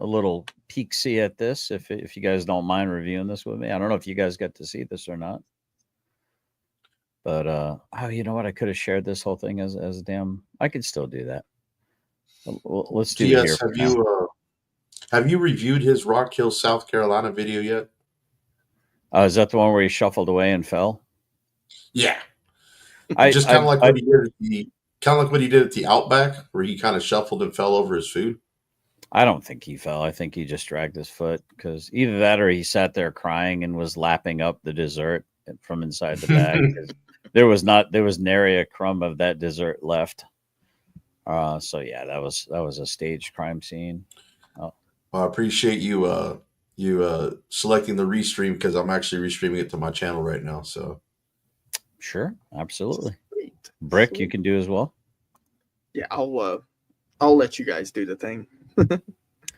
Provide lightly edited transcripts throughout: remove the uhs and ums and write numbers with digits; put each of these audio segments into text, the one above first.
a little peek see at this, if you guys don't mind reviewing this with me. I don't know if you guys get to see this or not, but oh, you know what? I could have shared this whole thing as a damn. I could still do that. Let's do it here GS, for now. have you reviewed his Rock Hill, South Carolina video yet? Is that the one where he shuffled away and fell? Yeah, I just kind I of like I, what he did at the Outback, where he kind of shuffled and fell over his food. I don't think he fell. I think he just dragged his foot because either that or he sat there crying and was lapping up the dessert from inside the bag. 'Cause there was nary a crumb of that dessert left. So yeah, that was a staged crime scene. Oh, I appreciate you selecting the restream because I'm actually restreaming it to my channel right now. So sure, absolutely. Sweet. Brick, you Sweet. can do as well. Yeah, I'll let you guys do the thing.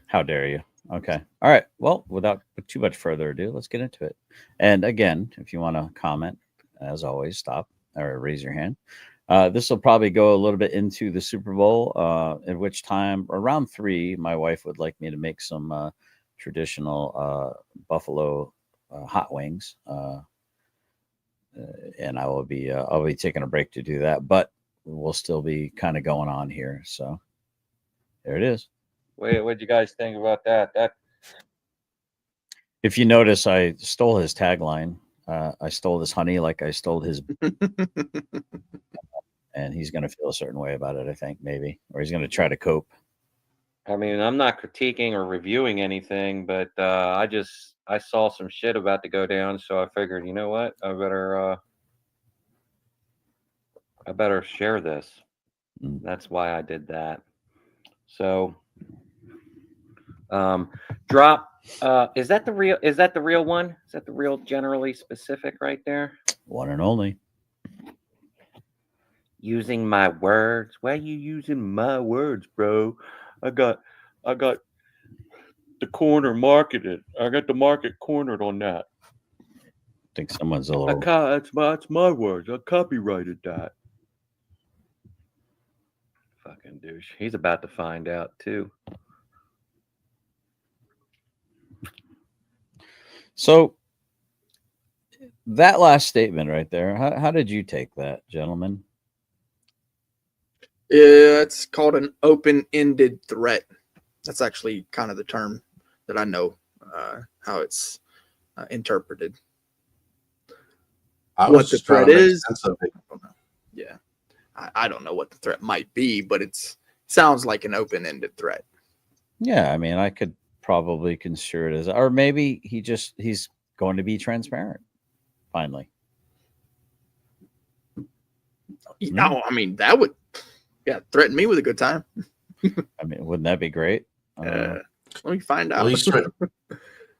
How dare you? Okay. All right. Well, without too much further ado, let's get into it. And again, if you want to comment, as always, stop or raise your hand. This will probably go a little bit into the Super Bowl, at which time around 3, my wife would like me to make some traditional buffalo hot wings, and I'll be taking a break to do that. But we'll still be kind of going on here. So there it is. Wait, what'd you guys think about that? If you notice, I stole his tagline. I stole this honey like I stole his, and he's going to feel a certain way about it. I think maybe, or he's going to try to cope. I mean, I'm not critiquing or reviewing anything, but I saw some shit about to go down, so I figured, you know what, I better share this. Mm. That's why I did that. So, drop. Is that the real? Is that the real one? Is that the real generally specific right there? One and only. Using my words. Why are you using my words, bro? I got the corner marketed. I got the market cornered on that. I think someone's a little. That's my words. I copyrighted that. Fucking douche. He's about to find out too. So that last statement right there, how did you take that, gentlemen? Yeah, it's called an open-ended threat. That's actually kind of the term that I know how it's interpreted. I What was the just trying threat to make is, sense of it. I don't know. Yeah, I don't know what the threat might be, but it sounds like an open-ended threat. Yeah, I mean, I could probably construe it as, or maybe he's going to be transparent finally. No, I mean that would, threaten me with a good time. I mean, wouldn't that be great? Let me find out. Well,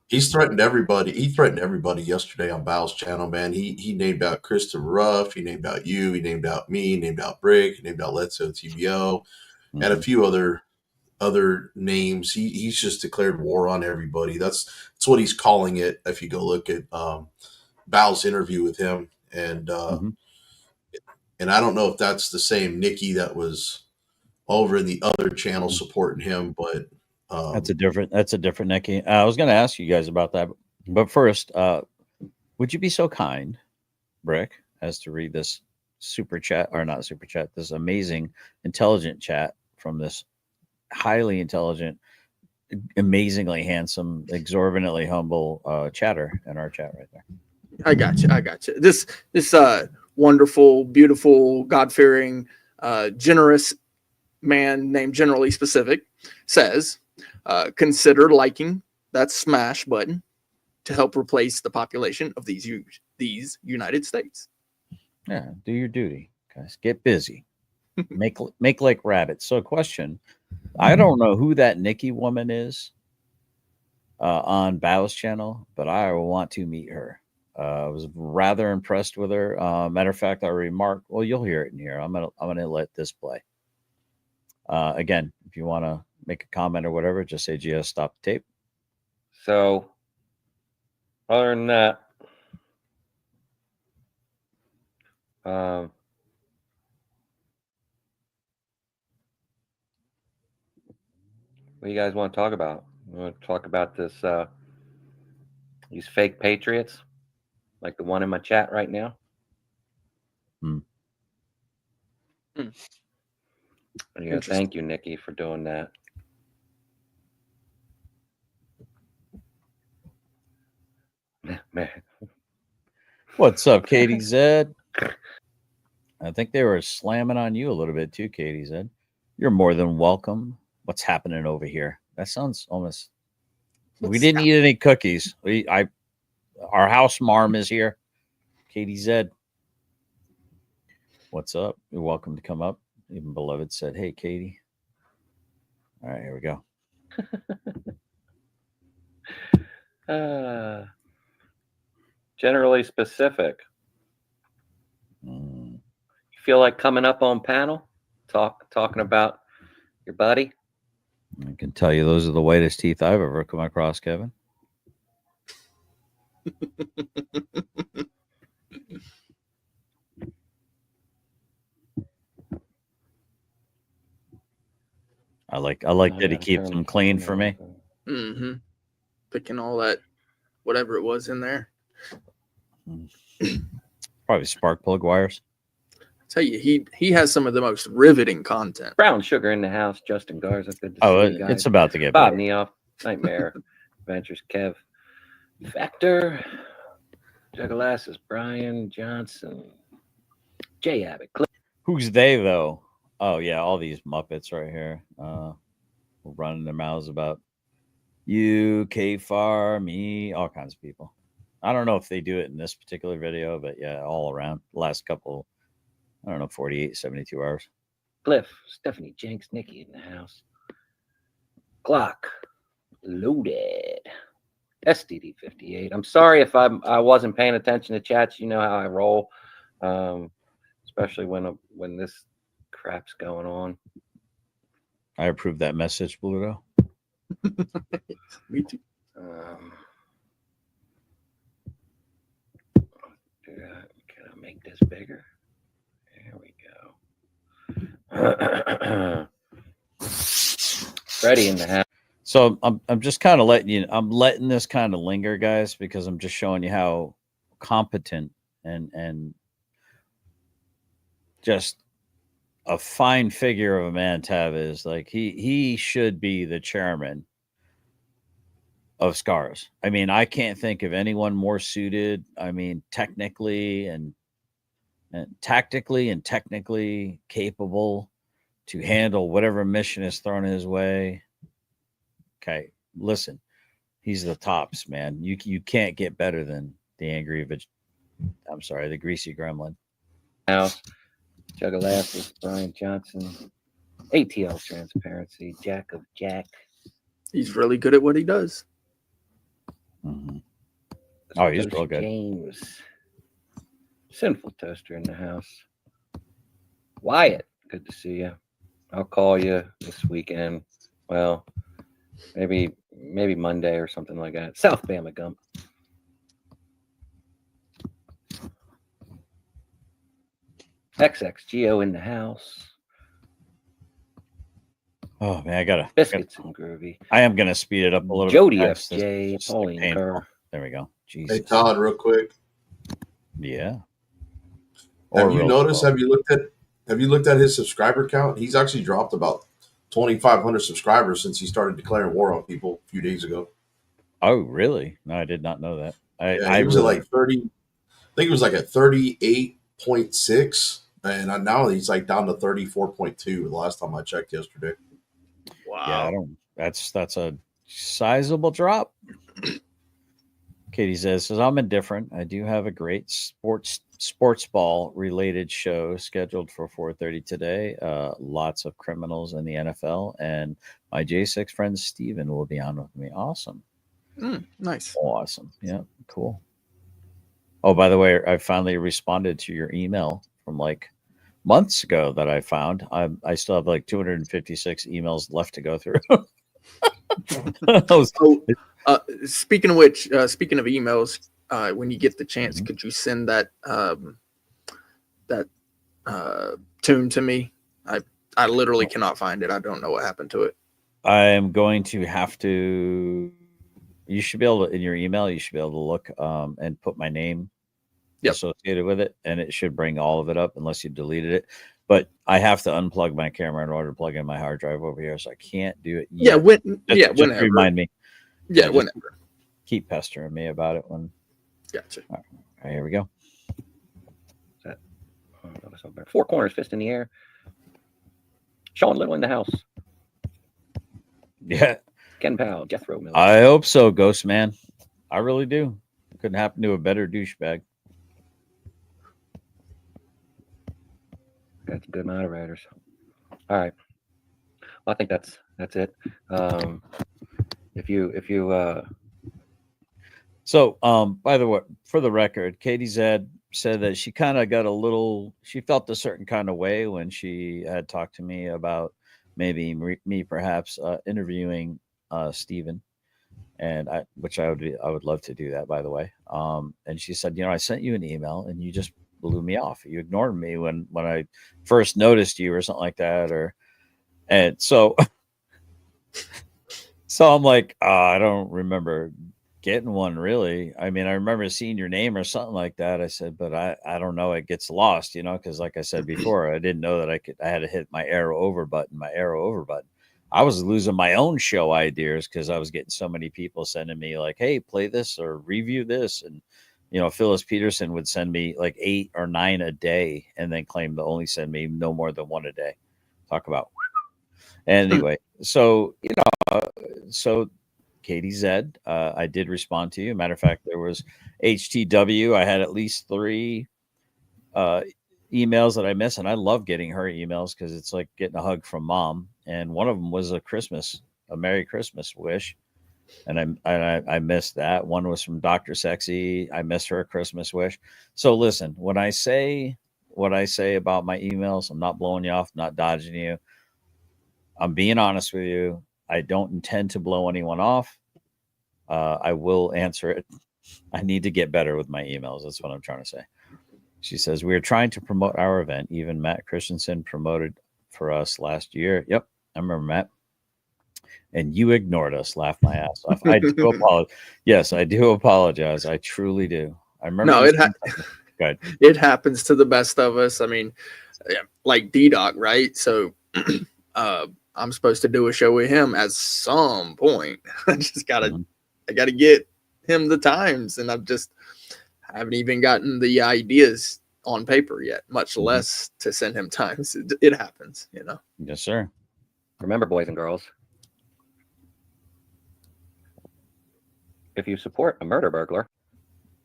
he's threatened everybody. He threatened everybody yesterday on Bao's channel, man. He named out Christopher Ruff. He named out you. He named out me. He named out Brick. He named out Letso TVO, and a few other names. He's just declared war on everybody. That's what he's calling it. If you go look at Bao's interview with him, and and I don't know if that's the same Nikki that was over in the other channel supporting him, but that's a different Nikki. I was going to ask you guys about that, but first, would you be so kind, Brick, as to read this super chat, or not super chat, this amazing, intelligent chat from this highly intelligent, amazingly handsome, exorbitantly humble chatter in our chat right there. I got you. This wonderful, beautiful, God-fearing, generous man named Generally Specific says, consider liking that smash button to help replace the population of these United States. Yeah, do your duty, guys. Get busy. Make like rabbits. So, question: I don't know who that Nikki woman is on Bao's channel, but I want to meet her. I was rather impressed with her. Matter of fact, I remarked. Well, you'll hear it in here. I'm gonna let this play. Again, if you want to make a comment or whatever, just say GS stop the tape. So, other than that, what do you guys want to talk about? We want to talk about this. These fake patriots, like the one in my chat right now. Yeah, thank you, Nikki, for doing that. Man. What's up, Katie Zed? I think they were slamming on you a little bit too, Katie Zed. You're more than welcome. What's happening over here? That sounds almost. We didn't eat any cookies. Our house marm is here. Katie Zed. What's up? You're welcome to come up. Even Beloved said, "Hey, Katie." All right, here we go. Generally specific. You feel like coming up on panel, talking about your buddy? I can tell you those are the whitest teeth I've ever come across, Kevin. I like that he keeps them clean for me. Mm-hmm. Picking all that, whatever it was in there. Probably spark plug wires. I tell you, he has some of the most riveting content. Brown Sugar in the house. Justin Garza. Good to see you guys. It's about to get Bob better. Neoff. Nightmare Adventures. Kev. Factor. Juggalasses. Brian Johnson. Jay Abbott. Who's they though? Oh yeah, all these Muppets right here. Running their mouths about you, K-Far, me, all kinds of people. I don't know if they do it in this particular video, but yeah, all around the last couple, 48, 72 hours. Cliff, Stephanie Jenks, Nikki in the house. Glock, loaded. STD 58. I'm sorry if I wasn't paying attention to chats. You know how I roll, especially when this crap's going on. I approve that message, Bluto. Me too. Can I make this bigger? There we go. Freddie in the house. So I'm just kind of letting this kind of linger, guys, because I'm just showing you how competent and just a fine figure of a man Tav is. Like he should be the chairman of SCARS. I mean, I can't think of anyone more suited. I mean, technically and tactically and technically capable to handle whatever mission is thrown his way. Okay, listen, he's the tops, man. You can't get better than the the greasy gremlin. Now, Juggalasses, Brian Johnson, ATL Transparency, Jack of Jack. He's really good at what he does. Mm-hmm. Oh, he's real good. James, Sinful Toaster in the house. Wyatt, good to see you. I'll call you this weekend. Well, maybe Monday or something like that. South Bama Gump. XXGO in the house. Oh man, I gotta Biscuits and Groovy. I am gonna speed it up a little Jody bit. FJ, Pauline Kerr. There we go. Jesus. Hey Todd, real quick. Yeah. Have you noticed? Have you looked at his subscriber count? He's actually dropped about 2,500 subscribers since he started declaring war on people a few days ago. Oh, really? No, I did not know that. He was at like 30. I think it was like at 38.6, and now he's like down to 34.2. The last time I checked yesterday. Wow. Yeah, that's a sizable drop. Katie says I'm indifferent. I do have a great sports ball related show scheduled for 4:30 today. Lots of criminals in the NFL, and my J6 friend Steven will be on with me. Awesome. Nice. Awesome. Yeah, cool. Oh, by the way, I finally responded to your email from like months ago that I found. I still have like 256 emails left to go through. Speaking of which, speaking of emails, when you get the chance, could you send that tune to me? I literally cannot find it. I don't know what happened to it. I am going to have to. You should be able to, in your email, you should be able to look and put my name Yep. associated with it, and it should bring all of it up unless you deleted it. But I have to unplug my camera in order to plug in my hard drive over here, so I can't do it yet. Just whenever. remind me. Yeah, whenever. Keep pestering me about it when. Gotcha. All right, here we go. That, 4 corners, fist in the air. Sean Little in the house. Yeah. Ken Powell, Jethro Miller. I hope so, Ghost Man. I really do. Couldn't happen to a better douchebag. Got some good moderators. All right. Well, I think that's it. So, by the way, for the record, Katie Zed said that she kind of got she felt a certain kind of way when she had talked to me about maybe me perhaps interviewing Stephen, and which I would love to do that, by the way. And she said, I sent you an email and you just blew me off. You ignored me when I first noticed you or something like that, and so I'm like, I don't remember getting one really. I mean, I remember seeing your name or something like that. I said, but I don't know. It gets lost, because like I said before, I didn't know that I had to hit my arrow over button. I was losing my own show ideas because I was getting so many people sending me like, hey, play this or review this. And, Phyllis Peterson would send me like 8 or 9 a day and then claim to only send me no more than 1 a day. Talk about. And anyway, so, so Katie Zed, I did respond to you. Matter of fact, there was HTW. I had at least 3 emails that I missed, and I love getting her emails because it's like getting a hug from mom. And one of them was a Merry Christmas wish, and I missed that. One was from Dr. Sexy. I missed her Christmas wish. So listen, when I say what I say about my emails, I'm not blowing you off, not dodging you. I'm being honest with you. I don't intend to blow anyone off. I will answer it. I need to get better with my emails. That's what I'm trying to say. She says, we are trying to promote our event. Even Matt Christensen promoted for us last year. Yep, I remember Matt. And you ignored us. Laughed my ass off. I do apologize. Yes, I do apologize. I truly do. I remember. No, it happens to the best of us. I mean, like D-Doc, right? So I'm supposed to do a show with him at some point. I just gotta get him the times, and I haven't even gotten the ideas on paper yet, much less to send him times. It happens, Yes, sir. Remember, boys and girls, if you support a murder burglar.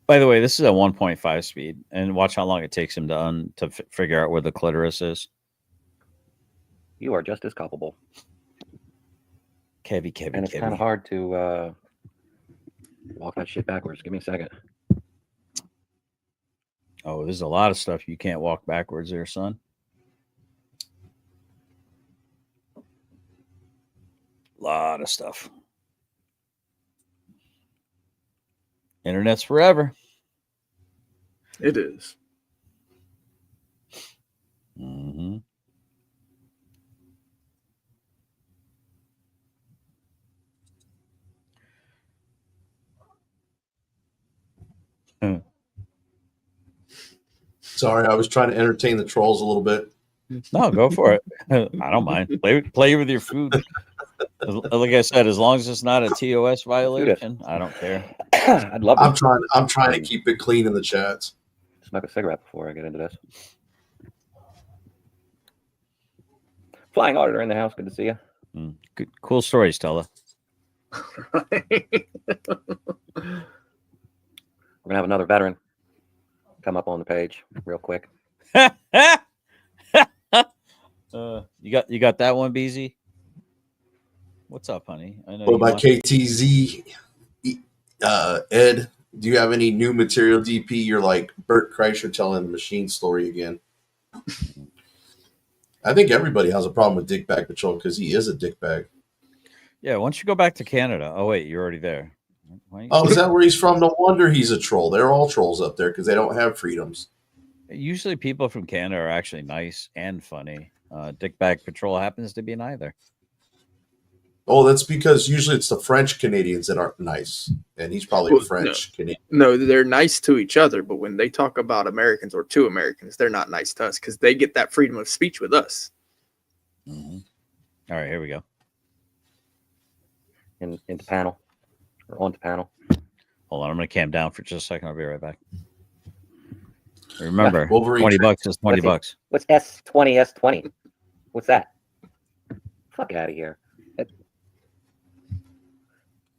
By the way, this is a 1.5 speed, and watch how long it takes him to figure out where the clitoris is. You are just as culpable. Kevy. And it's kind of hard to walk that shit backwards. Give me a second. Oh, there's a lot of stuff you can't walk backwards there, son. A lot of stuff. Internet's forever. It is. Mm-hmm. Sorry, I was trying to entertain the trolls a little bit. No, go for it. I don't mind. Play with your food. Like I said, as long as it's not a TOS violation, I don't care. I'd love to. I'm trying to keep it clean in the chats. Smoke a cigarette before I get into this. Flying Auditor in the house. Good to see you. Good, cool story, Stella. We're gonna have another veteran come up on the page real quick. You got that one, BZ? What's up, honey? I know. What about KTZ? Ed, do you have any new material, DP? You're like Bert Kreischer telling the machine story again. I think everybody has a problem with Dickbag Patrol because he is a dickbag. Yeah, once you go back to Canada. Oh, wait, you're already there. Oh, is that where he's from? No wonder he's a troll. They're all trolls up there because they don't have freedoms. Usually people from Canada are actually nice and funny. Dickbag Patrol happens to be neither. Oh, that's because usually it's the French Canadians that aren't nice, and he's probably Well, a French Canadian. No, they're nice to each other, but when they talk about Americans or to Americans, they're not nice to us because they get that freedom of speech with us. Mhm. All right, here we go. Into panel or onto panel. Hold on, I'm going to cam down for just a second. I'll be right back. Remember, Wolverine. $20 is $20. What's S20? What's that? Fuck out of here.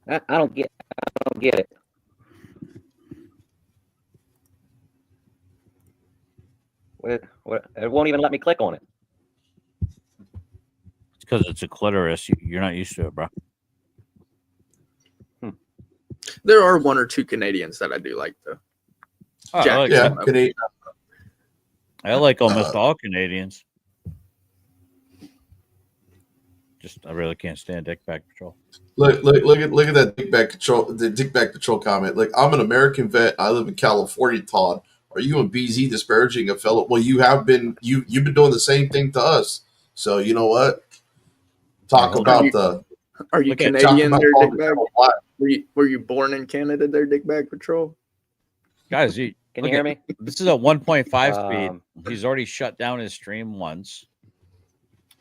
I don't get it. What, it won't even let me click on it. It's because it's a clitoris. You're not used to it, bro. There are one or two Canadians that I do like, though. Oh, Jack, I like, Yeah, them. Canadian. I like almost all Canadians. Just I really can't stand Dick Bag Patrol. Look at that Dick Bag Patrol comment. Like, I'm an American vet. I live in California, Todd. Are you and BZ disparaging a fellow? Well, you have been. You've been doing the same thing to us. So you know what? Talk Hold about on. the. Are you Look at- Canadian talk there, about Dick Bag? black. Were you born in Canada there, Dick Bag Patrol? Guys, Can look you hear at- me? This is a 1.5 speed. Um, He's already shut down his stream once.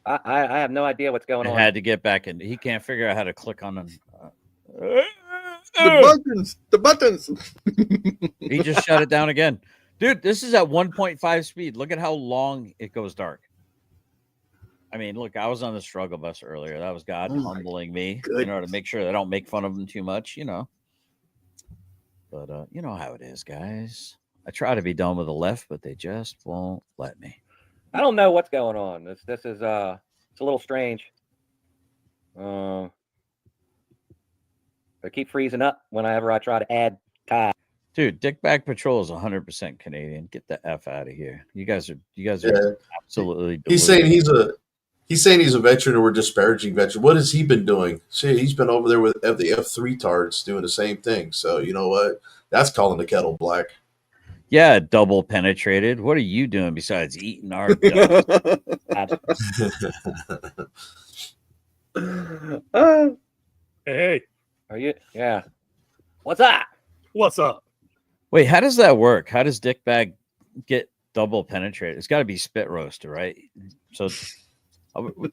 I have no idea what's going And on. had to get back in. He can't figure out how to click on them. The buttons. He just shut it down again. Dude, this is at 1.5 speed. Look at how long it goes dark. I mean, look, I was on the struggle bus earlier. That was God Oh my humbling me in order goodness. to make sure that I don't make fun of him too much, But you know how it is, guys. I try to be done with the left, but they just won't let me. I don't know what's going on. This is it's a little strange. They keep freezing up whenever I try to add Kai. Dude, Dick Bag Patrol is 100% Canadian. Get the F out of here. You guys are Yeah. absolutely He's deluded. saying he's a veteran, and we're disparaging veteran. What has he been doing? See, he's been over there with the F3 tards doing the same thing. So you know what? That's calling the kettle black. Yeah, double penetrated. What are you doing besides eating our dust? Hey, Are you? Yeah. What's that? what's up? Wait, how does that work? How does Dick Bag get double penetrated? It's got to be Spit Roaster, right? So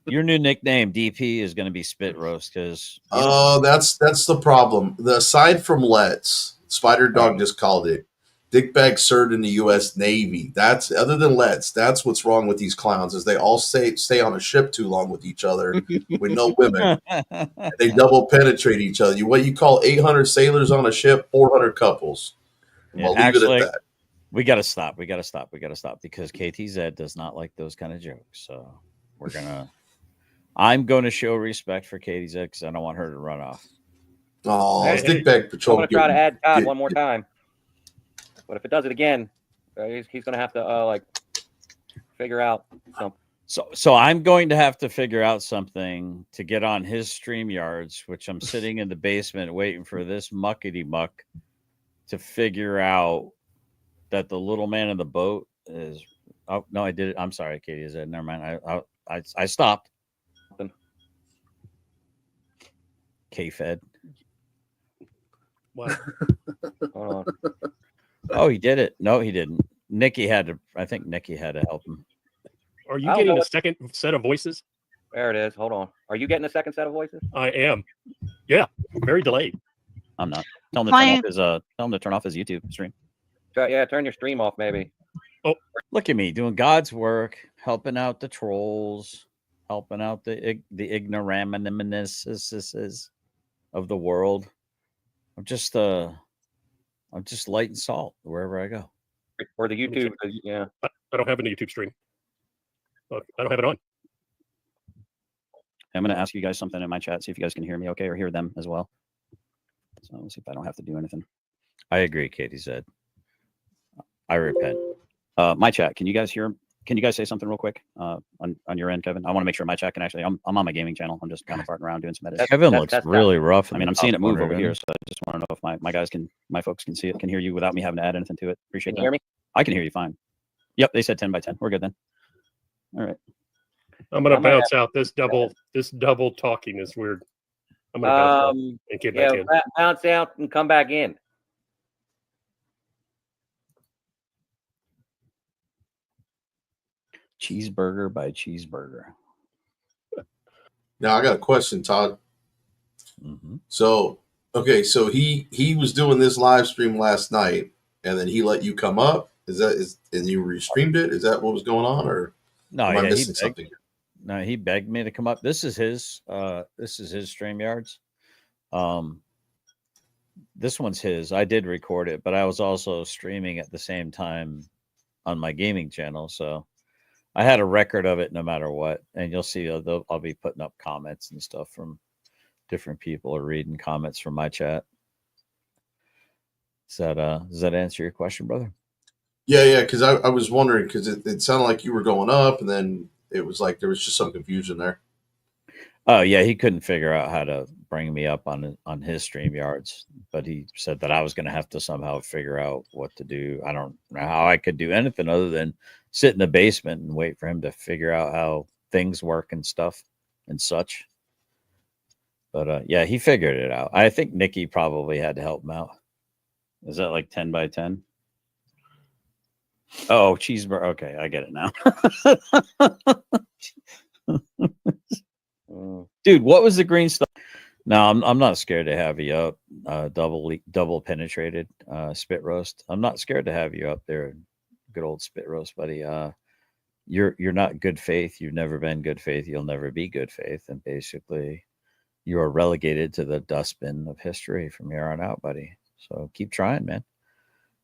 your new nickname, DP, is going to be Spit Roast because Oh, that's the problem. Aside from Let's, Spider Dog just called it. Dick Bag served in the U.S. Navy. That's other than Let's. That's what's wrong with these clowns is they all stay on a ship too long with each other with no women. They double penetrate each other. What you call 800 sailors on a ship, 400 couples. Yeah, Well, leave it actually, at that. we got to stop. We got to stop because KTZ does not like those kind of jokes. So I'm going to show respect for KTZ because I don't want her to run off. Oh, Hey, Dick Bag I'm Patrol. gonna try to add Todd get- one more time, but if it does it again, he's gonna have to figure out something. So I'm going to have to figure out something to get on his StreamYards, which I'm sitting in the basement waiting for this muckety muck to figure out that the little man in the boat is. Oh no, I did it. I'm sorry, Katie. Is that never mind? I stopped. K-Fed. Wow. Hold on. Oh, he did it. No, he didn't. Nikki had to. I think Nikki had to help him. Are you I don't getting know a what- second set of voices? There it is. Hold on. Are you getting a second set of voices? I am. Yeah, very delayed. I'm not. Tell him to turn off his. Tell him to turn off his YouTube stream. Yeah, turn your stream off, maybe. Look at me doing God's work, helping out the trolls, helping out the ignoramuses of the world. I'm just light and salt wherever I go. Or the YouTube. Yeah. I don't have a YouTube stream. Look, I don't have it on. I'm going to ask you guys something in my chat, see if you guys can hear me okay or hear them as well. So let's see if I don't have to do anything. I agree, Katie said. I repent. My chat, can you guys hear? Can you guys say something real quick on your end, Kevin? I want to make sure my chat can actually. I'm on my gaming channel. I'm just kind of farting around doing some edits. Kevin looks that's really rough. I mean, I'm seeing it move over here, so I just want to know if my guys can, my folks can see it, can hear you without me having to add anything to it. Appreciate Can that. you hear me? I can hear you fine. Yep, they said 10 by 10. We're good then. All right. I'm gonna I might bounce out. This double talking is weird. I'm gonna bounce out and get back in. Bounce out and come back in. Cheeseburger by cheeseburger. Now I got a question, Todd. Mm-hmm. So, okay, so he was doing this live stream last night, and then he let you come up. And you restreamed it? Is that what was going on, or No, am yeah, I missing something? No, he begged me to come up. This is his StreamYards. This one's his. I did record it, but I was also streaming at the same time on my gaming channel, so I had a record of it no matter what. And you'll see I'll be putting up comments and stuff from different people or reading comments from my chat. Does that answer your question, brother? Yeah, because I was wondering, because it sounded like you were going up, and then it was like there was just some confusion there. Oh yeah, he couldn't figure out how to bring me up on his StreamYards, but he said that I was going to have to somehow figure out what to do. I don't know how I could do anything other than sit in the basement and wait for him to figure out how things work and stuff and such. But yeah, he figured it out. I think Nikki probably had to help him out. Is that like 10 by 10? Oh, cheeseburger. Okay, I get it now. Dude, what was the green stuff? No, I'm not scared to have you up. Double penetrated spit roast. I'm not scared to have you up there. Good old spit roast, buddy. You're not good faith. You've never been good faith. You'll never be good faith. And basically, you are relegated to the dustbin of history from here on out, buddy. So keep trying, man.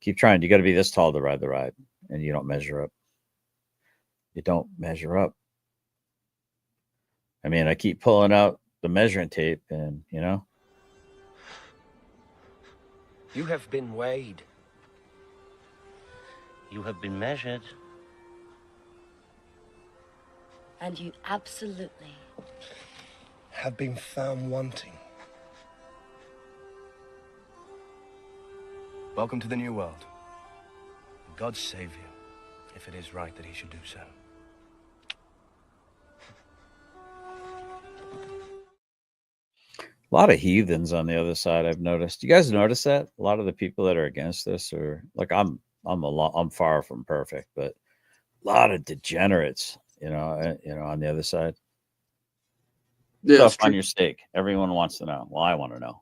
Keep trying. You got to be this tall to ride the ride, and you don't measure up. You don't measure up. I mean, I keep pulling out the measuring tape, and you know. You have been weighed. You have been measured. And you absolutely have been found wanting. Welcome to the new world. God save you, if it is right that he should do so. A lot of heathens on the other side, I've noticed. You guys notice that? A lot of the people that are against this are like, I'm far from perfect, but a lot of degenerates, on the other side. Yeah, Stuff on your steak. Everyone wants to know. Well, I want to know.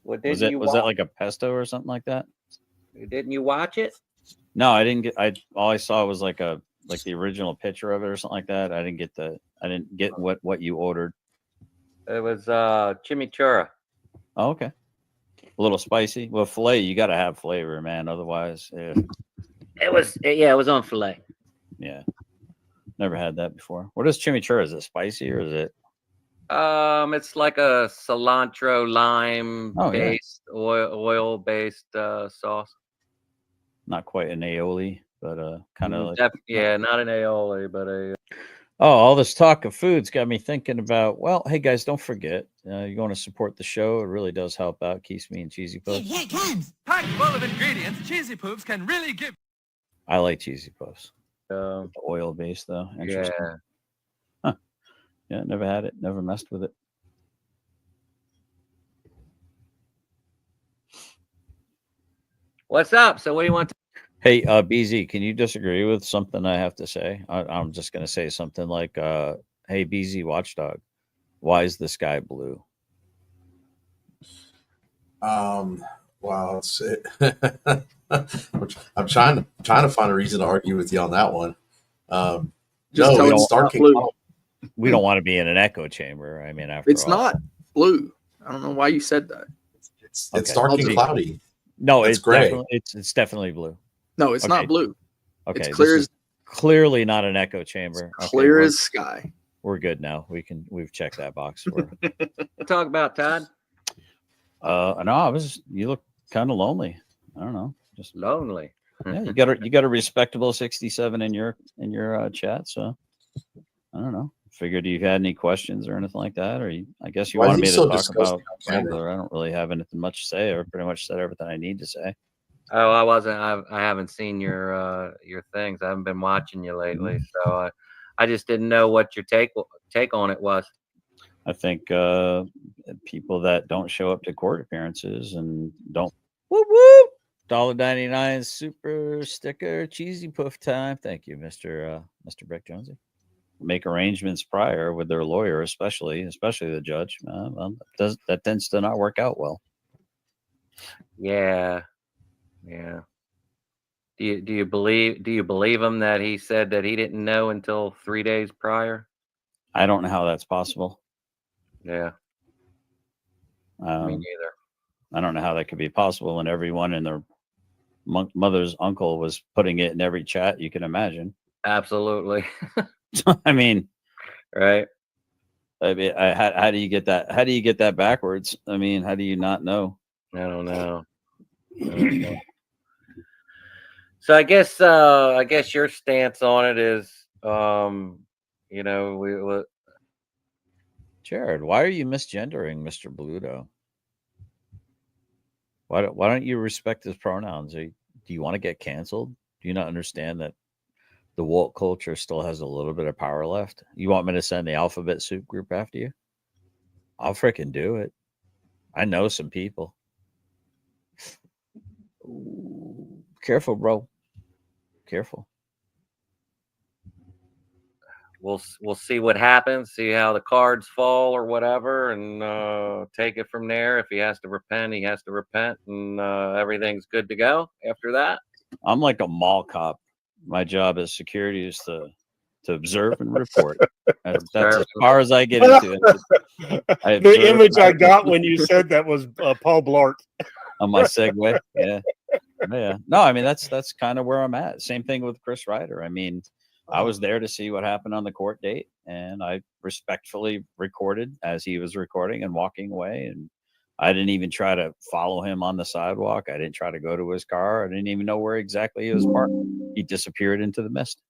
Was that like a pesto or something like that? Didn't you watch it? No, I didn't get. All I saw was like the original picture of it or something like that. I didn't get what you ordered. It was chimichurri. Oh, okay. A little spicy. Well, filet, you got to have flavor, man. Otherwise, yeah. It was on filet. Yeah. Never had that before. What is chimichurri? Is it spicy or is it? It's like a cilantro lime based oil based sauce. Not quite an aioli, but kind of like not an aioli, but a. Oh, all this talk of food's got me thinking about. Well, hey guys, don't forget you're going to support the show. It really does help out. Keeps me and Cheesy Puffs. Yeah, it can. Packed full of ingredients, Cheesy Puffs can really give. I like Cheesy Puffs. Oil based though. Interesting. Yeah. Huh. Yeah, never had it. Never messed with it. What's up? So what do you want to? Hey, BZ, can you disagree with something I have to say? I'm just going to say something like, hey, BZ Watchdog, why is the sky blue? Wow, that's it. I'm trying to find a reason to argue with you on that one. It's dark and cloudy. We don't want to be in an echo chamber. I mean, it's not blue. I don't know why you said that. It's dark and cloudy. No, it's gray. It's definitely blue. No, it's not blue. Okay, it's clear as clearly not an echo chamber. Clear as sky. We're good now. We've checked that box. Talk about Todd. No, you look kind of lonely. I don't know, just lonely. Yeah, you got a respectable 67 in your chat. So I don't know. Figured you had any questions or anything like that, or I guess you wanted me to talk about Gambler. I don't really have anything much to say. I pretty much said everything I need to say. Oh, I haven't seen your things. I haven't been watching you lately, so I just didn't know what your take on it was. I think people that don't show up to court appearances and don't whoop whoop $1.99 super sticker cheesy poof time. Thank you, Mr. Brick Jonesy. Make arrangements prior with their lawyer, especially the judge. That tends to not work out well. Yeah. Do you believe him that he said that he didn't know until 3 days prior? I don't know how that's possible. Yeah. Me neither. I don't know how that could be possible when everyone and their mother's uncle was putting it in every chat you can imagine. Absolutely. I mean, right. I mean, how do you get that? How do you get that backwards? I mean, how do you not know? I don't know. So I guess your stance on it is, Jared, why are you misgendering Mr. Bluto? Why don't you respect his pronouns? Do you want to get canceled? Do you not understand that the woke culture still has a little bit of power left? You want me to send the alphabet soup group after you? I'll freaking do it. I know some people. Ooh, careful, bro. Careful. We'll see what happens, see how the cards fall or whatever, and take it from there. If he has to repent, he has to repent, and everything's good to go after that. I'm like a mall cop. My job as security is to observe and report. That's as far as I get into it. The image I got when you said that was Paul Blart on my segue. Yeah. No, I mean that's kind of where I'm at. Same thing with Chris Ryder. I mean, I was there to see what happened on the court date, and I respectfully recorded as he was recording and walking away. And I didn't even try to follow him on the sidewalk. I didn't try to go to his car. I didn't even know where exactly he was parked. He disappeared into the mist.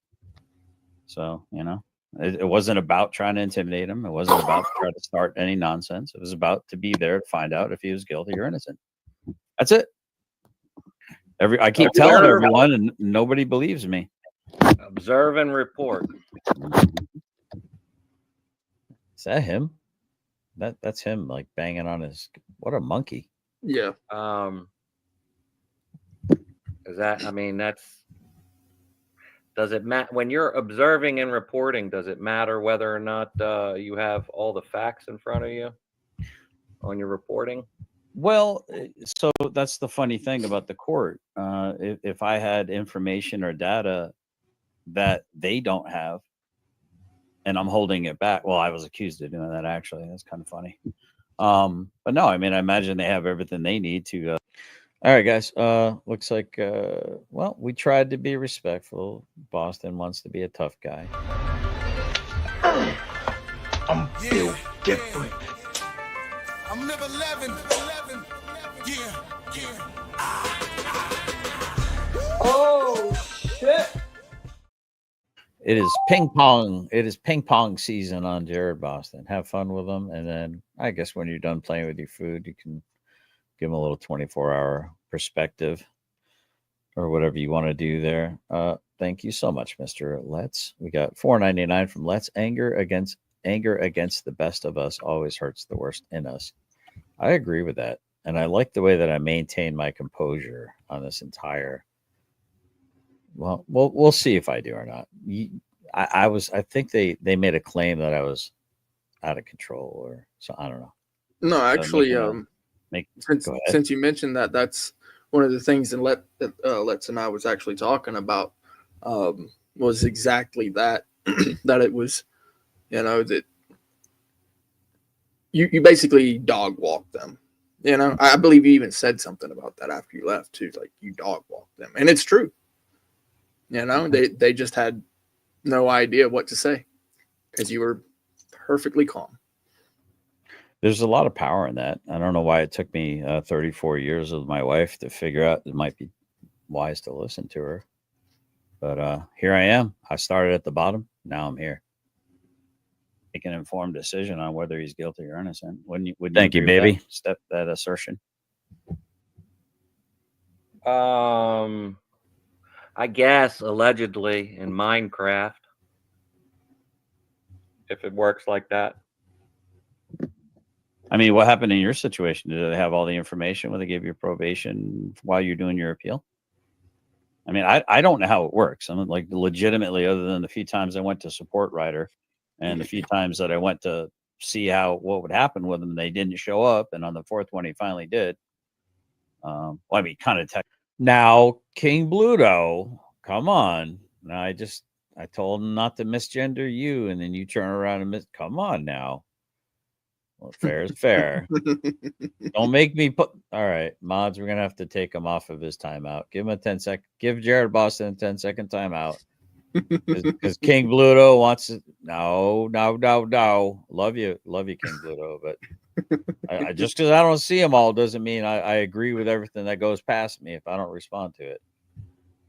So, it wasn't about trying to intimidate him. It wasn't about trying to start any nonsense. It was about to be there to find out if he was guilty or innocent. That's it. I keep telling everyone, and nobody believes me. Observe and report. Is that him? That's him, like banging on his. What a monkey! Yeah. Is that? I mean, does it matter when you're observing and reporting? Does it matter whether or not you have all the facts in front of you on your reporting? Well, so that's the funny thing about the court. If I had information or data that they don't have, and I'm holding it back. Well, I was accused of doing that, actually. That's kind of funny. But no, I mean, I imagine they have everything they need to. All right, guys. Looks like, well, we tried to be respectful. Boston wants to be a tough guy. I'm built different. I'm never 11. Yeah. Oh, shit. It is ping pong. It is ping pong season on Jared Boston. Have fun with them. And then I guess when you're done playing with your food, you can give them a little 24-hour perspective or whatever you want to do there. Thank you so much, Mr. Let's. We got $4.99 from Let's. Anger against the best of us always hurts the worst in us. I agree with that. And I like the way that I maintain my composure on this entire. Well, we'll see if I do or not. I think they made a claim that I was out of control, or so I don't know. No, actually, since you mentioned that, that's one of the things that Let's and I was actually talking about was exactly that. That it was, that you basically dog walk them. I believe you even said something about that after you left too. Like you dog walk them, and it's true. They just had no idea what to say because you were perfectly calm. There's a lot of power in that. I don't know why it took me 34 years with my wife to figure out it might be wise to listen to her. But here I am. I started at the bottom. Now I'm here. Make an informed decision on whether he's guilty or innocent. Thank you, baby. That assertion. I guess allegedly in Minecraft, if it works like that. I mean, what happened in your situation? Did they have all the information when they gave you probation while you're doing your appeal? I mean, I don't know how it works. I'm like legitimately, other than the few times I went to support writer and the few times that I went to see what would happen with them, they didn't show up. And on the fourth one, he finally did. Well, I mean, kind of now, King Bluto, come on. Now, I told him not to misgender you, and then you turn around and come on now. Well, fair is fair. Don't make me put. All right, mods, we're gonna have to take him off of his timeout. Give him a 10-second. Give Jared Boston a 10-second timeout because King Bluto wants it. No. Love you, King Bluto. But I just because I don't see them all doesn't mean I agree with everything that goes past me if I don't respond to it.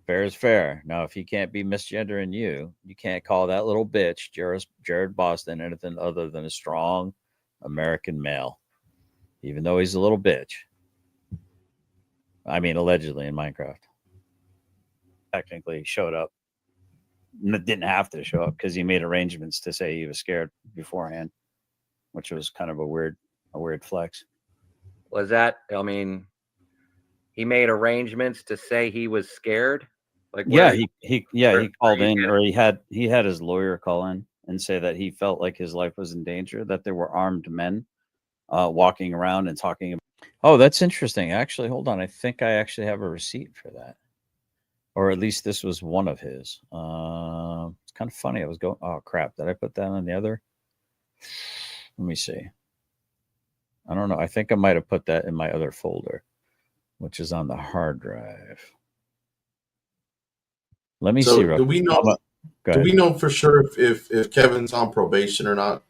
Fair is fair. Now, if he can't be misgendering you, you can't call that little bitch Jared Boston anything other than a strong American male, even though he's a little bitch. I mean, allegedly in Minecraft. Technically showed up. Didn't have to show up because he made arrangements to say he was scared beforehand, which was kind of a weird flex. Was that, I mean, he made arrangements to say he was scared? Like, yeah, he called in, or he had his lawyer call in and say that he felt like his life was in danger, that there were armed men walking around and talking about. Oh, that's interesting. Actually, hold on. I think I actually have a receipt for that. Or at least this was one of his. It's kind of funny. I was going, oh, crap. Did I put that on the other? Let me see. I don't know. I think I might have put that in my other folder, which is on the hard drive. Let me see. Do we know? Do we know for sure if Kevin's on probation or not?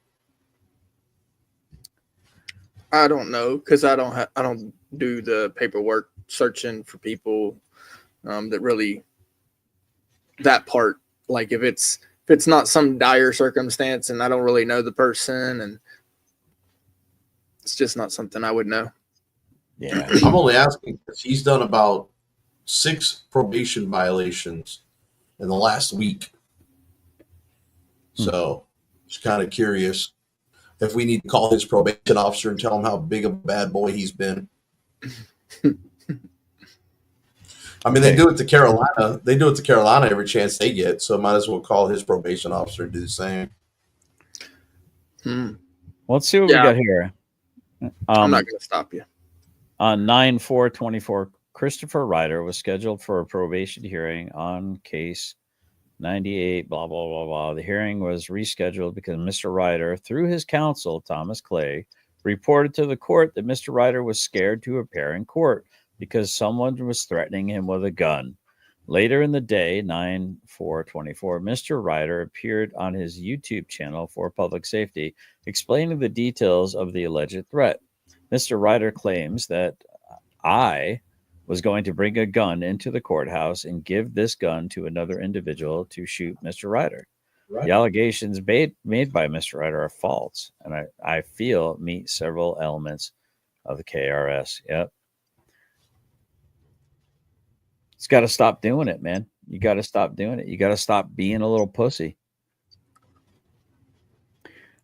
I don't know because I don't do the paperwork searching for people that really that part. Like if it's not some dire circumstance and I don't really know the person and it's just not something I would know. Yeah, I'm only asking because he's done about 6 probation violations in the last week. So just kind of curious if we need to call his probation officer and tell him how big of a bad boy he's been. I mean, they do it to Carolina. They do it to Carolina every chance they get. So might as well call his probation officer and do the same. Well, let's see what we got here. I'm not going to stop you. On 9/4/24, Christopher Ryder was scheduled for a probation hearing on case 98, blah, blah, blah, blah. The hearing was rescheduled because Mr. Ryder, through his counsel, Thomas Clay, reported to the court that Mr. Ryder was scared to appear in court because someone was threatening him with a gun. Later in the day, 9/4/24, Mr. Ryder appeared on his YouTube channel for public safety, explaining the details of the alleged threat. Mr. Ryder claims that I was going to bring a gun into the courthouse and give this gun to another individual to shoot Mr. Ryder. Right. The allegations made by Mr. Ryder are false, and I feel meet several elements of the KRS. Yep. It's got to stop doing it, man. You got to stop doing it. You got to stop being a little pussy.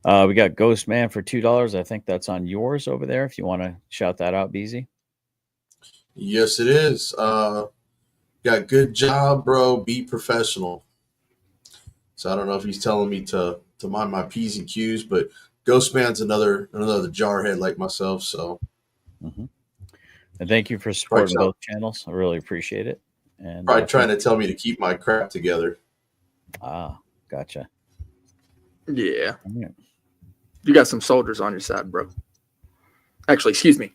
We got Ghost Man for $2. I think that's on yours over there. If you want to shout that out, BZ. Yes, it is. Got good job, bro. Be professional. So I don't know if he's telling me to mind my P's and Q's, but Ghost Man's another jarhead like myself. So, and thank you for supporting both channels. I really appreciate it. And probably trying to tell me to keep my crap together. Ah, gotcha. Yeah. You got some soldiers on your side, bro. Actually, excuse me.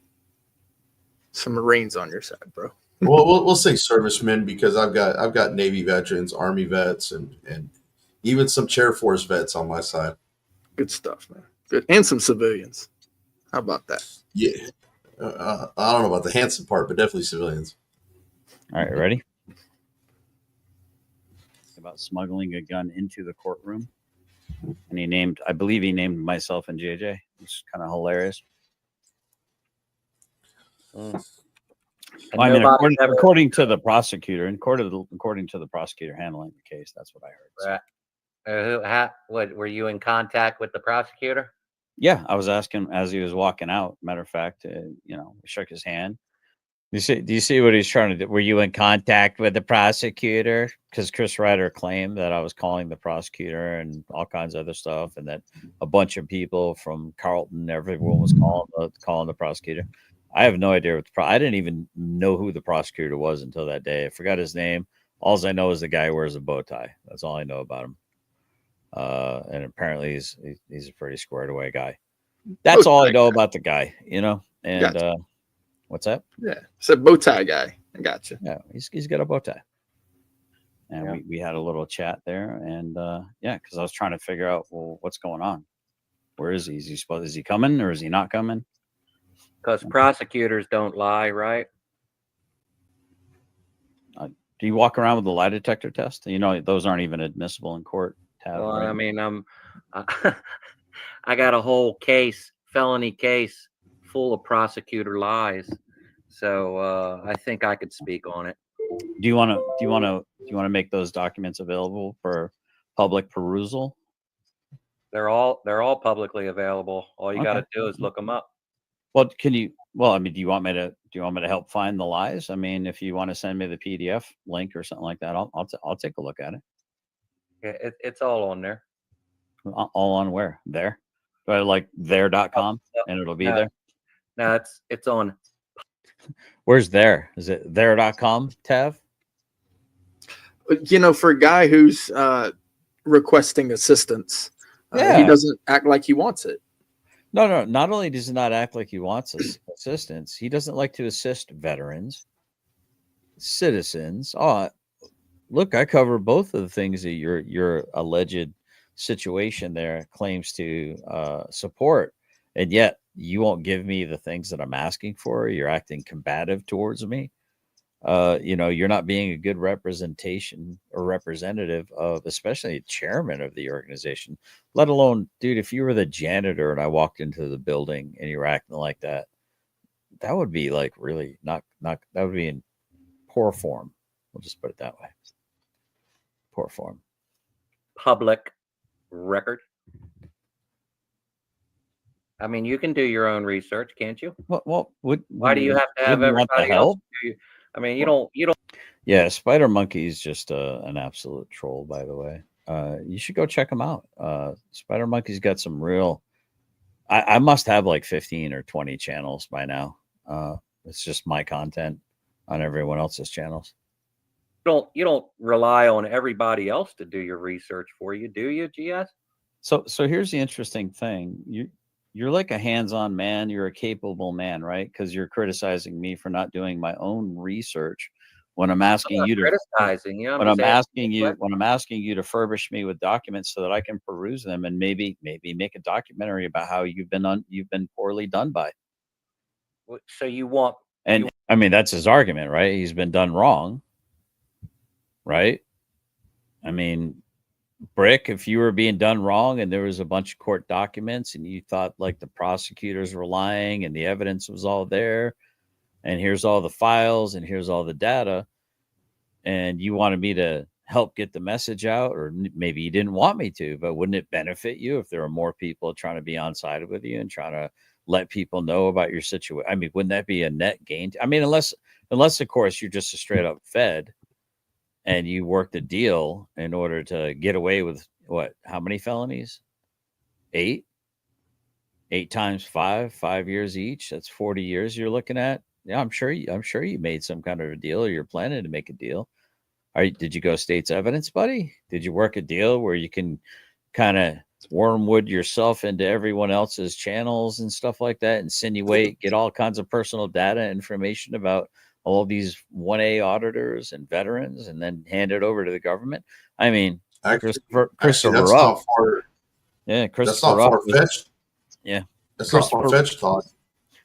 Some Marines on your side, bro. Well, we'll say servicemen because I've got Navy veterans, Army vets, and even some Chair Force vets on my side. Good stuff, man. Good, and some civilians. How about that? Yeah, I don't know about the handsome part, but definitely civilians. All right, ready? About smuggling a gun into the courtroom, and I believe he named myself and JJ. It's kind of hilarious. Well, I mean, according to the prosecutor, according to the prosecutor handling the case, that's what I heard. What were you in contact with the prosecutor? Yeah, I was asking as he was walking out. Matter of fact, we shook his hand. Do you see what he's trying to do? Were you in contact with the prosecutor? Because Chris Ryder claimed that I was calling the prosecutor and all kinds of other stuff, and that a bunch of people from Carlton, everyone was calling the prosecutor. I have no idea what I didn't even know who the prosecutor was until that day. I forgot his name. All I know is the guy wears a bow tie. That's all I know about him. And apparently he's a pretty squared away guy. That's all I know about the guy, And Gotcha. What's that? Yeah, it's a bow tie guy. I got you. Yeah, he's got a bow tie. And we had a little chat there, and because I was trying to figure out, well, what's going on? Where is he? Is he coming or is he not coming? Because prosecutors don't lie, right? Do you walk around with a lie detector test? Those aren't even admissible in court. Well, right? I mean, I got a whole felony case full of prosecutor lies, so I think I could speak on it. Do you want to make those documents available for public perusal? They're all publicly available. All you got to do is look them up. Well, do you want me to help find the lies? I mean, if you want to send me the PDF link or something like that, I'll take a look at it. Yeah, it's all on there. All on where? There? But like there.com and it'll be there? No, it's on. Where's there? Is it there.com, Tav? For a guy who's requesting assistance, he doesn't act like he wants it. No. Not only does he not act like he wants assistance, he doesn't like to assist veterans, citizens. Oh, look, I cover both of the things that your alleged situation there claims to support, and yet you won't give me the things that I'm asking for. You're acting combative towards me. You're not being a good representation or representative of, especially a chairman of the organization, let alone, dude, if you were the janitor and I walked into the building and you were acting like that, that would be like really not, that would be in poor form. We'll just put it that way. Poor form. Public record. I mean, you can do your own research, can't you? Well, why do you have to have everybody else? I mean, you don't. Yeah, Spider Monkey is just an absolute troll, by the way. You should go check him out. Spider Monkey's got some real. I must have like 15 or 20 channels by now. It's just my content on everyone else's channels. You don't rely on everybody else to do your research for you, do you, GS? So here's the interesting thing. You're like a hands-on man. You're a capable man, right? Because you're criticizing me for not doing my own research when I'm asking you to criticizing you. When I'm asking you to furbish me with documents so that I can peruse them and maybe make a documentary about how you've been poorly done by. So you want? I mean, that's his argument, right? He's been done wrong, right? I mean, Brick, if you were being done wrong and there was a bunch of court documents and you thought like the prosecutors were lying and the evidence was all there and here's all the files and here's all the data and you wanted me to help get the message out, or maybe you didn't want me to, but wouldn't it benefit you if there were more people trying to be on side with you and trying to let people know about your situation? I mean, wouldn't that be a net gain? I mean, unless of course you're just a straight up Fed and you worked a deal in order to get away with how many felonies? 8 times 5 years each. That's 40 years you're looking at. Yeah, I'm sure you made some kind of a deal, or you're planning to make a deal. Did you go state's evidence, buddy? Did you work a deal where you can kind of wormwood yourself into everyone else's channels and stuff like that, insinuate, get all kinds of personal data information about all these 1A auditors and veterans, and then hand it over to the government? I mean, Christopher Ruff. Yeah, Christopher Ruff. Yeah, that's not far-fetched thought.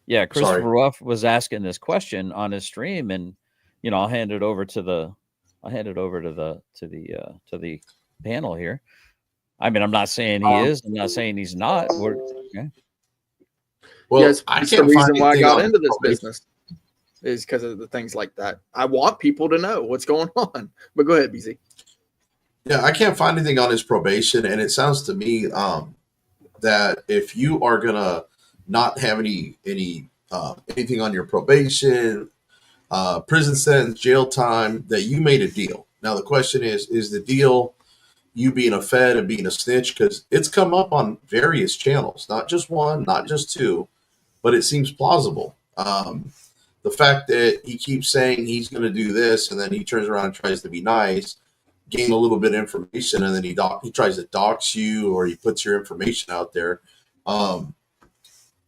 Yeah, Christopher Ruff was asking this question on his stream, and I'll hand it over to the panel here. I mean, I'm not saying he is. I'm not saying he's not. Okay. Well, yes, that's the reason why I got into this business, is because of the things like that. I want people to know what's going on. But go ahead, BZ. Yeah, I can't find anything on his probation, and it sounds to me that that if you are gonna not have anything on your probation, prison sentence, jail time, that you made a deal. Now the question is the deal you being a Fed and being a snitch? Because it's come up on various channels, not just one, not just two, but it seems plausible. The fact that he keeps saying he's going to do this, and then he turns around and tries to be nice, gain a little bit of information, and then he tries to dox you, or he puts your information out there.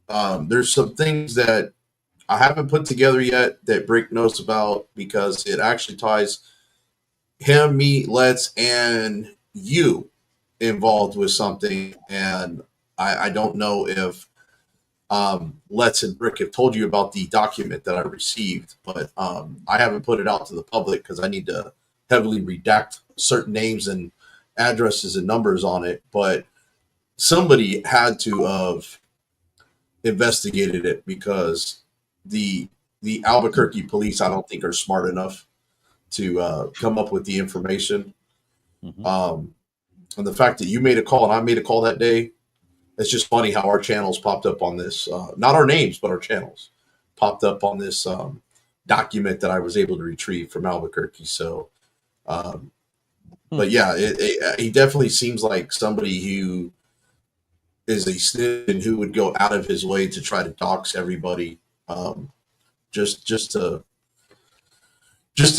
There's some things that I haven't put together yet that Brick knows about, because it actually ties him, me, Let's, and you involved with something. And I don't know if Let's and Brick have told you about the document that I received, but I haven't put it out to the public because I need to heavily redact certain names and addresses and numbers on it. But somebody had to have investigated it, because the Albuquerque police, I don't think, are smart enough to come up with the information. And the fact that you made a call and I made a call that day, it's just funny how our channels popped up on this, not our names, but our channels popped up on this document that I was able to retrieve from Albuquerque. So, but yeah, he definitely seems like somebody who is a snitch and who would go out of his way to try to dox everybody, just to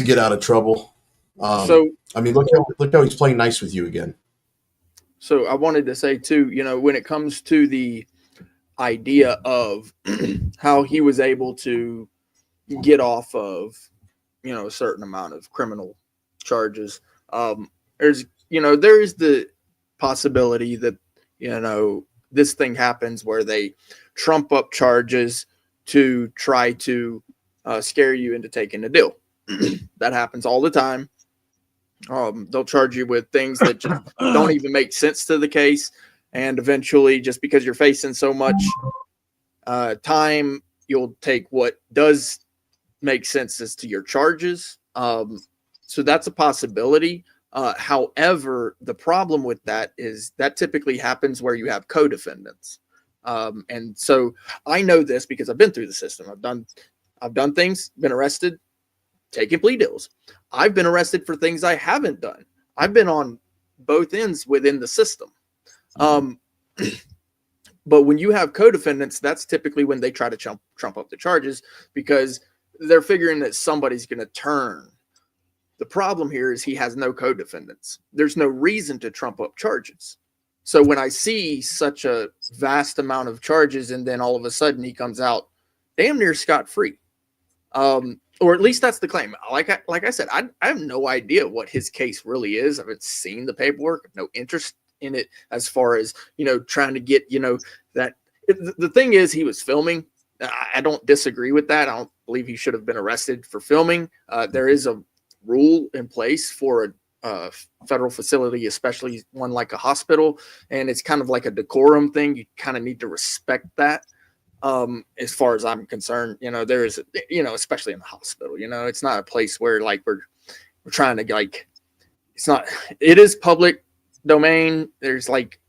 get out of trouble. So, I mean, look how he's playing nice with you again. So I wanted to say too, when it comes to the idea of how he was able to get off of, a certain amount of criminal charges, there is the possibility that, this thing happens where they trump up charges to try to scare you into taking a deal. That happens all the time. They'll charge you with things that just don't even make sense to the case, and eventually, just because you're facing so much time, you'll take what does make sense as to your charges. So that's a possibility. However, the problem with that is that typically happens where you have co-defendants, and so I know this because I've been through the system. I've done things, been arrested, taking plea deals. I've been arrested for things I haven't done. I've been on both ends within the system. But when you have co-defendants, that's typically when they try to trump up the charges, because they're figuring that somebody's going to turn. The problem here is he has no co-defendants. There's no reason to trump up charges. So when I see such a vast amount of charges and then all of a sudden he comes out damn near scot-free, or at least that's the claim. Like I said, I have no idea what his case really is. I haven't seen the paperwork, no interest in it as far as, trying to get, that. The thing is, he was filming. I don't disagree with that. I don't believe he should have been arrested for filming. There is a rule in place for a federal facility, especially one like a hospital, and it's kind of like a decorum thing. You kind of need to respect that. As far as I'm concerned, there is, especially in the hospital, it's not a place where like we're trying to it is public domain. There's like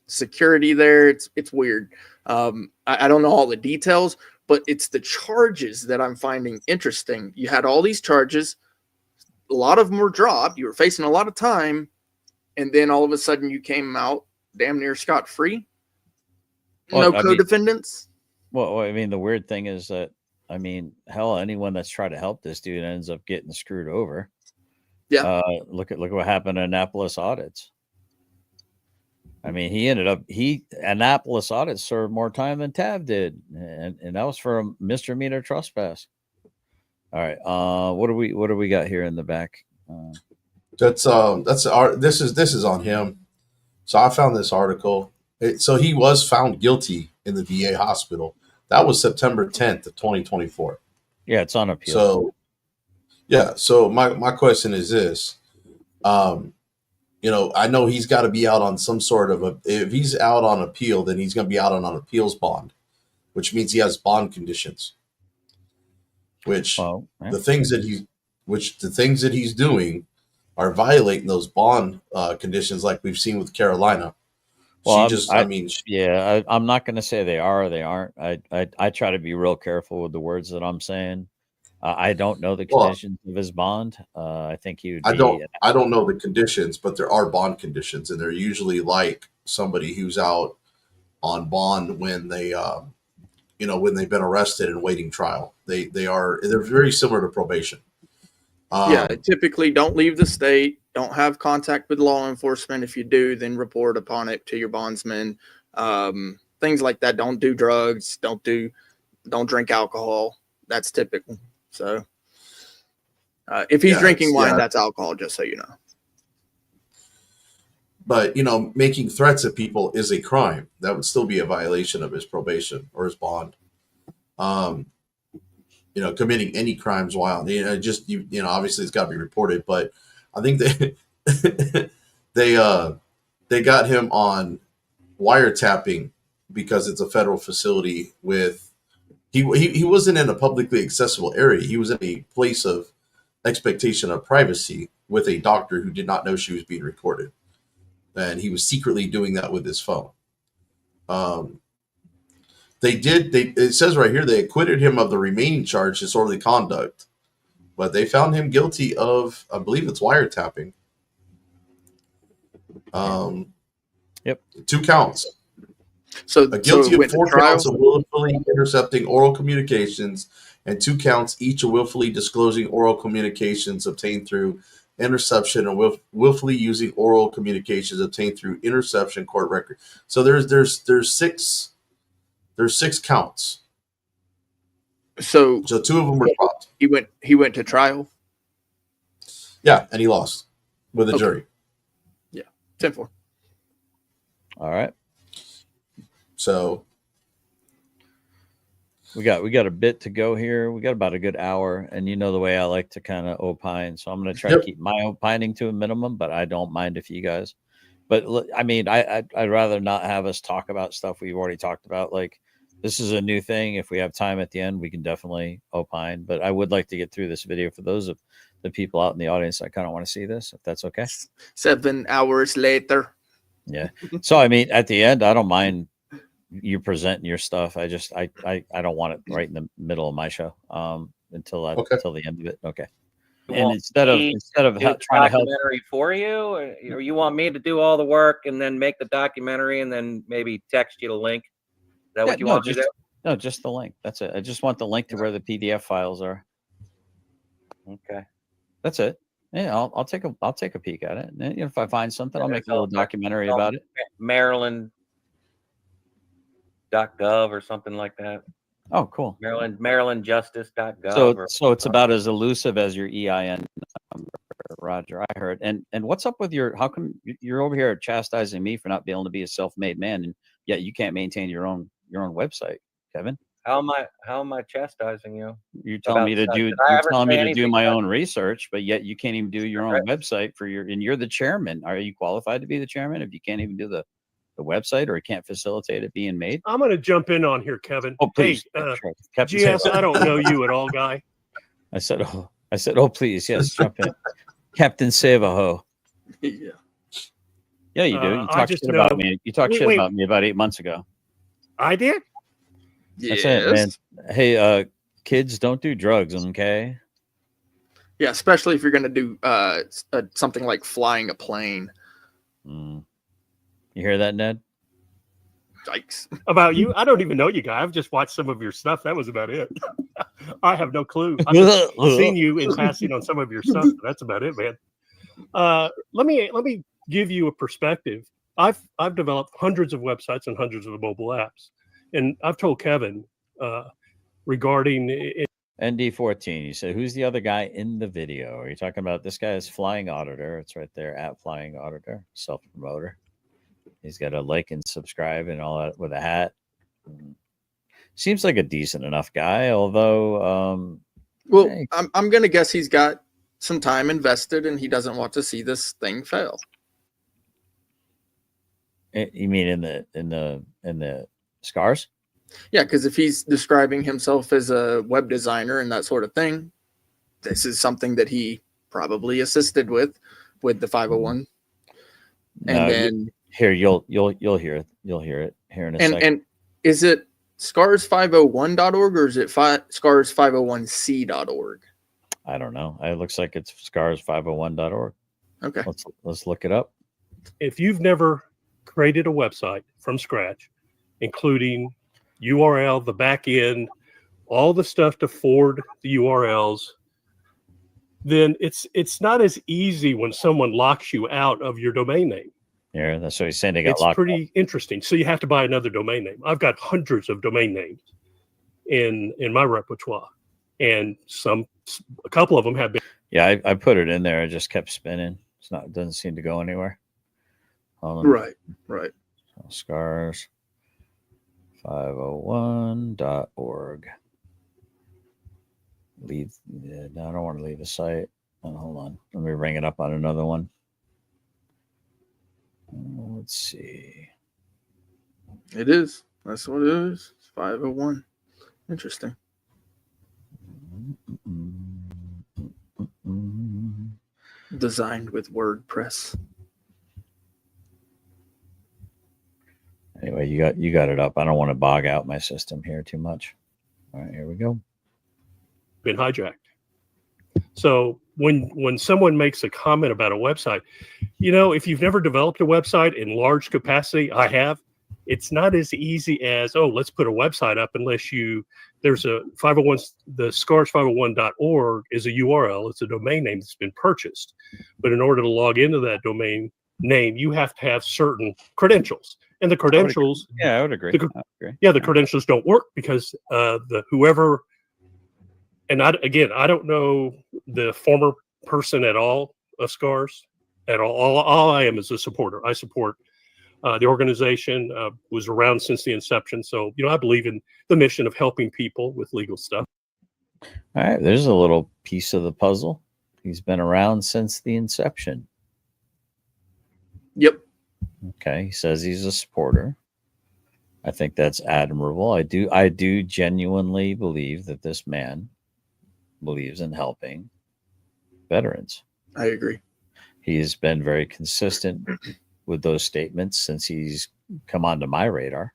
security there. It's weird. I don't know all the details, but it's the charges that I'm finding interesting. You had all these charges, a lot of them were dropped. You were facing a lot of time, and then all of a sudden you came out damn near scot-free. No co-defendants. Well, I mean, the weird thing is that, hell, anyone that's tried to help this dude ends up getting screwed over. Yeah. Look what happened to Annapolis Audits. Annapolis Audits served more time than Tav did, and that was for a misdemeanor trespass. All right. What do we got here in the back? This is on him. So I found this article. So he was found guilty in the VA hospital. That was September 10th of 2024. Yeah, it's on appeal. So, yeah. So my question is this. I know he's got to be out on some sort of if he's out on appeal, then he's going to be out on an appeals bond, which means he has bond conditions. The things that he's doing are violating those bond conditions, like we've seen with Carolina, Well, I'm not going to say they are or they aren't. I try to be real careful with the words that I'm saying. I don't know the conditions of his bond. I think he would be. I don't know the conditions, but there are bond conditions, and they're usually like somebody who's out on bond when they, when they've been arrested and waiting trial. They're very similar to probation. Typically don't leave the state. Don't have contact with law enforcement. If you do, then report upon it to your bondsman. Things like that. Don't do drugs. Don't drink alcohol. That's typical. So if he's drinking wine, that's alcohol, just so you know. But, making threats at people is a crime. That would still be a violation of his probation or his bond. Committing any crimes while, obviously it's got to be reported, but I think they got him on wiretapping because it's a federal facility he wasn't in a publicly accessible area. He was in a place of expectation of privacy with a doctor who did not know she was being recorded. And he was secretly doing that with his phone. It says right here, they acquitted him of the remaining charge, disorderly conduct, but they found him guilty of, I believe it's wiretapping. Yep. 2 counts. So guilty of 4 counts of willfully intercepting oral communications and 2 counts each of willfully disclosing oral communications obtained through interception and willfully using oral communications obtained through interception court record. So there's 6 counts. So 2 of them were dropped. He went to trial. Yeah, and he lost with a jury. Yeah, 10-4. All right. So we got a bit to go here. We got about a good hour, and you know the way I like to kind of opine, so I'm going to try to keep my opining to a minimum, but I don't mind if you guys. But I mean, I'd rather not have us talk about stuff we've already talked about. Like, this is a new thing. If we have time at the end, we can definitely opine. But I would like to get through this video for those of the people out in the audience that kind of want to see this, if that's okay. 7 hours later. Yeah. So I mean, at the end, I don't mind you presenting your stuff. I don't want it right in the middle of my show until the end of it. Okay. And instead of trying to help for you, or you want me to do all the work and then make the documentary and then maybe text you the link? Is that what you want to do? No, just the link. That's it. I just want the link to where the PDF files are. Okay. That's it. Yeah, I'll take a peek at it. And if I find something, I'll make a little documentary about it. Maryland.gov or something like that. Oh, cool. Marylandjustice.gov. So it's about as elusive as your EIN number, Roger. I heard. And what's up with how come you're over here chastising me for not being able to be a self-made man, and yet you can't maintain your own website, Kevin? How am I chastising you? You're telling me to do my own research, but yet you can't even do your own website and you're the chairman. Are you qualified to be the chairman if you can't even do the website, or you can't facilitate it being made? I'm going to jump in on here, Kevin. Oh, please. Hey, GS, I don't know you at all, guy. I said, oh, please. Yes. Jump in. Captain Savaho. Yeah. Yeah, you do. You talked shit about me. You talked shit about me about 8 months ago. I did? That's it, man. Hey, kids, don't do drugs, okay? Yeah, especially if you're going to do something like flying a plane. You hear that, Ned? Yikes. About you? I don't even know you, guy. I've just watched some of your stuff. That was about it. I have no clue. I've seen you in passing on some of your stuff. That's about it, man. Let me give you a perspective. I've developed hundreds of websites and hundreds of mobile apps, and I've told Kevin regarding ND14. You said, who's the other guy in the video? Are you talking about this guy is Flying Auditor? It's right there at Flying Auditor, self-promoter. He's got a like and subscribe and all that with a hat. Seems like a decent enough guy, although I'm gonna guess he's got some time invested and he doesn't want to see this thing fail. You mean in the scars? Yeah, because if he's describing himself as a web designer and that sort of thing, this is something that he probably assisted with the 501. And then Here, you'll hear it. You'll hear it here in a second. And is it scars501.org or is it scars501c.org? I don't know. It looks like it's scars501.org. Okay. Let's look it up. If you've never created a website from scratch, including URL, the back end, all the stuff to forward the URLs, then it's not as easy when someone locks you out of your domain name. Yeah, that's what he's saying. They got It's locked pretty interesting. So you have to buy another domain name. I've got hundreds of domain names in my repertoire, and a couple of them have been. Yeah, I put it in there. It just kept spinning. It doesn't seem to go anywhere. Right. Scars501.org. Leave. No, I don't want to leave the site. Hold on. Let me bring it up on another one. Let's see. It is. That's what it is. It's 501. Interesting. Designed with WordPress. Anyway, you got it up. I don't want to bog out my system here too much. All right, here we go. Been hijacked. So when someone makes a comment about a website, if you've never developed a website in large capacity, I have. It's not as easy as, let's put a website up unless there's a 501, the scars501.org is a URL. It's a domain name that's been purchased. But in order to log into that domain name, you have to have certain credentials. And the credentials. I would agree. The credentials don't work because whoever, and I don't know the former person at all of Scars at all. All I am is a supporter. I support the organization, was around since the inception. So, I believe in the mission of helping people with legal stuff. All right. There's a little piece of the puzzle. He's been around since the inception. Yep. Okay. He says he's a supporter. I think that's admirable. I do genuinely believe that this man believes in helping veterans. I agree. He's been very consistent with those statements since he's come onto my radar.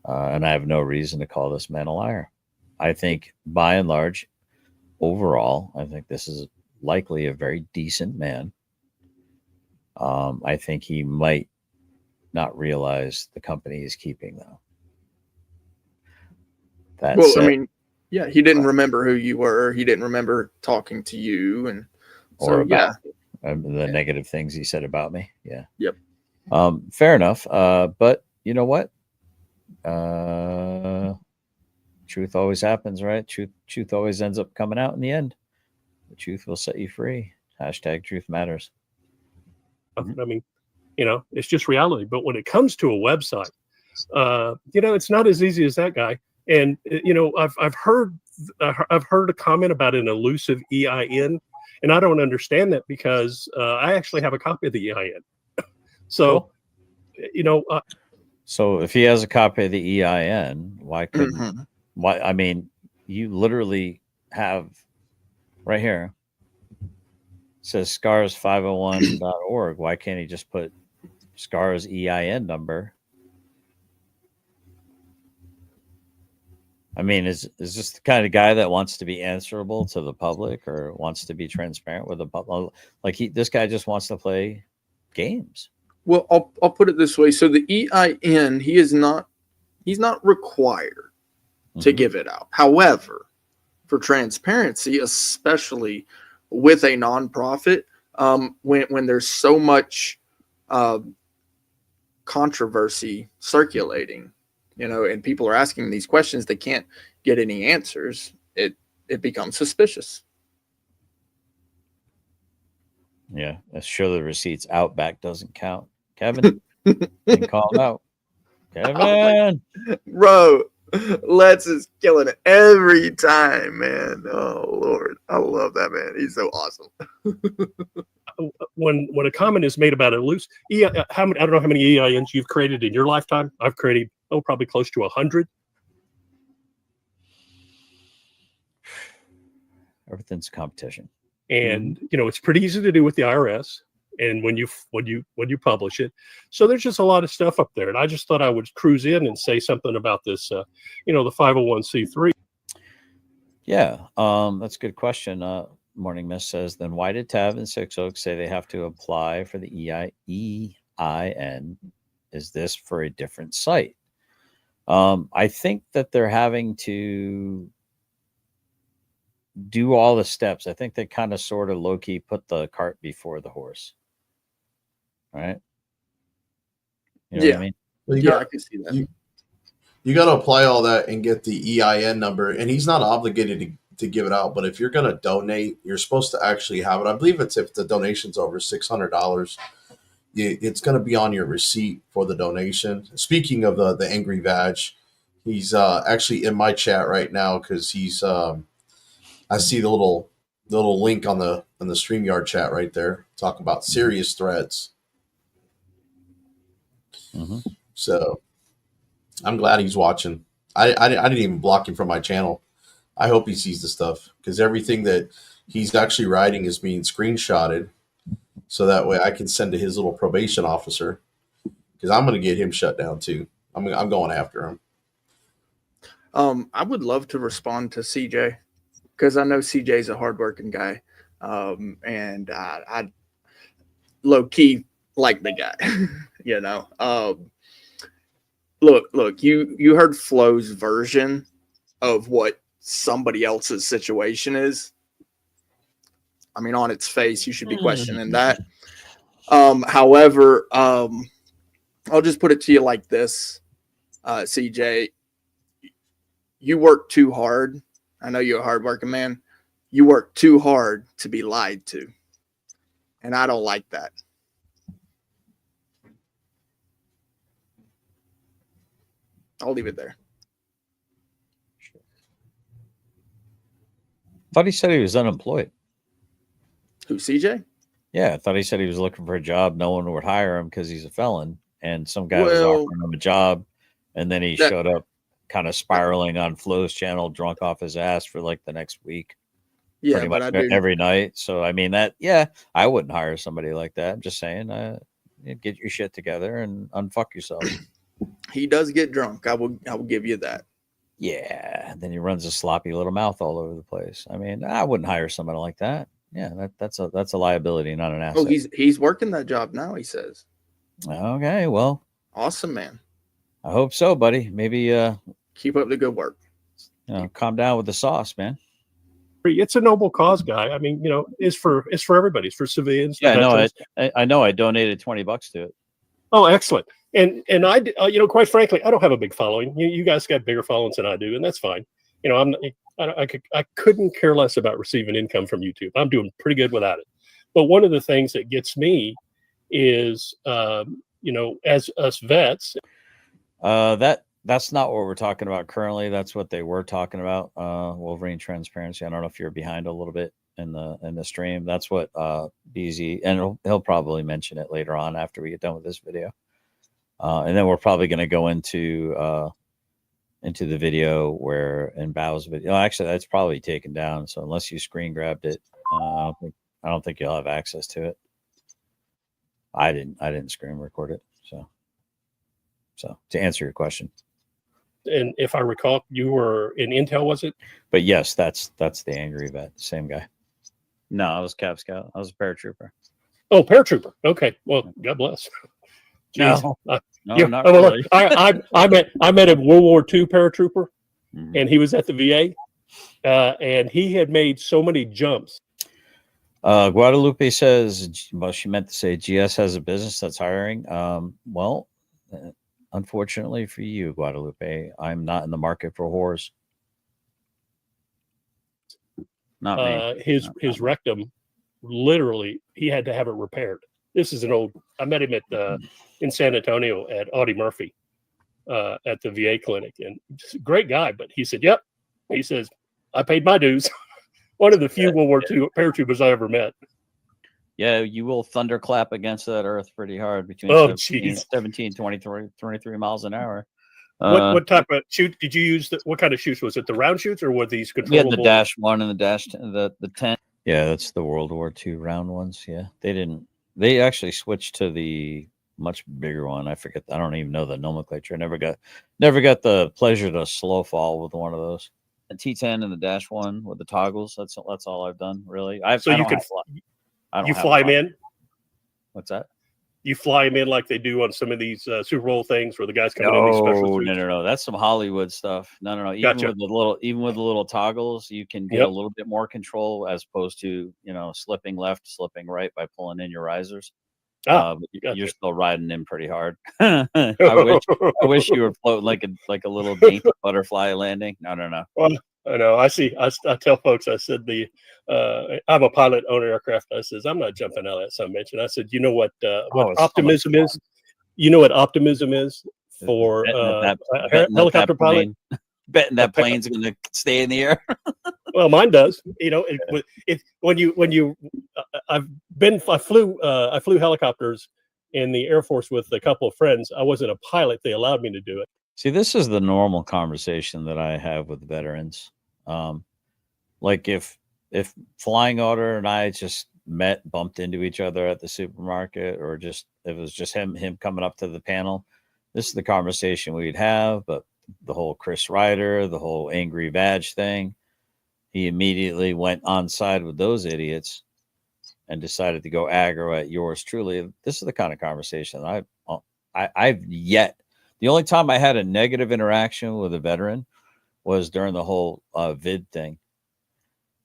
And I have no reason to call this man a liar. I think by and large, overall, I think this is likely a very decent man. I think he might not realize the company he's keeping, though. He didn't remember who you were. He didn't remember talking to you, and the negative things he said about me. Yeah. Yep. Fair enough. But you know what? Truth always happens, right? Truth always ends up coming out in the end. The truth will set you free. #truth matters. I mean, it's just reality. But when it comes to a website, it's not as easy as that guy. And I've heard a comment about an elusive EIN, and I don't understand that because I actually have a copy of the EIN. So, so if he has a copy of the EIN, why couldn't? Why? I mean, you literally have right here. It says scars501.org. Why can't he just put Scars EIN number? I mean, is this the kind of guy that wants to be answerable to the public or wants to be transparent with the public? Like this guy just wants to play games. Well, I'll put it this way. So the EIN, he's not required to give it out. However, for transparency, especially with a nonprofit, when there's so much controversy circulating, and people are asking these questions, they can't get any answers. It becomes suspicious. Yeah, let's show the receipts. Outback doesn't count. Kevin, been called out. Kevin, bro, Let's is killing it every time, man. Oh Lord, I love that man. He's so awesome. When a comment is made about a loose, I don't know how many EINs you've created in your lifetime. I've created probably close to 100. Everything's competition. And, it's pretty easy to do with the IRS. and when you publish it. So there's just a lot of stuff up there, and I just thought I would cruise in and say something about this, the 501c3. Yeah, that's a good question. Morning Mist says, then why did Tav and Six Oaks say they have to apply for the EIN? Is this for a different site? I think that they're having to do all the steps. I think they kind of sort of low-key put the cart before the horse. Right? You know what I mean? Well, I can see that. You got to apply all that and get the EIN number, and he's not obligated to give it out. But if you're going to donate, you're supposed to actually have it. I believe it's if the donation's over $600, it's going to be on your receipt for the donation. Speaking of the Angry Vag, he's actually in my chat right now because he's. I see the little link on the StreamYard chat right there. Talk about serious threats. Mm-hmm. So I'm glad he's watching. I didn't even block him from my channel. I hope he sees the stuff because everything that he's actually writing is being screenshotted, so that way I can send to his little probation officer because I'm going to get him shut down too. I'm going after him. I would love to respond to CJ because I know CJ's a hardworking guy, and I low key like the guy. Look, you heard Flo's version of what somebody else's situation is. I mean, on its face, you should be questioning that. However, I'll just put it to you like this, CJ. You work too hard. I know you're a hardworking man. You work too hard to be lied to. And I don't like that. I'll leave it there. Thought he said he was unemployed. Who, CJ? Yeah, I thought he said he was looking for a job. No one would hire him because he's a felon. And some guy was offering him a job. And then he showed up kind of spiraling on Flo's channel, drunk off his ass for like the next week. Yeah, pretty much every night. So, I mean, I wouldn't hire somebody like that. I'm just saying, get your shit together and unfuck yourself. He does get drunk. I will give you that. Yeah. Then he runs a sloppy little mouth all over the place. I mean, I wouldn't hire somebody like that. Yeah, that's a liability, not an asset. Oh, he's working that job now, he says. Okay, well. Awesome, man. I hope so, buddy. Maybe keep up the good work. Calm down with the sauce, man. It's a noble cause, guy. I mean, it's for everybody. It's for civilians. Yeah, no, I know. I donated $20 to it. Oh, excellent. And I, quite frankly, I don't have a big following. You guys got bigger followings than I do, and that's fine. I couldn't care less about receiving income from YouTube. I'm doing pretty good without it. But one of the things that gets me is, as us vets. That's not what we're talking about currently. That's what they were talking about. Wolverine transparency. I don't know if you're behind a little bit in the stream. That's what BZ, and he'll probably mention it later on after we get done with this video. And then we're probably going to go into the video where in Bow's video. Actually, that's probably taken down. So unless you screen grabbed it, I don't think you'll have access to it. I didn't screen record it. So to answer your question. And if I recall, you were in Intel, was it? But yes, that's the Angry Vet, same guy. No, I was Cab Scout. I was a paratrooper. Oh, paratrooper. Okay. Well, God bless. Jeez. No, not really. I met a World War II paratrooper, and he was at the VA, and he had made so many jumps. Guadalupe says, well, she meant to say GS has a business that's hiring. Unfortunately for you, Guadalupe, I'm not in the market for whores. Not me. His rectum, literally, he had to have it repaired. This is I met him in San Antonio at Audie Murphy at the VA clinic, and just a great guy. But he said, "Yep," he says, "I paid my dues." One of the few World War II paratroopers I ever met. Yeah, you will thunderclap against that earth pretty hard between 17, 23 miles an hour. What type of chute did you use? What kind of chutes was it? The round chutes or were these controllable? We had the -1 and the -10. The 10. Yeah, that's the World War II round ones. Yeah, they didn't They actually switched to the much bigger one. I forget. I don't even know the nomenclature. Never got the pleasure to slow fall with one of those. The T10 and the Dash 1 with the toggles. That's all I've done really. So I you don't can have a lot- I don't you have fly a them lot. in. What's that? You fly them in like they do on some of these Super Bowl things where the guys coming in these special suits. No. That's some Hollywood stuff. No. Even Gotcha. with the little toggles, you can get a little bit more control as opposed to slipping left, slipping right by pulling in your risers. But Gotcha. you're still riding in pretty hard. I wish you were floating like a little dainty butterfly landing. No. Well, I know. I see. I tell folks. I said I'm a pilot, own an aircraft. I says I'm not jumping out of that some bitch. And I said, you know what optimism is? You know what optimism is for a helicopter pilot? Betting that plane's going to stay in the air. Well, mine does. I flew helicopters in the Air Force with a couple of friends. I wasn't a pilot. They allowed me to do it. See, this is the normal conversation that I have with veterans. Like if Flying Otter and I just bumped into each other at the supermarket, or it was just him coming up to the panel, this is the conversation we'd have. But the whole Chris Ryder, the whole angry badge thing, he immediately went on side with those idiots and decided to go aggro at yours truly. This is the kind of conversation I've yet. The only time I had a negative interaction with a veteran was during the whole vid thing,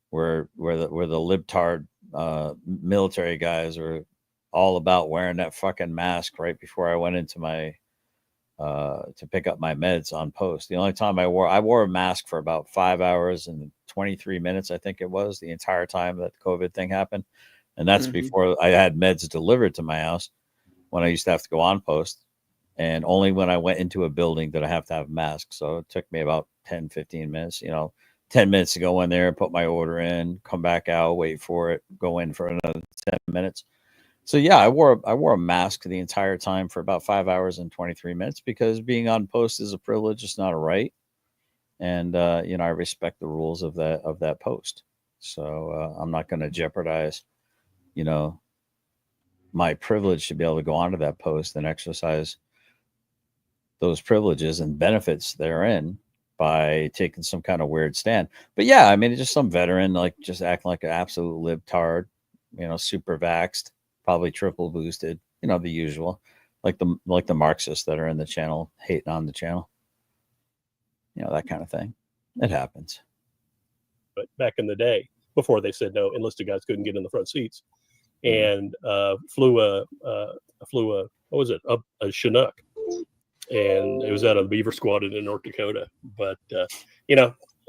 where the libtard military guys were all about wearing that fucking mask right before I went into my to pick up my meds on post. The only time I wore a mask for about 5 hours and 23 minutes, I think it was, the entire time that the COVID thing happened. And that's before I had meds delivered to my house, when I used to have to go on post. And only when I went into a building did I have to have a mask. So it took me about 10, 15 minutes, 10 minutes to go in there, put my order in, come back out, wait for it, go in for another 10 minutes. So yeah, I wore a mask the entire time for about 5 hours and 23 minutes, because being on post is a privilege. It's not a right. And, I respect the rules of that post. So I'm not going to jeopardize, my privilege to be able to go onto that post and exercise those privileges and benefits therein by taking some kind of weird stand. But yeah, I mean, it's just some veteran, like, just acting like an absolute libtard, super vaxxed, probably triple boosted, the usual, like the Marxists that are in the channel, hating on the channel, that kind of thing. It happens. But back in the day, before they said no, enlisted guys couldn't get in the front seats, and flew a Chinook. And it was out of the Beaver Squadron in North Dakota. But,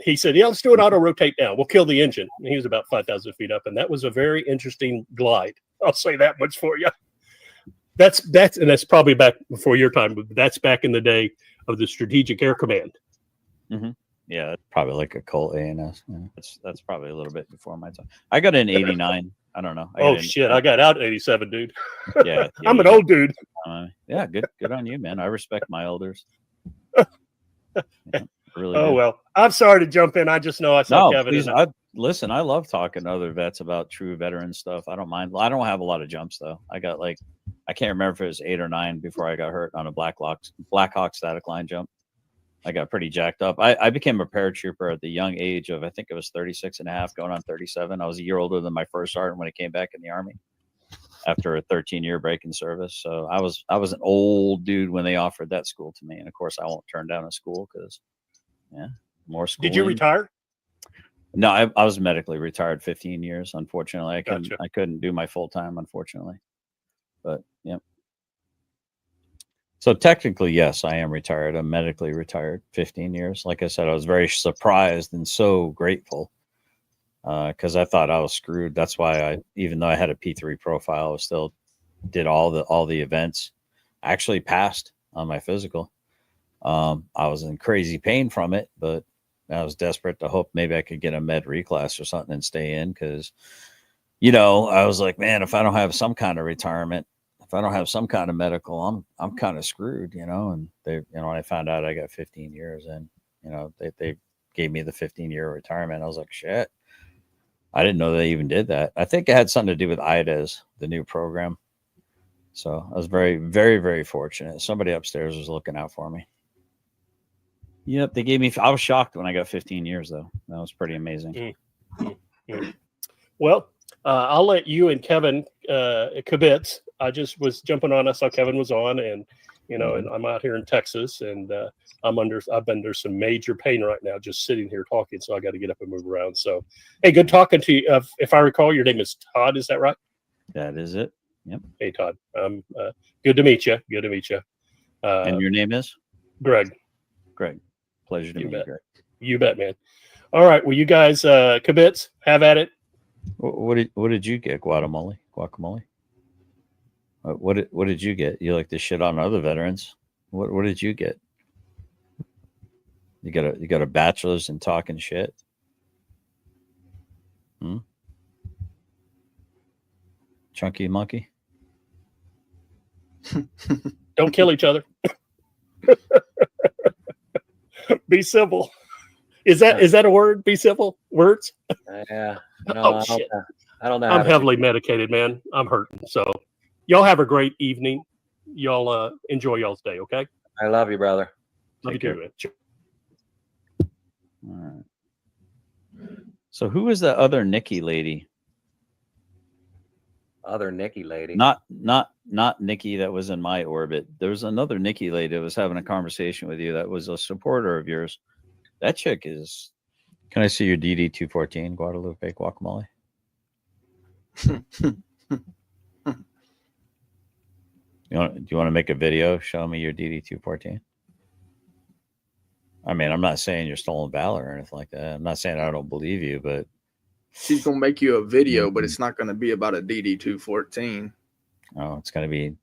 he said, yeah, let's do an auto rotate down. We'll kill the engine. And he was about 5,000 feet up. And that was a very interesting glide. I'll say that much for you. That's probably back before your time, but that's back in the day of the Strategic Air Command. Mm-hmm. Yeah, that's probably like a Colt ANS. Yeah, that's probably a little bit before my time. I got in 89. I don't know. I got out in 87, dude. Yeah, I'm an old dude. Yeah, good on you, man. I respect my elders. Really. Well, I'm sorry to jump in. I just know I saw Kevin. Please, listen, I love talking to other vets about true veteran stuff. I don't mind. I don't have a lot of jumps though. I got I can't remember if it was 8 or 9 before I got hurt on a Black Hawk static line jump. I got pretty jacked up. I became a paratrooper at the young age of, I think it was 36 and a half, going on 37. I was a year older than my first sergeant when I came back in the Army after a 13-year break in service. So I was an old dude when they offered that school to me. And of course I won't turn down a school because, more school. Did you retire? No, I was medically retired 15 years. Unfortunately, I couldn't do my full time, unfortunately, but yeah. So technically, yes, I am retired. I'm medically retired 15 years. Like I said, I was very surprised and so grateful because I thought I was screwed. That's why even though I had a P3 profile, I still did all the events. I actually passed on my physical. I was in crazy pain from it, but I was desperate to hope maybe I could get a med reclass or something and stay in because, I was like, man, if I don't have some kind of retirement, if I don't have some kind of medical, I'm kind of screwed, and they, when I found out I got 15 years and, they gave me the 15-year retirement. I was like, shit, I didn't know they even did that. I think it had something to do with IDES, the new program. So I was very, very, very fortunate. Somebody upstairs was looking out for me. Yep, they gave me. I was shocked when I got 15 years, though. That was pretty amazing. Well, I'll let you and Kevin kibitz. I just was jumping on. I saw Kevin was on, and and I'm out here in Texas, and I've been under some major pain right now, just sitting here talking. So I got to get up and move around. So, hey, good talking to you. If I recall, your name is Todd. Is that right? That is it. Yep. Hey, Todd. Good to meet you. Good to meet you. And your name is Greg. Greg. Pleasure to meet you, Greg. You bet, man. All right. Well, you guys, kibitz, have at it. What did you get? Guacamole? What did you get? You like to shit on other veterans? What did you get? You got a bachelor's in talking shit? Chunky monkey? Don't kill each other. Be civil. Is that a word? Be civil? Words? Yeah. No, shit. I don't know. I'm heavily medicated, man. I'm hurting. So y'all have a great evening. Y'all enjoy y'all's day, okay? I love you, brother. Love you too, man. Sure. All right. So who is that other Nikki lady? Other Nikki lady. Not Nikki that was in my orbit. There was another Nikki lady that was having a conversation with you that was a supporter of yours. That chick is. Can I see your DD-214 Guadalupe guacamole? Do you want to make a video? Show me your DD-214. I mean, I'm not saying you're stolen valor or anything like that. I'm not saying I don't believe you, but she's gonna make you a video, but it's not gonna be about a DD-214. Oh, it's gonna be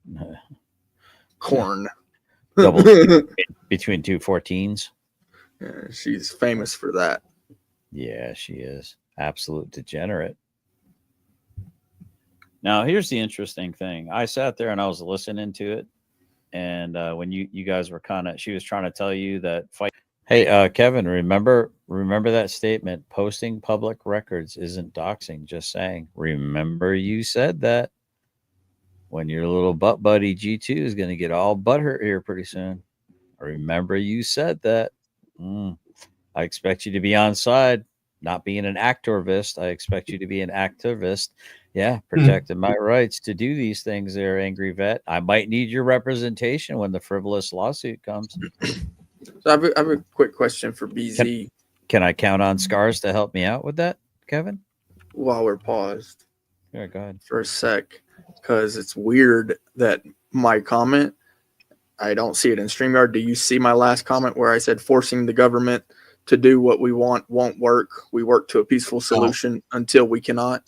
corn. Double between 214s. Yeah, she's famous for that. Yeah, she is. Absolute degenerate. Now, here's the interesting thing. I sat there and I was listening to it. And when you guys were she was trying to tell you that fight. Hey, Kevin, remember that statement, posting public records isn't doxing, just saying. Remember you said that when your little butt buddy G2 is going to get all butthurt here pretty soon. Remember you said that. I expect you to be on side, not being an activist. I expect you to be an activist. Yeah, protecting my rights to do these things there, angry vet. I might need your representation when the frivolous lawsuit comes. So I have a quick question for BZ. Can I count on Scars to help me out with that, Kevin? While we're paused. Yeah, go ahead. For a sec, because it's weird that my comment, I don't see it in StreamYard. Do you see my last comment where I said forcing the government to do what we want won't work? We work to a peaceful solution until we cannot.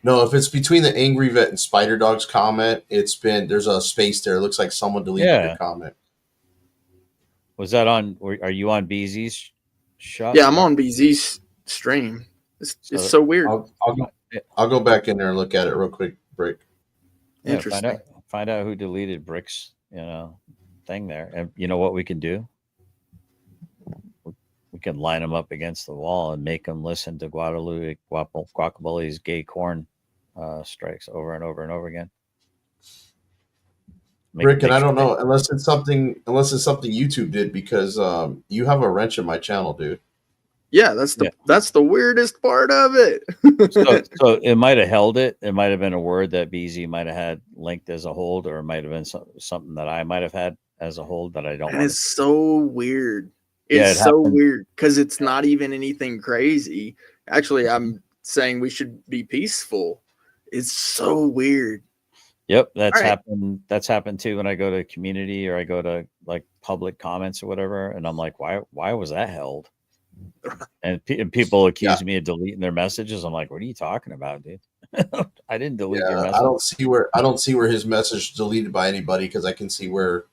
No, if it's between the Angry Vet and Spider Dog's comment, there's a space there. It looks like someone deleted your comment. Was that on? Are you on BZ's shop? Yeah, I'm on BZ's stream. It's so weird. I'll go back in there and look at it real quick, Brick. Yeah, Interesting. Find out who deleted Brick's thing there, and you know what we can do. We can line them up against the wall and make them listen to Guacamole's gay corn strikes over and over and over again. Rick, and I don't know unless it's something YouTube did, because you have a wrench in my channel, dude. Yeah, that's the weirdest part of it. so it might have held it. It might have been a word that BZ might have had linked as a hold, or it might have been something that I might have had as a hold that I don't. And it's so weird. It's so weird because it's not even anything crazy. Actually, I'm saying we should be peaceful. It's so weird. Yep, happened. That's happened too when I go to community or I go to like public comments or whatever, and I'm like, why was that held? And people accuse me of deleting their messages. I'm like, what are you talking about, dude? I didn't delete your message. I don't see where his message is deleted by anybody, because I can see where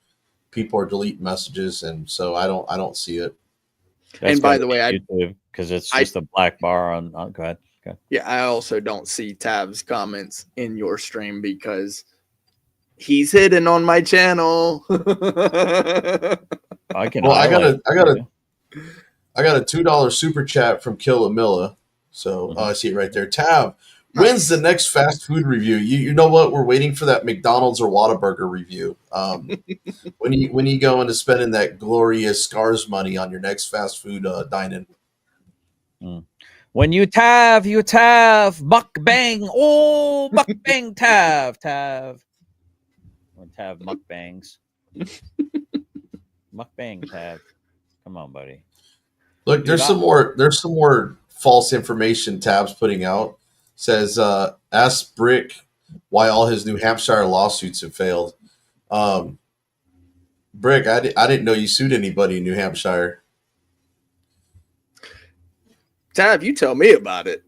people are deleting messages, and so I don't see it. And by the way, because it's just a black bar on. Go ahead. Yeah, I also don't see Tav's comments in your stream because he's hidden on my channel. I got a $2 super chat from Killamilla. So I see it right there. Tav, When's the next fast food review? You know what? We're waiting for that McDonald's or Whataburger review. When you go into spending that glorious scars money on your next fast food dining? When you Tav mukbang. Oh, mukbang Tav. When Tav mukbangs. Mukbang Tav. Come on, buddy. Look, there's some more false information Tab's putting out. Says ask Brick why all his New Hampshire lawsuits have failed. Brick, I didn't know you sued anybody in New Hampshire. Tab, you tell me about it.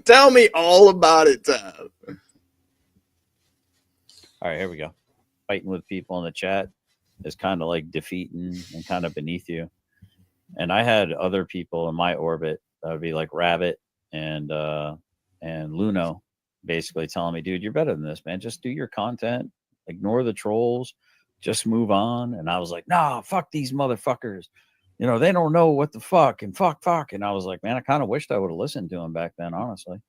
Tell me all about it, Tab. All right, here we go. Fighting with people in the chat is kind of like defeating and kind of beneath you. And I had other people in my orbit that would be like Rabbit and Luno basically telling me, dude, you're better than this, man. Just do your content, ignore the trolls, just move on. And I was like, nah, fuck these motherfuckers. You know, they don't know what the fuck and fuck. And I was like, man, I kind of wished I would have listened to him back then, honestly,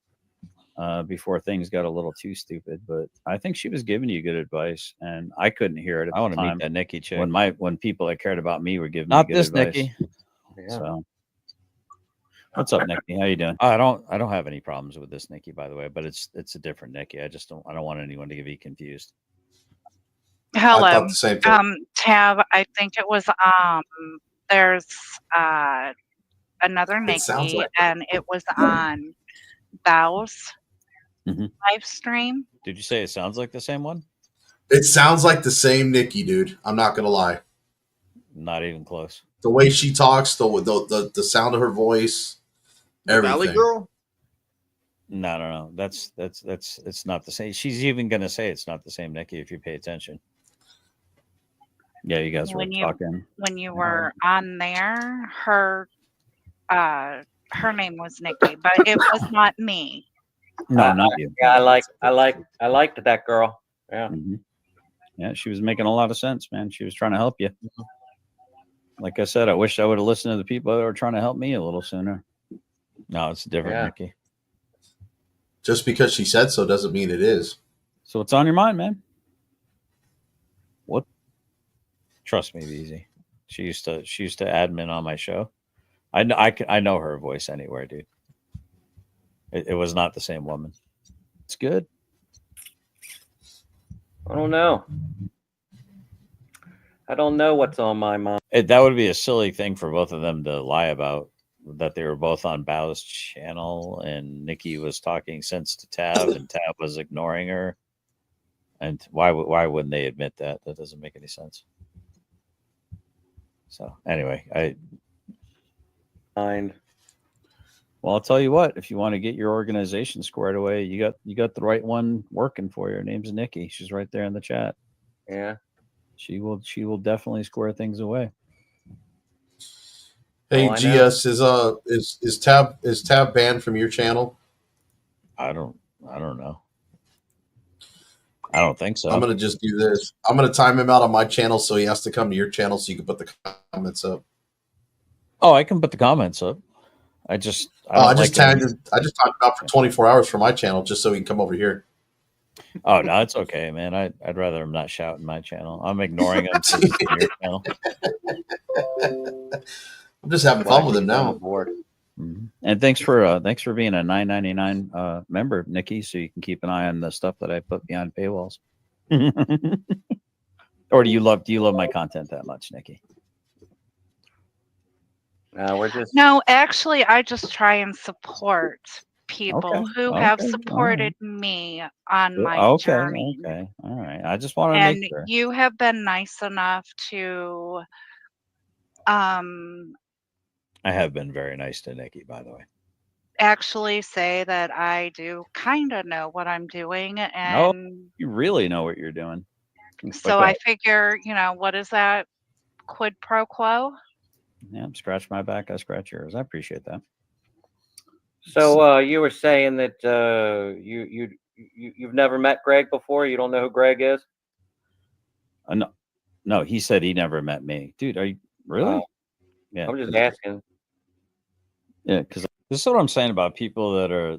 before things got a little too stupid. But I think she was giving you good advice, and I couldn't hear it at I want the to time meet that Nikki chick. when people that cared about me were giving Not me good this advice. Nikki. Yeah. So, what's up, Nikki? How you doing? I don't have any problems with this Nikki, by the way, but it's a different Nikki. I don't want anyone to be confused. I Hello, thought the same thing. Tab. I think it was there's another It sounds Nikki, like and it was on Bow's Mhm. live stream. Did you say it sounds like the same one? It sounds like the same Nikki, dude. I'm not gonna lie. Not even close. The way she talks, the sound of her voice, everything. Valley Girl? No. That's it's not the same. She's even gonna say it's not the same Nikki if you pay attention. Yeah, you guys were talking. When you were on there, her name was Nikki, but it was not me. No, not you. Yeah, I liked that girl. Yeah. Mm-hmm. Yeah, she was making a lot of sense, man. She was trying to help you. Like I said, I wish I would have listened to the people that were trying to help me a little sooner. No, it's different, Nikki. Just because she said so doesn't mean it is. So what's on your mind, man? What? Trust me, Beezy. She used to admin on my show. I know her voice anywhere, dude. It was not the same woman. It's good. I don't know. I don't know what's on my mind. That would be a silly thing for both of them to lie about, that they were both on Bao's channel and Nikki was talking sense to Tab and Tab was ignoring her. And why wouldn't they admit that? That doesn't make any sense. So anyway, well, I'll tell you what, if you want to get your organization squared away, you got the right one working for you. Her name's Nikki. She's right there in the chat. Yeah. She will definitely square things away. Hey, GS, is Tab banned from your channel? I don't know. I don't think so. I'm gonna just do this. I'm gonna time him out on my channel so he has to come to your channel so you can put the comments up. Oh, I can put the comments up. I just tagged him. I just talked about for 24 hours for my channel just so he can come over here. Oh no, it's okay, man. I'd rather him not shout in my channel. I'm ignoring him. In your channel. I'm just having fun with him now. Mm-hmm. And thanks for being a $9.99 member, Nikki, so you can keep an eye on the stuff that I put behind paywalls. Or do you love my content that much, Nikki? No, actually, I just try and support people who have supported me on my journey. Okay, all right. I just want to And make sure. you have been nice enough to I have been very nice to Nikki, by the way. actually say that I do kind of know what I'm doing, No, and you really know what you're doing. so I figure, what is that quid pro quo? Yeah, scratch my back, I scratch yours. I appreciate that. So you were saying that you've never met Greg before? You don't know who Greg is? No, he said he never met me. Dude, are you really? Yeah. I'm just asking. Yeah, because This is what I'm saying about people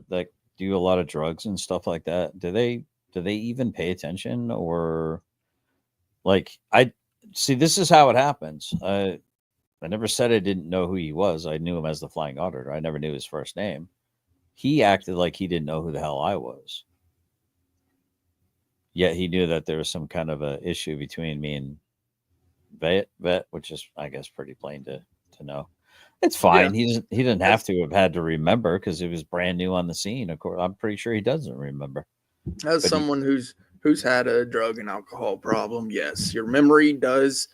that do a lot of drugs and stuff like that. Do they even pay attention, or like I see? This is how it happens. I never said I didn't know who he was. I knew him as the Flying Auditor. I never knew his first name. He acted like he didn't know who the hell I was. Yet he knew that there was some kind of a issue between me and Vet, which is, I guess, pretty plain to know. It's fine. Yeah. He didn't have to have had to remember because he was brand new on the scene. Of course, I'm pretty sure he doesn't remember. As But someone who's had a drug and alcohol problem, yes, your memory does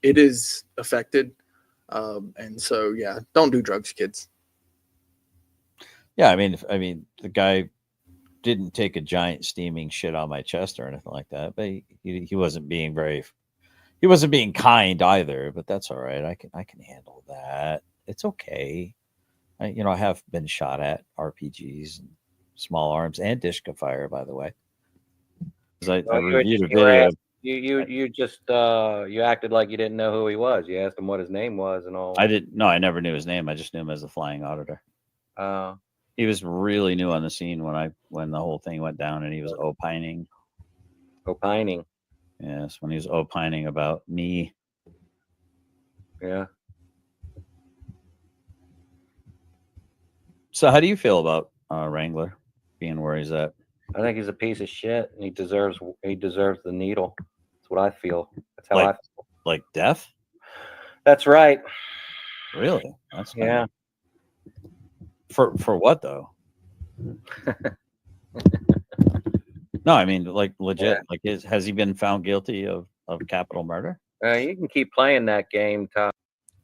it is affected, and so yeah, don't do drugs, kids. Yeah, I mean, the guy didn't take a giant steaming shit on my chest or anything like that, but he wasn't being he wasn't being kind either. But that's all right. I can handle that. It's okay. I have been shot at RPGs and small arms and Dishka fire, by the way. I reviewed a video. You just you acted like you didn't know who he was. You asked him what his name was and all. I didn't. No, I never knew his name. I just knew him as the Flying Auditor. He was really new on the scene when the whole thing went down, and he was opining. Opining. Yes, when he was opining about me. Yeah. So, how do you feel about Wrangler being where he's at? I think he's a piece of shit, and he deserves the needle. That's what I feel. That's how I feel. Like death? That's right. Really? That's yeah. For what though? No, I mean like legit. Yeah. Like has he been found guilty of capital murder? You can keep playing that game, Tom.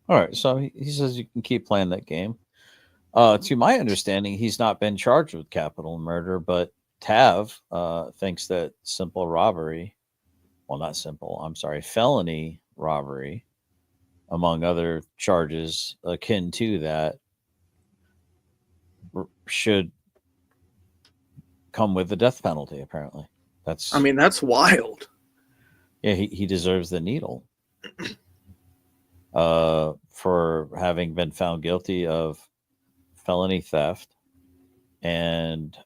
All right, so he says you can keep playing that game. To my understanding, he's not been charged with capital murder, but Tav thinks that simple robbery, well, not simple, I'm sorry, felony robbery, among other charges akin to that, should come with the death penalty, apparently. That's wild. Yeah, he deserves the needle for having been found guilty of felony theft and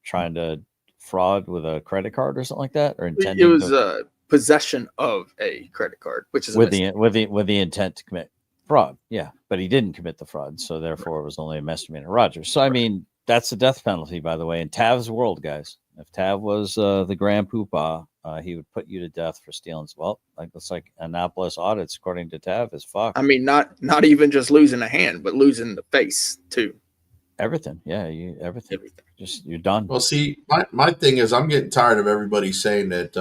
trying to fraud with a credit card or something like that, or intending. It was possession of a credit card, which is with the intent to commit fraud. Yeah, but he didn't commit the fraud, so therefore it was only a misdemeanor. Roger. So I mean, that's the death penalty, by the way, in Tav's world, guys. If Tav was the grand poobah, he would put you to death for stealing. Well, like looks like Annapolis audits, according to Tav, is fucked. I mean, not even just losing a hand, but losing the face too. Everything, yeah, everything. Just you're done. Well, see, my thing is, I'm getting tired of everybody saying that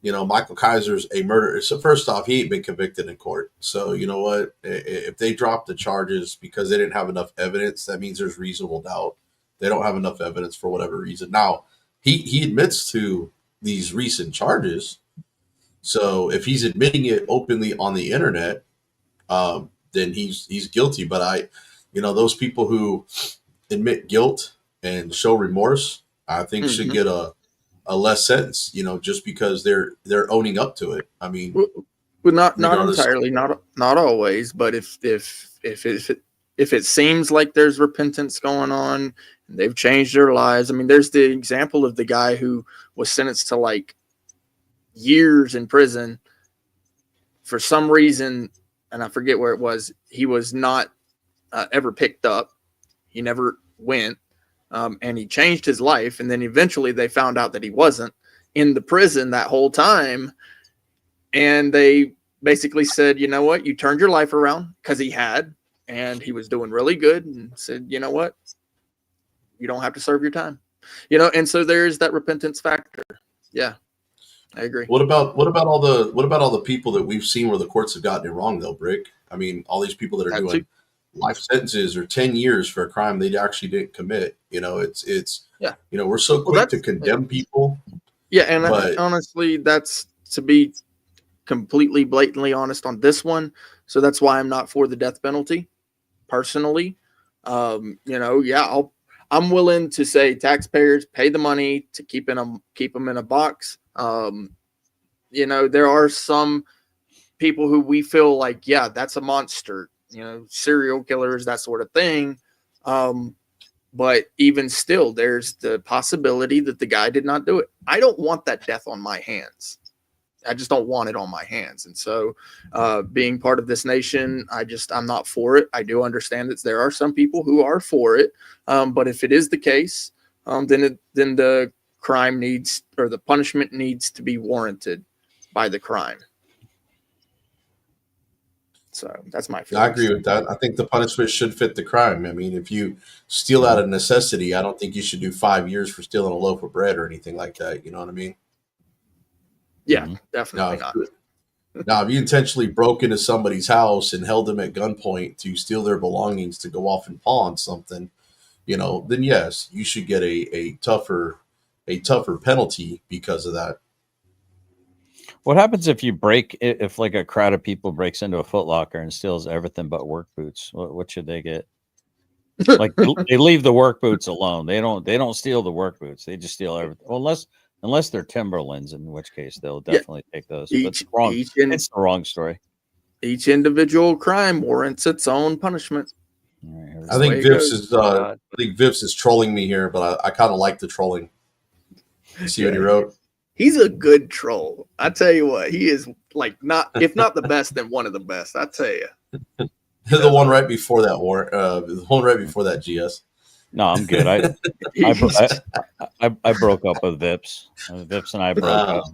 Michael Kaiser's a murderer. So first off, he ain't been convicted in court. So you know what? If they dropped the charges because they didn't have enough evidence, that means there's reasonable doubt. They don't have enough evidence for whatever reason. Now, he admits to these recent charges. So if he's admitting it openly on the internet, then he's guilty. But those people who admit guilt and show remorse, I think should get a less sentence, just because they're owning up to it. I mean, well, not entirely, not always, but if it seems like there's repentance going on and they've changed their lives. I mean, there's the example of the guy who was sentenced to like years in prison for some reason, and I forget where it was. He was not ever picked up. He never went. And he changed his life. And then eventually they found out that he wasn't in the prison that whole time. And they basically said, you know what? You turned your life around, because he had, and he was doing really good, and said, you know what? You don't have to serve your time, and so there's that repentance factor. Yeah, I agree. What about all the people that we've seen where the courts have gotten it wrong though, Brick? I mean, all these people that are doing life sentences or 10 years for a crime they actually didn't commit. It's we're so quick to condemn people. Yeah, and honestly, that's to be completely blatantly honest on this one. So that's why I'm not for the death penalty personally. I'm willing to say taxpayers pay the money to keep them in a box. There are some people who we feel like, yeah, that's a monster. serial killers, that sort of thing. But even still, there's the possibility that the guy did not do it. I don't want that death on my hands. I just don't want it on my hands. And so being part of this nation, I'm not for it. I do understand that there are some people who are for it. But if it is the case, then the crime needs, or the punishment needs to be warranted by the crime. So that's my feelings. I agree with that. I think the punishment should fit the crime. I mean, if you steal out of necessity, I don't think you should do 5 years for stealing a loaf of bread or anything like that. You know what I mean? Yeah, definitely not. Now, if you intentionally broke into somebody's house and held them at gunpoint to steal their belongings to go off and pawn something, then yes, you should get a tougher penalty because of that. What happens if if like a crowd of people breaks into a Foot Locker and steals everything but work boots? What should they get? Like they leave the work boots alone. They don't steal the work boots. They just steal everything. Well, unless they're Timberlands, in which case they'll definitely take those. It's the wrong story. Each individual crime warrants its own punishment. Right, I think Vips is trolling me here, but I kind of like the trolling. You see what he wrote? He's a good troll. I tell you what, he is like if not the best, then one of the best. I tell you. The one right before that the one right before that GS. No, I'm good. I broke up with Vips. Vips and I broke up.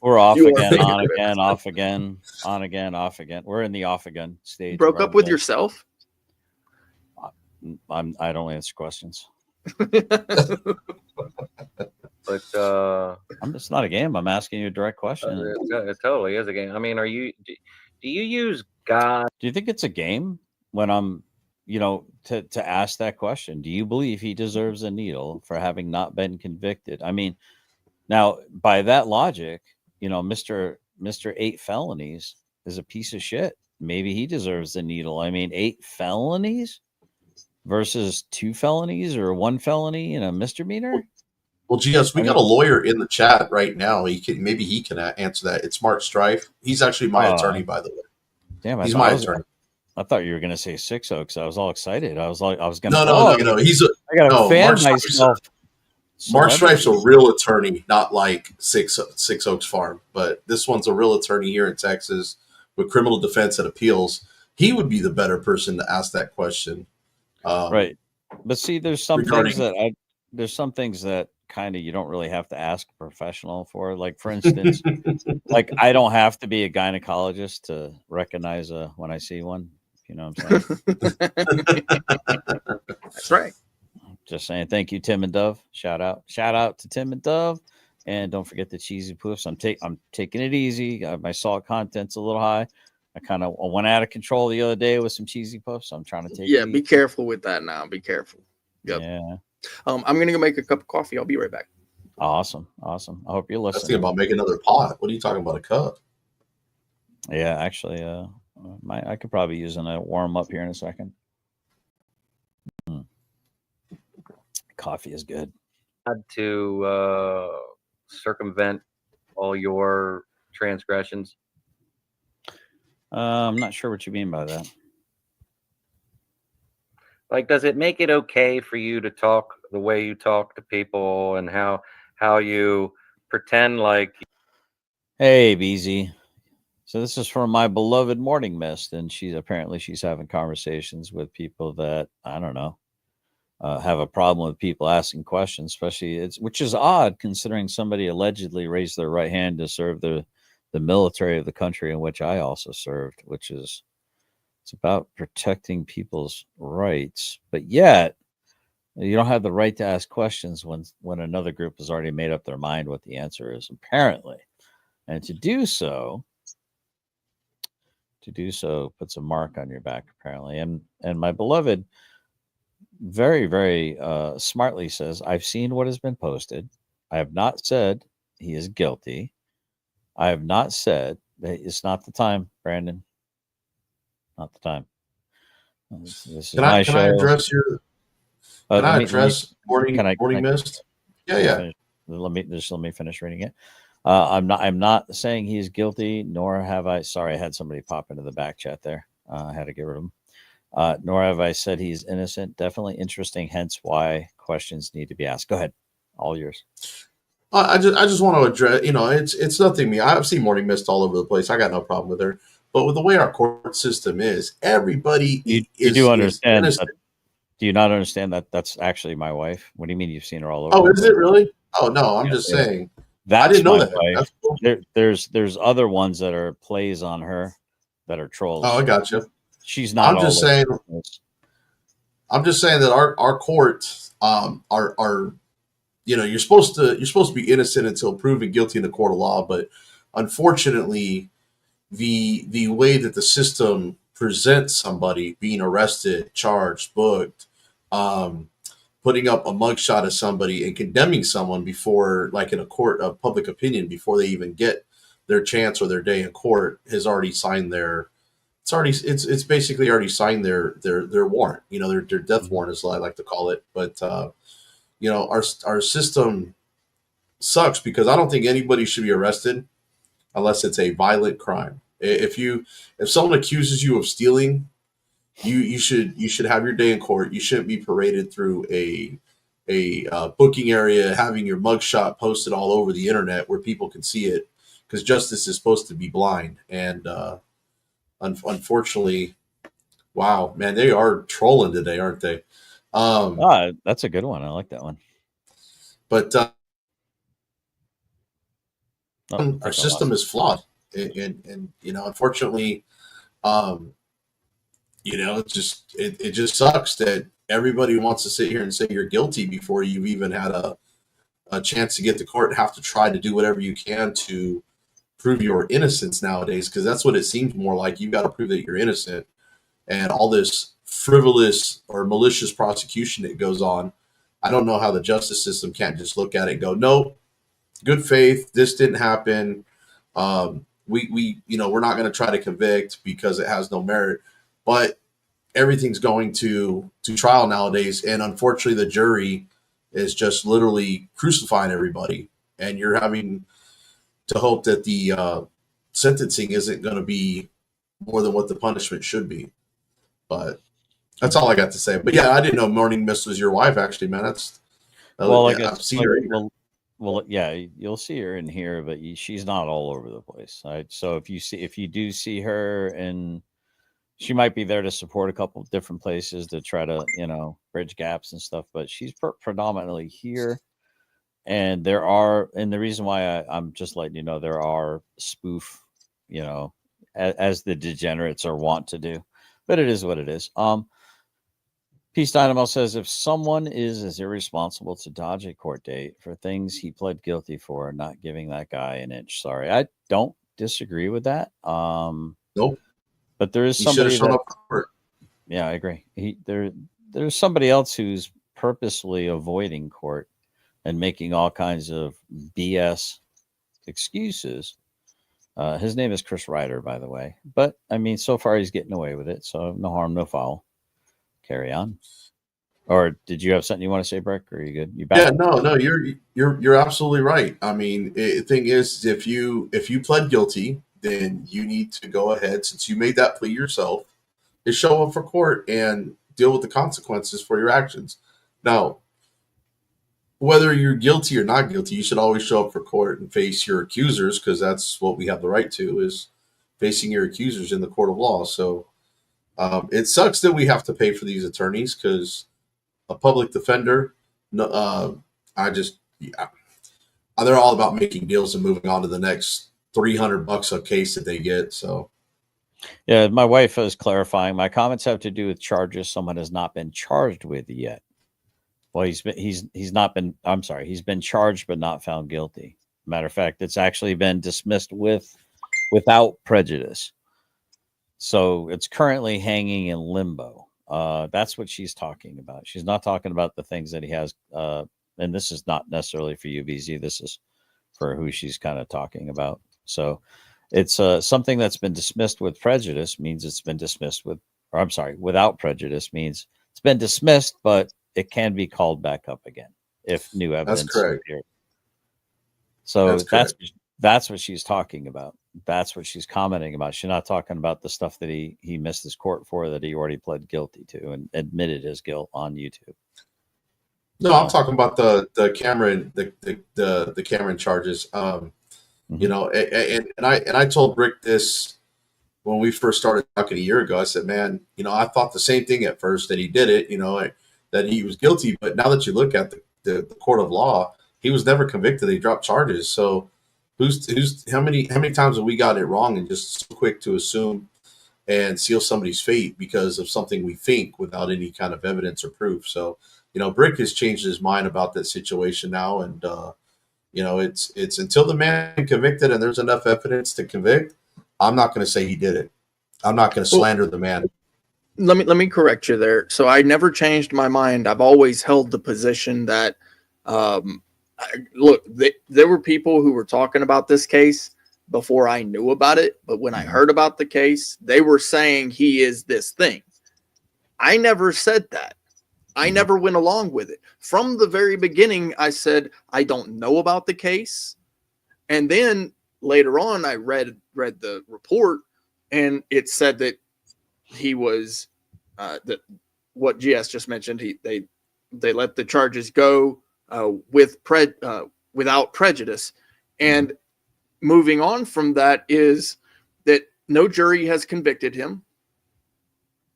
We're off again, on again, off again, on again, off again. We're in the off again stage. Broke up with yourself? I don't answer questions. But it's not a game. I'm asking you a direct question. It totally is a game. I mean, do you use God? Do you think it's a game when I'm, to ask that question? Do you believe he deserves a needle for having not been convicted? I mean, now by that logic, Mr. 8 felonies is a piece of shit. Maybe he deserves the needle. I mean, 8 felonies versus 2 felonies or 1 felony and a misdemeanor. Well, GS, we got a lawyer in the chat right now. He can answer that. It's Mark Strife. He's actually my attorney, by the way. Damn, he's my attorney. I thought you were going to say 6 Oaks. I was all excited. I was going to. No. I got to fan myself. Mark Strife's a real attorney, not like Six Oaks Farm, but this one's a real attorney here in Texas with criminal defense and appeals. He would be the better person to ask that question. Right. But see, there's some things that kind of you don't really have to ask a professional for. Like, for instance, like I don't have to be a gynecologist to recognize when I see one. You know what I'm saying? That's right. Just saying. Thank you, Tim and Dove. Shout out to Tim and Dove. And don't forget the cheesy poofs. I'm taking it easy. My salt content's a little high. I kind of went out of control the other day with some cheesy puffs. So I'm trying to take. Yeah, be careful with that now. Be careful. Yep. Yeah. I'm gonna go make a cup of coffee. I'll be right back. Awesome. I hope you're listening. Let's think about making another pot. What are you talking about? A cup? Yeah, actually, I could probably use a warm up here in a second. Coffee is good. Had to circumvent all your transgressions. I'm not sure what you mean by that. Like, does it make it okay for you to talk the way you talk to people and how you pretend like? Hey, BZ. So this is from my beloved Morning Mist, and she's having conversations with people that I don't know have a problem with people asking questions, which is odd considering somebody allegedly raised their right hand to serve the military of the country in which I also served, which is. It's about protecting people's rights, but yet you don't have the right to ask questions when another group has already made up their mind what the answer is, apparently. And to do so puts a mark on your back, apparently. And my beloved very, very smartly says, I've seen what has been posted. I have not said he is guilty. I have not said that it's not the time, Brandon. Not the time. This is my show. Can I address your? Can I address Morning Mist? Yeah. Let me finish reading it. I'm not saying he is guilty, nor have I. Sorry, I had somebody pop into the back chat there. I had to get rid of him. Nor have I said he's innocent. Definitely interesting. Hence why questions need to be asked. Go ahead. All yours. I just want to address, it's nothing me. I've seen Morning Mist all over the place. I got no problem with her. But with the way our court system is, everybody You do understand that, do you not understand that that's actually my wife? What do you mean you've seen her all over? Oh, is it really? Oh, no, I'm just saying. That's I didn't know my that. wife. That's cool. There's other ones that are plays on her that are trolls. Oh, I got you. She's not. I'm just saying. I'm just saying that our courts are you're supposed to be innocent until proven guilty in the court of law, but unfortunately, the way that the system presents somebody being arrested, charged, booked, putting up a mugshot of somebody and condemning someone before, like in a court of public opinion, before they even get their chance or their day in court, has already signed their. It's basically already signed their warrant. Their death warrant is what I like to call it. But our system sucks because I don't think anybody should be arrested unless it's a violent crime. If someone accuses you of stealing, you should have your day in court. You shouldn't be paraded through a booking area, having your mugshot posted all over the internet where people can see it, because justice is supposed to be blind. And unfortunately, wow, man, they are trolling today, aren't they? That's a good one. I like that one. But our system is flawed, and unfortunately, it just sucks that everybody wants to sit here and say you're guilty before you've even had a chance to get to court and have to try to do whatever you can to prove your innocence nowadays, because that's what it seems more like. You got to prove that you're innocent, and all this frivolous or malicious prosecution that goes on. I don't know how the justice system can't just look at it and go, no, good faith, this didn't happen. We're not going to try to convict because it has no merit. But everything's going to trial nowadays, and unfortunately, the jury is just literally crucifying everybody, and you're having to hope that the sentencing isn't going to be more than what the punishment should be. But that's all I got to say. But yeah, I didn't know Morning Mist was your wife. Actually, man, I guess I've seen her. Well, yeah, you'll see her in here, but she's not all over the place. Right? So if you do see her, and she might be there to support a couple of different places to try to bridge gaps and stuff, but she's predominantly here. And the reason why I'm just letting you know, there are spoof, as the degenerates are wont to do, but it is what it is. Peace Dynamo says, if someone is as irresponsible to dodge a court date for things he pled guilty for, not giving that guy an inch. Sorry, I don't disagree with that. Nope. But there is somebody yeah, I agree. There's somebody else who's purposely avoiding court and making all kinds of BS excuses. His name is Chris Ryder, by the way. But I mean, so far he's getting away with it. So no harm, no foul. Carry on. Or did you have something you want to say, Brick? Or are you good? You back? Yeah, no, you're absolutely right. I mean, the thing is, if you pled guilty, then you need to go ahead, since you made that plea yourself, to show up for court and deal with the consequences for your actions. Now, whether you're guilty or not guilty, you should always show up for court and face your accusers, because that's what we have the right to, is facing your accusers in the court of law. So it sucks that we have to pay for these attorneys, because a public defender, they're all about making deals and moving on to the next $300 a case that they get. So, yeah, my wife is clarifying. My comments have to do with charges someone has not been charged with yet. Well, he's been charged but not found guilty. Matter of fact, it's actually been dismissed without prejudice. So it's currently hanging in limbo. That's what she's talking about. She's not talking about the things that he has. And this is not necessarily for you, VZ. This is for who she's kind of talking about. So it's something that's been dismissed with prejudice means it's been dismissed without prejudice means it's been dismissed, but it can be called back up again if new evidence appears. So that's what she's talking about. That's what she's commenting about. She's not talking about the stuff that he missed his court for, that he already pled guilty to and admitted his guilt on YouTube. No, I'm talking about the Cameron the Cameron charges. You know, and I told Rick this when we first started talking a year ago. I said, man, you know, I thought the same thing at first, that he did it, you know, that he was guilty. But now that you look at the court of law, he was never convicted. They dropped charges. So how many times have we gotten it wrong and just so quick to assume and seal somebody's fate because of something we think without any kind of evidence or proof? So, you know, Brick has changed his mind about that situation now. And, you know, it's until the man convicted and there's enough evidence to convict, I'm not going to say he did it. I'm not going to slander the man. Let me correct you there. So I never changed my mind. I've always held the position that, look, there were people who were talking about this case before I knew about it. But when I heard about the case, they were saying he is this thing. I never said that. I never went along with it. From the very beginning, I said, I don't know about the case. And then later on, I read the report, and it said that he was, that what GS just mentioned, they let the charges go without prejudice. And moving on from that is that no jury has convicted him.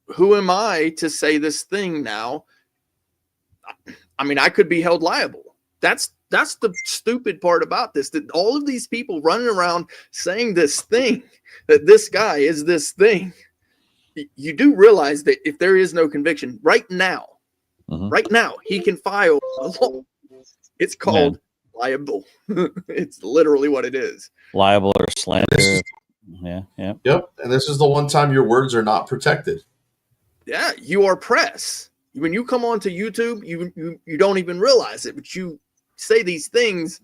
Who am I to say this thing now? I mean, I could be held liable. That's the stupid part about this, that all of these people running around saying this thing, that this guy is this thing. You do realize that if there is no conviction right now, he can file a law. It's called liable. It's literally what it is. Liable or slander. Yeah. Yep. And this is the one time your words are not protected. Yeah, you are press. When you come onto YouTube, you don't even realize it, but you say these things,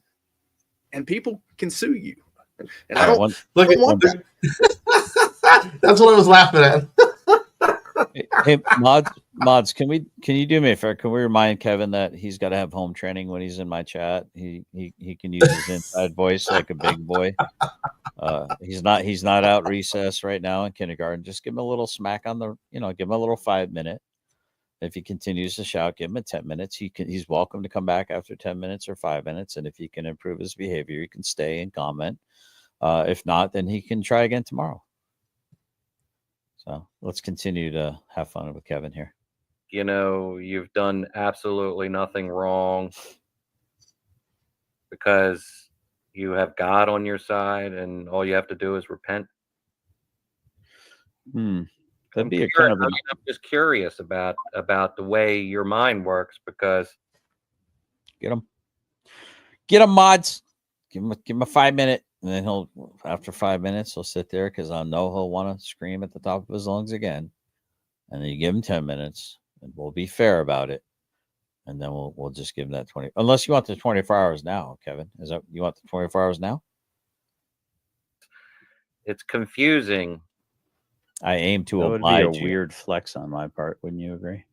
and people can sue you. And I don't want that. That's what I was laughing at. Hey, mods, can you do me a favor? Can we remind Kevin that he's got to have home training when he's in my chat? He can use his inside voice like a big boy. He's not out recess right now in kindergarten. Just give him a little smack on the, give him a little 5 minute. If he continues to shout, give him a 10 minutes. He's welcome to come back after 10 minutes or 5 minutes. And if he can improve his behavior, he can stay and comment. If not, then he can try again tomorrow. So let's continue to have fun with Kevin here. You know, you've done absolutely nothing wrong because you have God on your side, and all you have to do is repent. That'd be I'm just curious about the way your mind works, because get him mods. Give him a 5 minute, and then after 5 minutes he'll sit there, because I know he'll want to scream at the top of his lungs again. And then you give him 10 minutes, and we'll be fair about it. And then we'll just give him that 20. Unless you want the 24 hours now, Kevin. Is that you want the 24 hours now? It's confusing. I aim to That oblige. would be a weird flex on my part. Wouldn't you agree?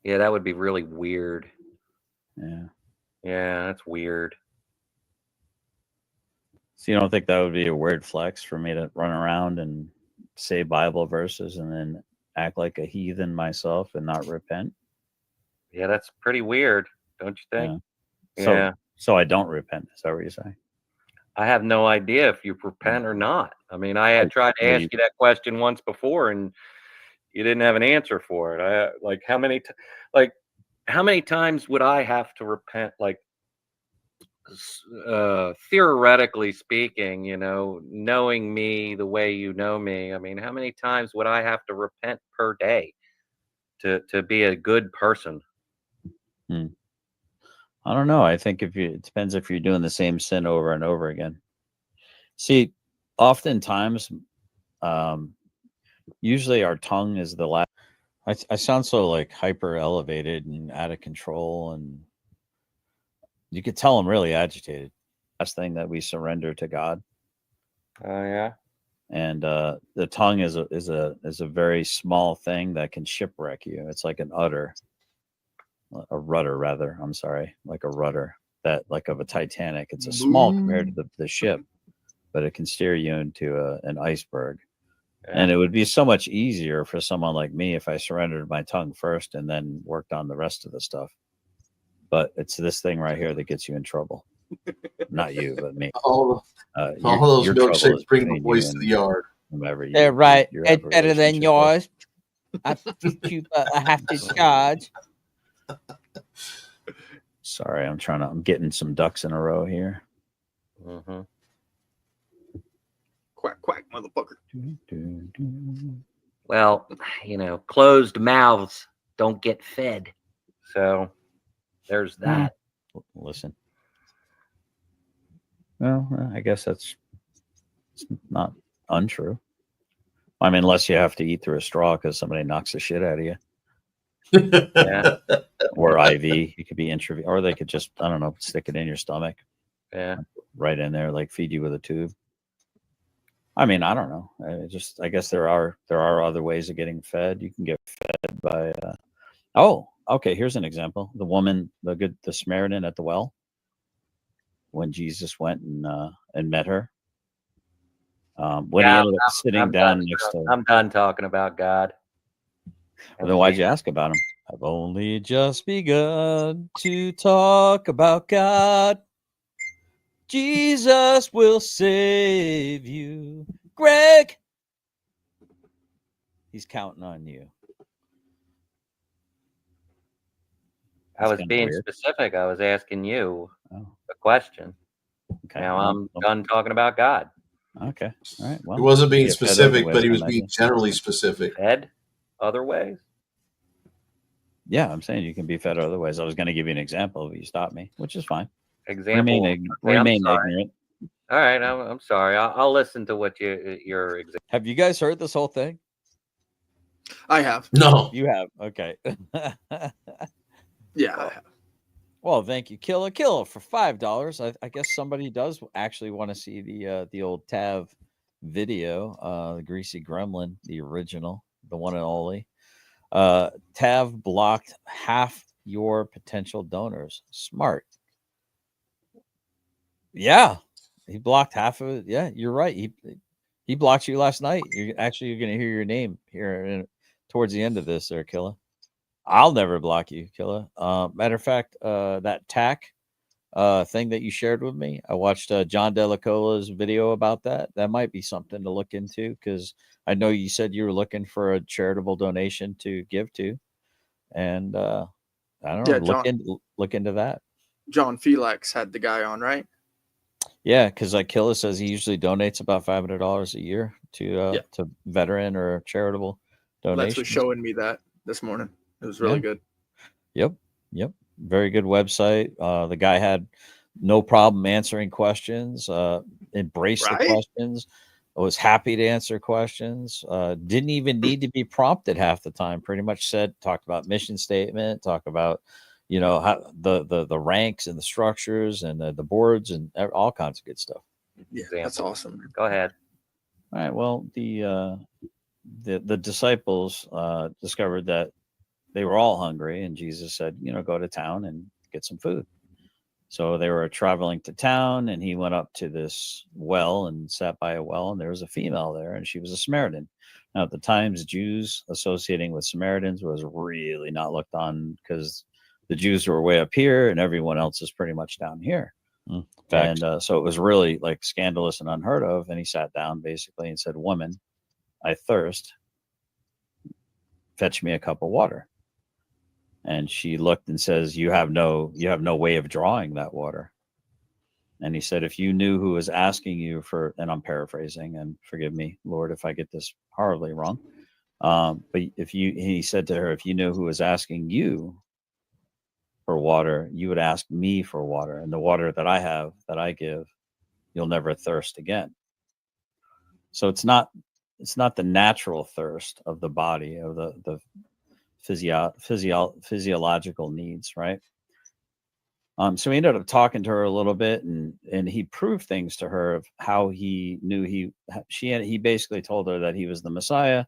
Yeah, that would be really weird. Yeah, that's weird. So you don't think that would be a weird flex for me to run around and say Bible verses and then act like a heathen myself and not repent? Yeah, that's pretty weird, don't you think? Yeah. So I don't repent. Is that what you're saying? I have no idea if you repent or not. I mean, I had tried to ask you that question once before, and you didn't have an answer for it. How many times would I have to repent? Like, theoretically speaking, knowing me the way you know me, I mean, how many times would I have to repent per day to be a good person? I don't know. I think it depends if you're doing the same sin over and over again. See, oftentimes, usually our tongue is the last. I sound so like hyper elevated and out of control, and you could tell I'm really agitated. Last thing that we surrender to God. Oh yeah. And the tongue is a very small thing that can shipwreck you. It's like an udder. A rudder, rather. I'm sorry, like a rudder that like of a Titanic. It's a small compared to the ship, but it can steer you into an iceberg. And it would be so much easier for someone like me if I surrendered my tongue first and then worked on the rest of the stuff. But it's this thing right here that gets you in trouble. Not you, but me. All those milkshakes bring the boys to the yard. They're right. It's better than yours. I have to charge. Sorry, I'm getting some ducks in a row here. Mm-hmm. Quack, quack, motherfucker. Well, closed mouths don't get fed. So there's that. Listen. Well, I guess it's not untrue. I mean, unless you have to eat through a straw because somebody knocks the shit out of you. Yeah. Or IV. You could be intravenous, or they could just, I don't know, stick it in your stomach. Yeah. Right in there, like feed you with a tube. I mean, I don't know. I guess there are other ways of getting fed. You can get fed by. Oh, okay. Here's an example. The woman, the Samaritan at the well, when Jesus went and met her. When he ended up sitting down next to. I'm done talking about God. Well, then why'd you ask about him? I've only just begun to talk about God. Jesus will save you. Greg! He's counting on you. I was being specific. I was asking you a question. Okay. Now I'm done talking about God. Okay. All right. Well, he wasn't being specific, but he was being generally specific. Fed other ways? Yeah, I'm saying you can be fed other ways. I was going to give you an example, but you stopped me, which is fine. Example. Remain ignorant. All right, I'm sorry. I'll listen to what your example. Have you guys heard this whole thing? I have. No. You have. Okay. Yeah, I have. Well, thank you, Killa for $5. I guess somebody does actually want to see the old Tav video, the Greasy Gremlin, the original, the one and only. Tav blocked half your potential donors. Smart. Yeah, he blocked half of it. Yeah, you're right. He blocked you last night. You're going to hear your name here towards the end of this, there, Killa. I'll never block you, Killa. Matter of fact, that TAC thing that you shared with me, I watched John Della Cola's video about that. That might be something to look into because I know you said you were looking for a charitable donation to give to, and I don't know. Look into that. John Felix had the guy on, right? Yeah, because like Killa says, he usually donates about $500 a year to veteran or charitable donations. Lex was showing me that this morning. It was really good. Yep. Very good website. The guy had no problem answering questions, embraced the questions, was happy to answer questions, didn't even need to be prompted half the time. Pretty much talked about mission statement, talk about, how the ranks and the structures and the boards and all kinds of good stuff. Yeah, that's awesome. Go ahead. All right. Well, the disciples discovered that they were all hungry, and Jesus said, go to town and get some food. So they were traveling to town, and he went up to this well and sat by a well, and there was a female there, and she was a Samaritan. Now, at the times, Jews associating with Samaritans was really not looked on because the Jews were way up here, and everyone else is pretty much down here. And so it was really like scandalous and unheard of. And he sat down basically and said, "Woman, I thirst. Fetch me a cup of water." And she looked and says, you have no way of drawing that water. And he said, if you knew who was asking you for, and I'm paraphrasing, and forgive me, Lord, if I get this horribly wrong. But he said to her, if you knew who was asking you for water, you would ask me for water. And the water that I have, that I give, you'll never thirst again. So it's not the natural thirst of the body, of the physiological needs, right? So we ended up talking to her a little bit, and he proved things to her of how he knew he basically told her that he was the Messiah.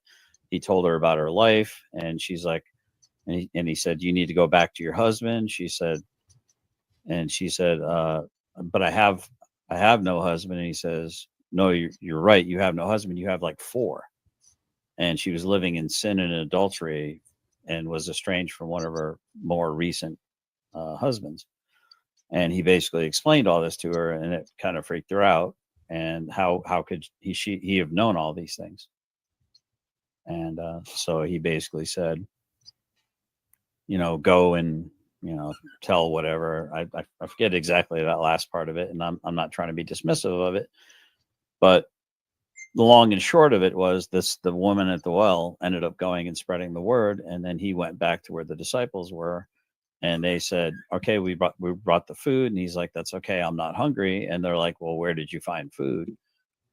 He told her about her life, and she's like, and he said, you need to go back to your husband. She said, And she said, but I have no husband. And he says, no, you're right. You have no husband. You have like 4. And she was living in sin and adultery and was estranged from one of her more recent husbands. And he basically explained all this to her, and it kind of freaked her out. And how could he have known all these things? And so he basically said, go and tell whatever. I forget exactly that last part of it, and I'm not trying to be dismissive of it, but the long and short of it was the woman at the well ended up going and spreading the word, and then he went back to where the disciples were, and they said, okay, we brought the food, and he's like, that's okay, I'm not hungry. And they're like, well, where did you find food?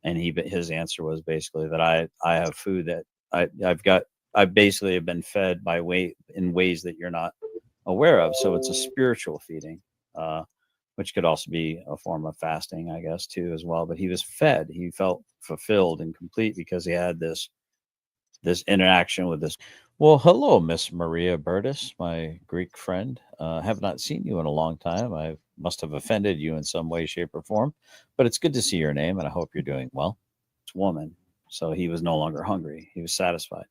And his answer was basically that I have food that I basically have been fed in ways that you're not aware of. So it's a spiritual feeding, which could also be a form of fasting, I guess, too, as well. But he was fed. He felt fulfilled and complete because he had this interaction with this. Well, hello, Miss Maria Burtis, my Greek friend. Have not seen you in a long time. I must have offended you in some way, shape, or form. But it's good to see your name, and I hope you're doing well. It's woman. So he was no longer hungry. He was satisfied.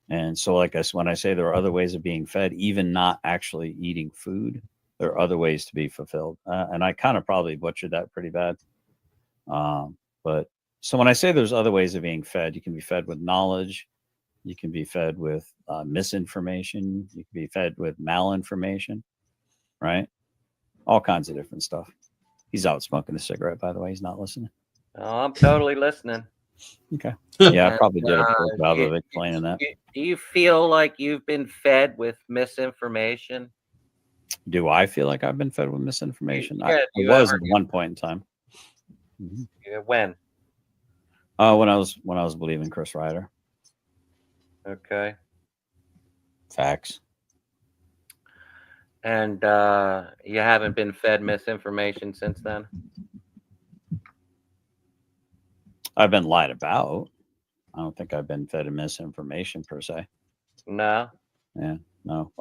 And so, when I say there are other ways of being fed, even not actually eating food, there are other ways to be fulfilled. And I kind of probably butchered that pretty bad. But so when I say there's other ways of being fed, you can be fed with knowledge. You can be fed with misinformation. You can be fed with malinformation, right? All kinds of different stuff. He's out smoking a cigarette, by the way. He's not listening. Oh, I'm totally listening. Okay. Yeah, I probably did a poor job of explaining that. Do you feel like you've been fed with misinformation? Do I feel like I've been fed with misinformation? Yeah, I was at one point in time. Mm-hmm. Yeah, when? When I was believing Chris Ryder. Okay. Facts. And you haven't been fed misinformation since then? I've been lied about. I don't think I've been fed a misinformation per se. No. Yeah, no.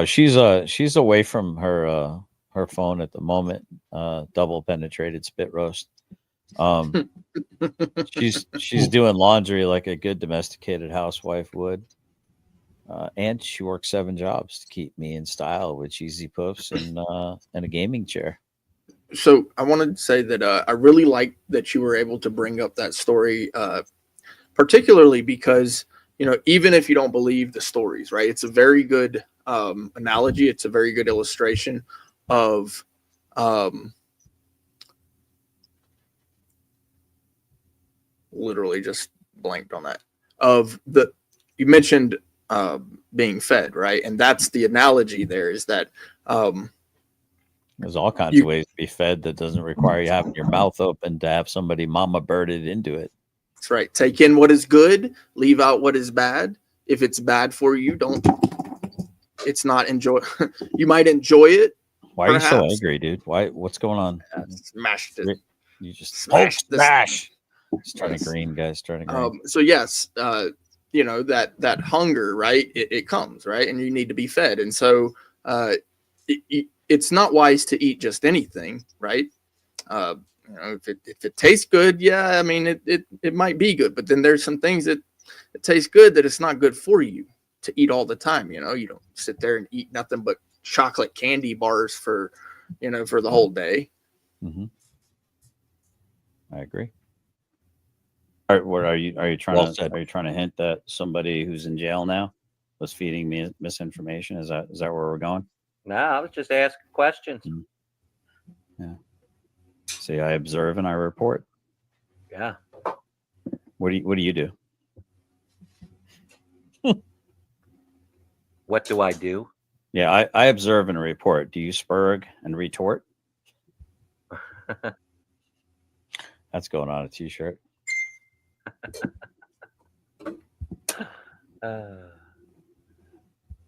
She's away from her phone at the moment. Double penetrated spit roast. She's doing laundry like a good domesticated housewife would. And she works 7 jobs to keep me in style with cheesy puffs and a gaming chair. So I wanted to say that I really like that you were able to bring up that story, particularly because, even if you don't believe the stories, right? It's a very good analogy. It's a very good illustration of literally just blanked on that. You mentioned being fed, right? And that's the analogy there is that there's all kinds of ways to be fed that doesn't require you having your mouth open to have somebody mama birded into it. That's right. Take in what is good, leave out what is bad. If it's bad for you, it's not enjoy. You might enjoy it. Why are you so angry, dude? What's going on? Smashed it. You just smashed smash. It's turning green, guys. Turning green. So yes, that hunger, right? It comes, right? And you need to be fed. And so it's not wise to eat just anything, right? If it tastes good, yeah, I mean it might be good, but then there's some things that it tastes good that it's not good for you to eat all the time. You don't sit there and eat nothing but chocolate candy bars for the whole day. Mm-hmm. I agree. What are you trying to hint that somebody who's in jail now was feeding me misinformation? Is that where we're going? No, I was just asking questions. Mm-hmm. Yeah. See, I observe and I report. Yeah. What do you do? What do I do? Yeah, I observe and report. Do you spurg and retort? That's going on a t-shirt. I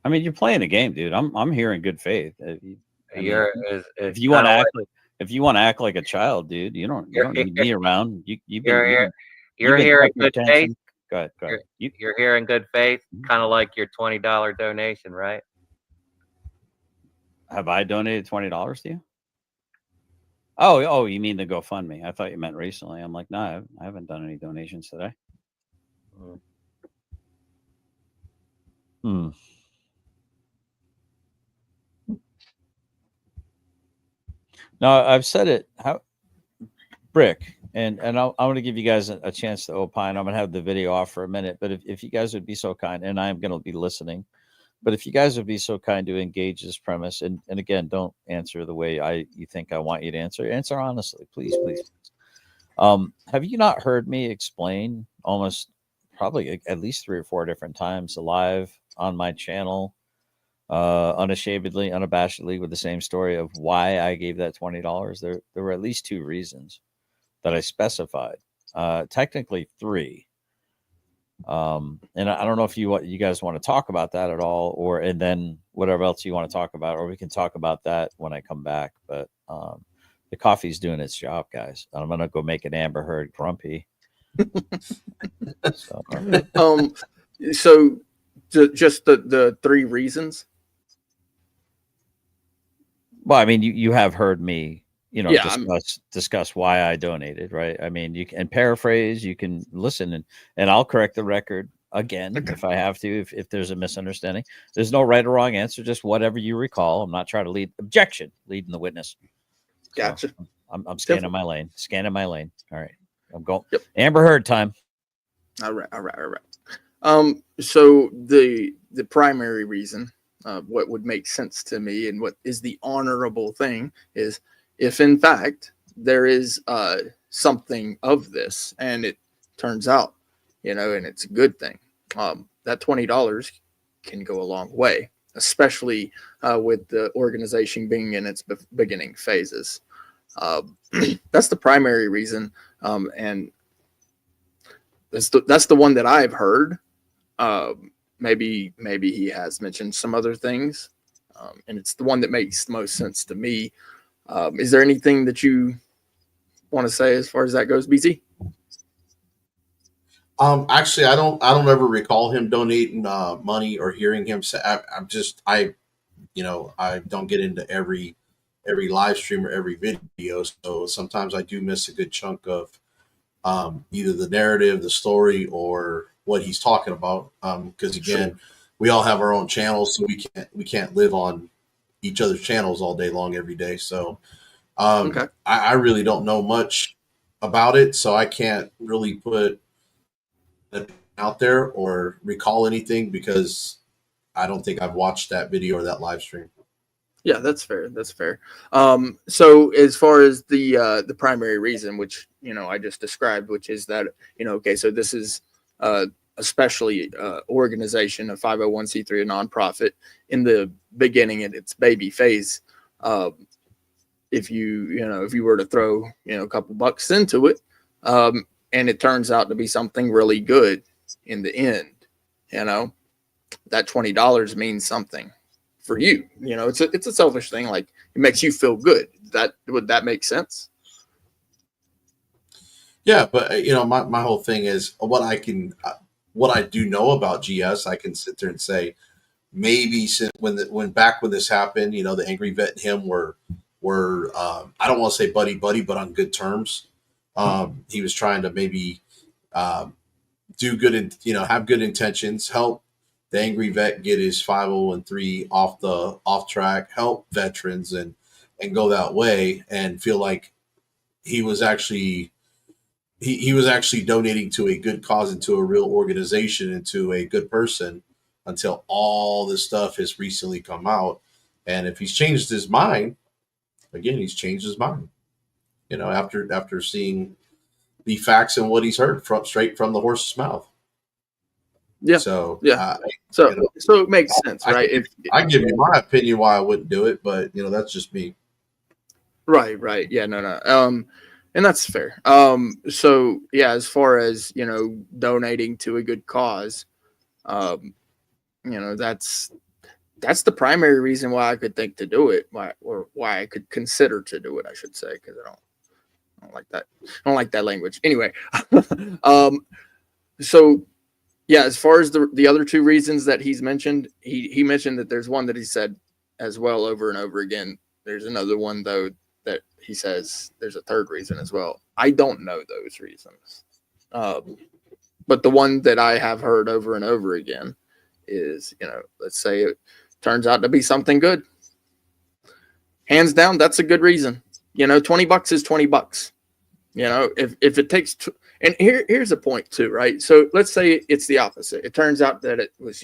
mean, you're playing a game, dude. I'm here in good faith. If you want to act like a child, dude, you don't need me around. You're here in good faith. Go ahead. You're here in good faith, kind of like your $20 donation, right? Have I donated $20 to you? Oh, you mean the GoFundMe? I thought you meant recently. I'm like, no, I haven't done any donations today. Hmm. No, I've said it. How Brick, and I'm going to give you guys a chance to opine. I'm going to have the video off for a minute, but if you guys would be so kind, and I'm going to be listening, but if you guys would be so kind to engage this premise, and again, don't answer the way you think I want you to answer. Answer honestly, please, please. Have you not heard me explain almost probably at least 3 or 4 different times live on my channel, unashamedly, unabashedly, with the same story of why I gave that $20? There were at least 2 reasons that I specified, technically 3. And I don't know if you guys want to talk about that at all, and then whatever else you want to talk about, or we can talk about that when I come back. But the coffee's doing its job, guys. I'm gonna go make an Amber Heard grumpy. So just the 3 reasons. Well, I mean, you have heard me, discuss why I donated, right? I mean, you can paraphrase, you can listen, and I'll correct the record again if I have to, if there's a misunderstanding. There's no right or wrong answer, just whatever you recall. I'm not trying to leading the witness. Gotcha. So I'm scanning my lane. All right, I'm going. Yep. Amber Heard time. All right. So the primary reason, what would make sense to me and what is the honorable thing is if in fact there is something of this and it turns out, and it's a good thing, that $20 can go a long way, especially with the organization being in its beginning phases. That's the primary reason. And that's the one that I've heard. Maybe he has mentioned some other things, and it's the one that makes the most sense to me. Is there anything that you want to say as far as that goes, BZ? Actually, I don't ever recall him donating money or hearing him say. I don't get into every live stream or every video, so sometimes I do miss a good chunk of either the narrative, the story, or what he's talking about. Because again, we all have our own channels, so we can't live on each other's channels all day long every day. So I really don't know much about it, so I can't really put it out there or recall anything because I don't think I've watched that video or that live stream. Yeah, that's fair. So as far as the primary reason, which I just described, which is that so this is especially organization, a 501c3, a nonprofit in the beginning in its baby phase. If you were to throw a couple bucks into it, and it turns out to be something really good in the end, that $20 means something for you. It's a selfish thing. Like, it makes you feel good. Would that make sense? Yeah, but my whole thing is what I do know about GS. I can sit there and say maybe since when this happened, the Angry Vet and him were I don't want to say buddy, but on good terms. He was trying to maybe do good and have good intentions, help the Angry Vet get his 501(c)(3) off track, help veterans and go that way, and feel like he was actually donating to a good cause and to a real organization and to a good person until all this stuff has recently come out. And if he's changed his mind, again, he's changed his mind. After seeing the facts and what he's heard straight from the horse's mouth. Yeah. So so it makes sense, right? I give you my opinion why I wouldn't do it, but that's just me. Right. Yeah, no. And that's fair. So yeah, as far as donating to a good cause, that's the primary reason why I could think to do it, why I could consider to do it, I should say, because I don't like that. I don't like that language. Anyway, so yeah, as far as the other 2 reasons that he's mentioned, he mentioned that there's one that he said as well over and over again. There's another one though that he says there's a third reason as well. I don't know those reasons, but the one that I have heard over and over again is, let's say it turns out to be something good. Hands down, that's a good reason. $20 is $20. If it takes, and here's a point too, right? So let's say it's the opposite. It turns out that it was,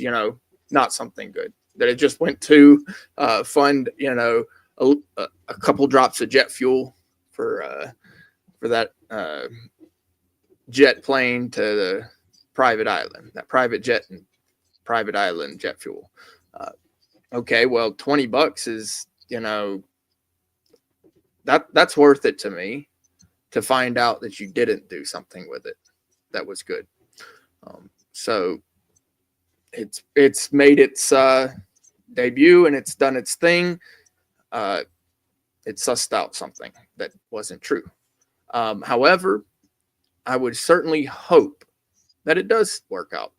not something good. That it just went to fund, a couple drops of jet fuel for that jet plane to the private island, that private jet and private island jet fuel. Okay, well, $20 is, that's worth it to me to find out that you didn't do something with it that was good. So it's made its debut and it's done its thing. It sussed out something that wasn't true. However, I would certainly hope that it does work out.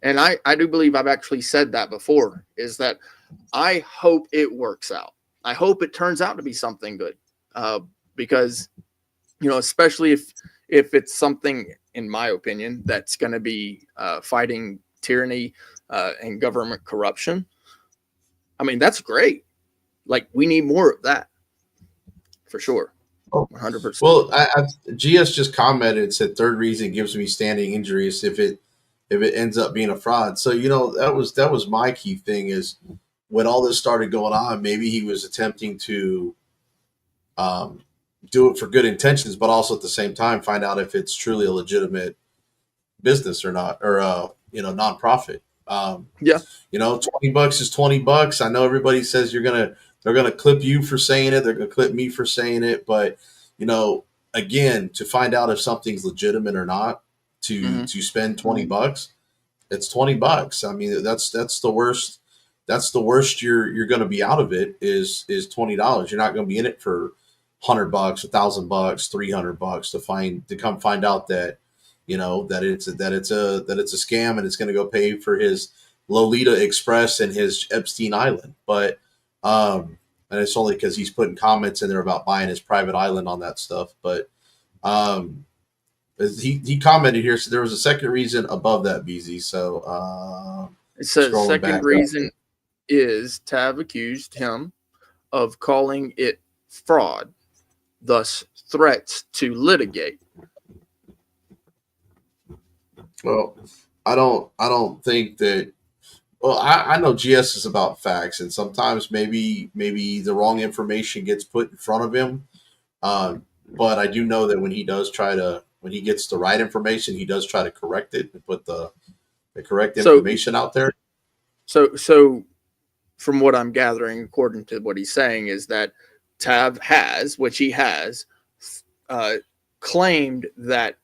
And I do believe I've actually said that before, is that I hope it works out. I hope it turns out to be something good. Because, especially if it's something, in my opinion, that's going to be fighting tyranny and government corruption. I mean, that's great. Like, we need more of that, for sure. 100%. Well, GS just commented, said third reason gives me standing injuries if it ends up being a fraud. So that was my key thing, is when all this started going on, maybe he was attempting to do it for good intentions, but also at the same time find out if it's truly a legitimate business or not, or nonprofit. Yeah. $20 is $20. I know everybody says they're gonna clip you for saying it, they're gonna clip me for saying it, but again, to find out if something's legitimate or not, to spend $20, it's $20. I mean, that's the worst. That's the worst you're going to be out of it is $20. You're not going to be in it for $100, $1,000, $300 to come find out that that it's a scam and it's going to go pay for his Lolita Express and his Epstein Island. But and it's only because he's putting comments in there about buying his private island on that stuff. But he commented here, so there was a second reason above that, BZ. So it says second reason is Tav accused him of calling it fraud, thus threats to litigate. Well, I don't think that. Well, I know GS is about facts, and sometimes maybe the wrong information gets put in front of him. But I do know that when he gets the right information, he does try to correct it and put the correct information out there. So from what I'm gathering, according to what he's saying, is that Tav has, which he has, claimed that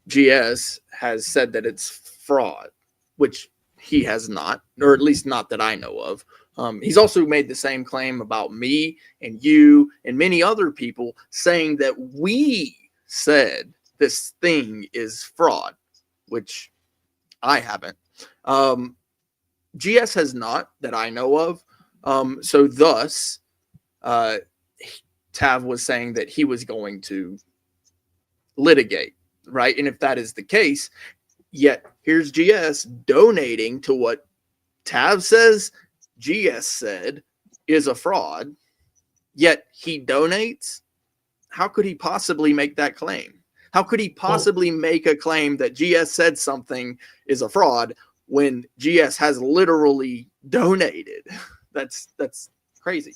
GS has said that it's fraud, which he has not, or at least not that I know of. He's also made the same claim about me and you and many other people, saying that we said this thing is fraud, which I haven't. GS has not, that I know of. So thus, Tav was saying that he was going to litigate, right? And if that is the case, yet here's GS donating to what Tav says GS said is a fraud, yet he donates. How could he possibly make that claim? How could he possibly make a claim that GS said something is a fraud when GS has literally donated? That's crazy.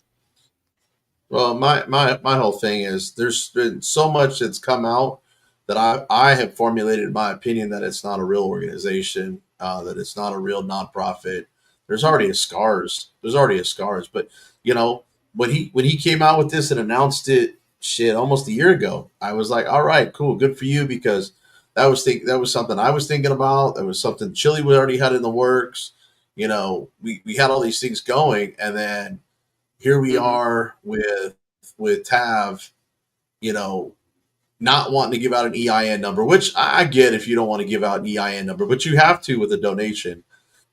Well, my whole thing is there's been so much that's come out that I have formulated my opinion that it's not a real organization, that it's not a real nonprofit. There's already a scars. But when he came out with this and announced it, almost a year ago, I was like, all right, cool, good for you, because that was something I was thinking about. That was something Chili already had in the works. We had all these things going, and then here we are with Tav, not wanting to give out an EIN number, which I get if you don't want to give out an EIN number, but you have to with a donation,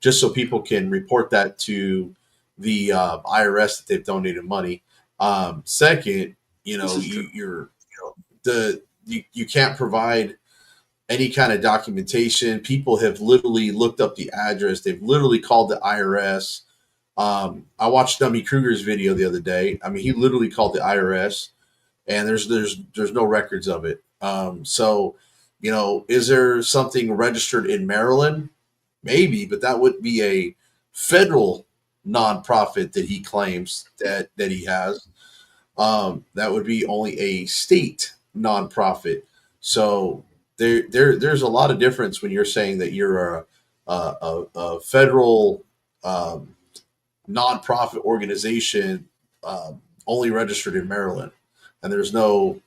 just so people can report that to the IRS that they've donated money. Second, you can't provide any kind of documentation. People have literally looked up the address. They've literally called the IRS. I watched Dummy Kruger's video the other day. I mean, he literally called the IRS, and there's no records of it. So, is there something registered in Maryland? Maybe, but that would be a federal nonprofit that he claims that he has. That would be only a state nonprofit. So there's a lot of difference when you're saying that you're a federal nonprofit organization only registered in Maryland, and there's no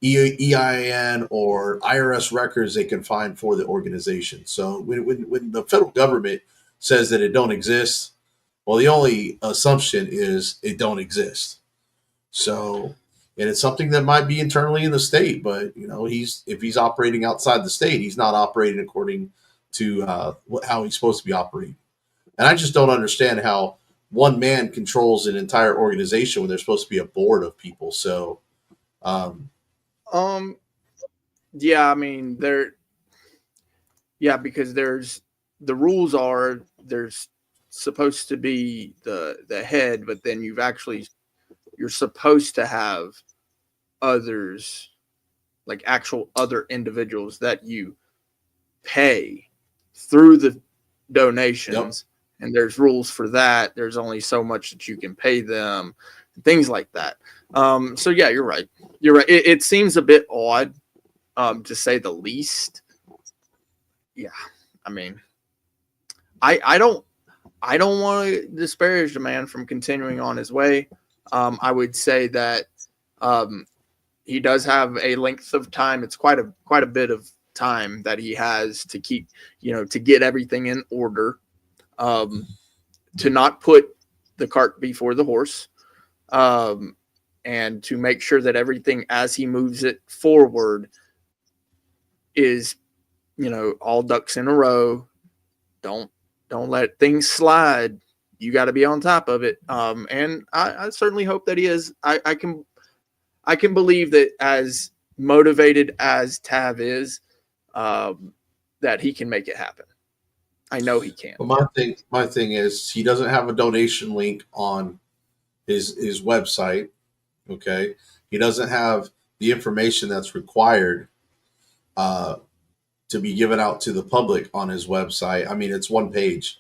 EIN or IRS records they can find for the organization. So when the federal government says that it don't exist, well, the only assumption is it don't exist. So, and it's something that might be internally in the state, but if he's operating outside the state, he's not operating according to how he's supposed to be operating. And I just don't understand how one man controls an entire organization when there's supposed to be a board of people. So, yeah, I mean, because the rules are there's supposed to be the head, but then you're supposed to have others, like actual other individuals that you pay through the donations. Yep. And there's rules for that. There's only so much that you can pay them, things like that. So yeah, you're right. It seems a bit odd, to say the least. Yeah. I mean, I don't want to disparage the man from continuing on his way. I would say that he does have a length of time. It's quite a bit of time that he has to keep, to get everything in order, to not put the cart before the horse, and to make sure that everything as he moves it forward is, all ducks in a row. Don't let things slide. You got to be on top of it. And I certainly hope that he is. I can believe that as motivated as Tav is, that he can make it happen. I know he can. Well, my thing is he doesn't have a donation link on his website. Okay. He doesn't have the information that's required to be given out to the public on his website. I mean, it's one page,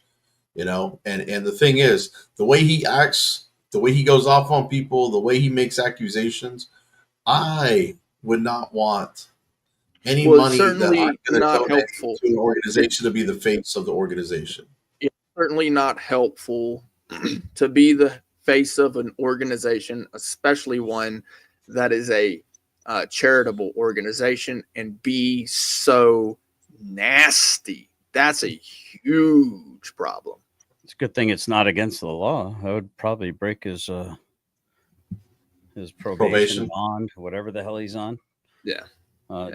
and the thing is, the way he acts, the way he goes off on people, the way he makes accusations, I would not want any money that I'm going to donate to an organization to be the face of the organization. It's certainly not helpful to be the face of an organization, especially one that is a charitable organization, and be so nasty. That's a huge problem. It's a good thing it's not against the law. I would probably break his probation bond, whatever the hell he's on. Yeah.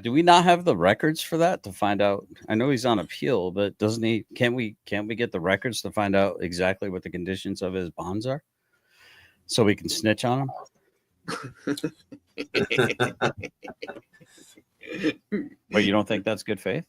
Do we not have the records for that to find out? I know he's on appeal, but doesn't he? Can't we get the records to find out exactly what the conditions of his bonds are, so we can snitch on him? But you don't think that's good faith?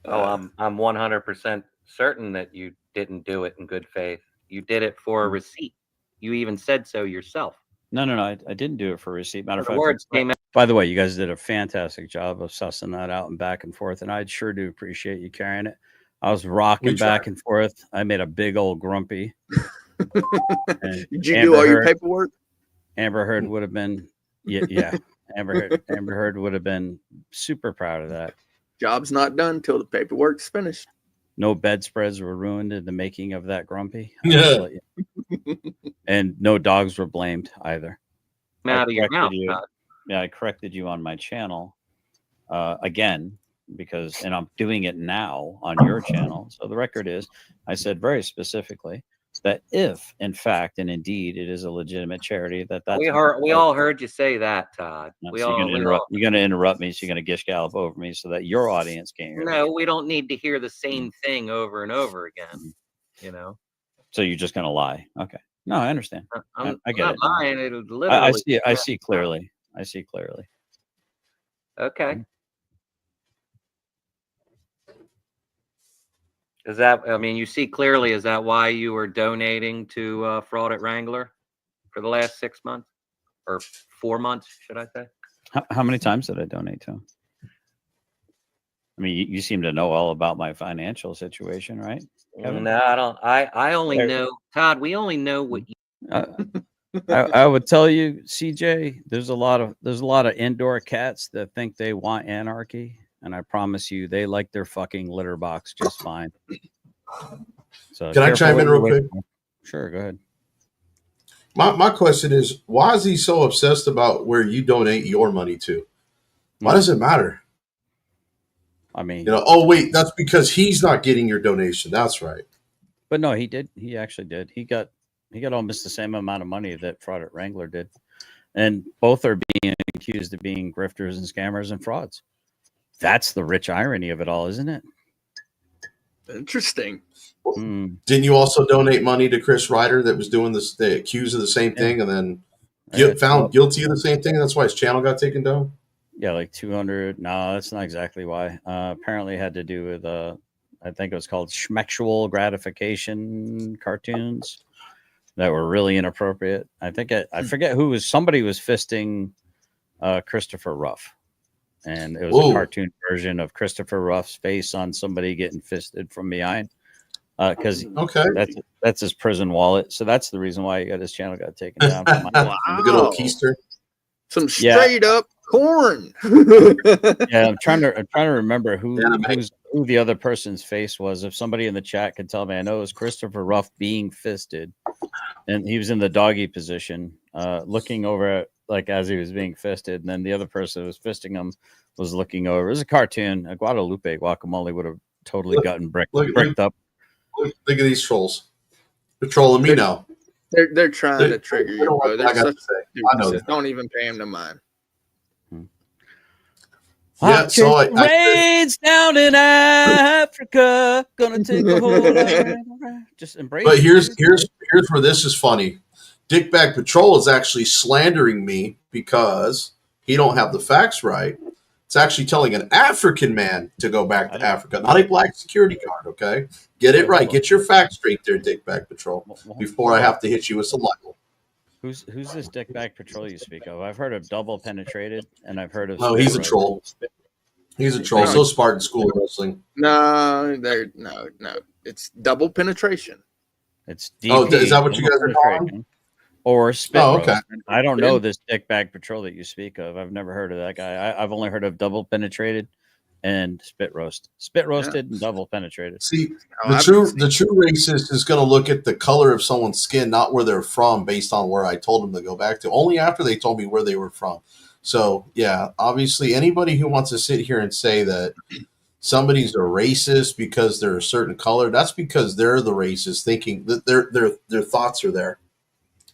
Oh, I'm 100% certain that you didn't do it in good faith. You did it for a receipt. You even said so yourself. No, I didn't do it for a receipt. Matter of fact, words came out. By the way, you guys did a fantastic job of sussing that out and back and forth, and I sure do appreciate you carrying it. I was rocking back and forth. I made a big old grumpy. Did you do all your paperwork? Amber Heard would have been, yeah. Amber Heard would have been super proud of that. Job's not done till the paperwork's finished. No bedspreads were ruined in the making of that grumpy. Yeah. And no dogs were blamed either. Out of your mouth. Yeah, I corrected you on my channel again, and I'm doing it now on your channel. So the record is, I said very specifically that if, in fact, and indeed, it is a legitimate charity, that's we all heard you say that, Todd. No, you're going to interrupt me, so you're going to gish gallop over me so that your audience can hear. No, we don't need to hear the same thing over and over again. So you're just going to lie? Okay. No, I understand. I get not it. lying. It literally. I see. I see clearly. I see clearly. Okay. Is that? I mean, you see clearly. Is that why you were donating to Fraud at Wrangler for the last 6 months or 4 months? Should I say? How many times did I donate to him? I mean, you seem to know all about my financial situation, right, Kevin? No, I don't. I only know, Todd. We only know what you. I would tell you, CJ. There's a lot of indoor cats that think they want anarchy, and I promise you, they like their fucking litter box just fine. So can I chime in real quick? Sure, go ahead. My question is, why is he so obsessed about where you donate your money to? Why does it matter? I mean, oh wait, that's because he's not getting your donation. That's right. But no, he did. He actually did. He got almost the same amount of money that Fraud at Wrangler did, and both are being accused of being grifters and scammers and frauds. That's the rich irony of it all, isn't it? Interesting. Didn't you also donate money to Chris Ryder that was doing this? They accused of the same thing, and then found guilty of the same thing. That's why his channel got taken down. Yeah, like 200. No, that's not exactly why. Apparently, it had to do with I think it was called schmexual gratification cartoons that were really inappropriate. I think I forget who was. Somebody was fisting Christopher Ruff, and it was a cartoon version of Christopher Ruff's face on somebody getting fisted from behind. Because that's his prison wallet. So that's the reason why his channel got taken down. Wow. Good old keister. Some straight up corn. Yeah, I'm trying to remember who the other person's face was. If somebody in the chat could tell me, I know it was Christopher Ruff being fisted, and he was in the doggy position, looking over at, like, as he was being fisted, and then the other person who was fisting him was looking over. It was a cartoon. A Guadalupe guacamole would have totally gotten bricked up. Look at these trolls. They're trolling me now. They're trying to trigger you, bro. I got to say. I know that. Don't even pay them no mind. Yeah, so raids down in Africa, gonna take a hold. Just embrace. But here's where this is funny. Dickbag Patrol is actually slandering me because he don't have the facts right. It's actually telling an African man to go back to Africa, not a black security guard. Okay, get it right. Get your facts straight there, Dickbag Patrol. Before I have to hit you with some libel. Who's this Dickbag Patrol you speak of? I've heard of Double Penetrated, and I've heard of. No, he's a troll. He's a troll. So Spartan School of Wrestling. No. It's Double Penetration. It's DP, is that what you guys are calling? Or Spit Roast. I don't know this Dickbag Patrol that you speak of. I've never heard of that guy. I've only heard of Double Penetrated and Spit Roast. Spit Roasted and Double Penetrated. See, the true racist is going to look at the color of someone's skin, not where they're from, based on where I told them to go back to. Only after they told me where they were from. So, yeah, obviously, anybody who wants to sit here and say that somebody's a racist because they're a certain color, that's because they're the racist, thinking that their thoughts are there.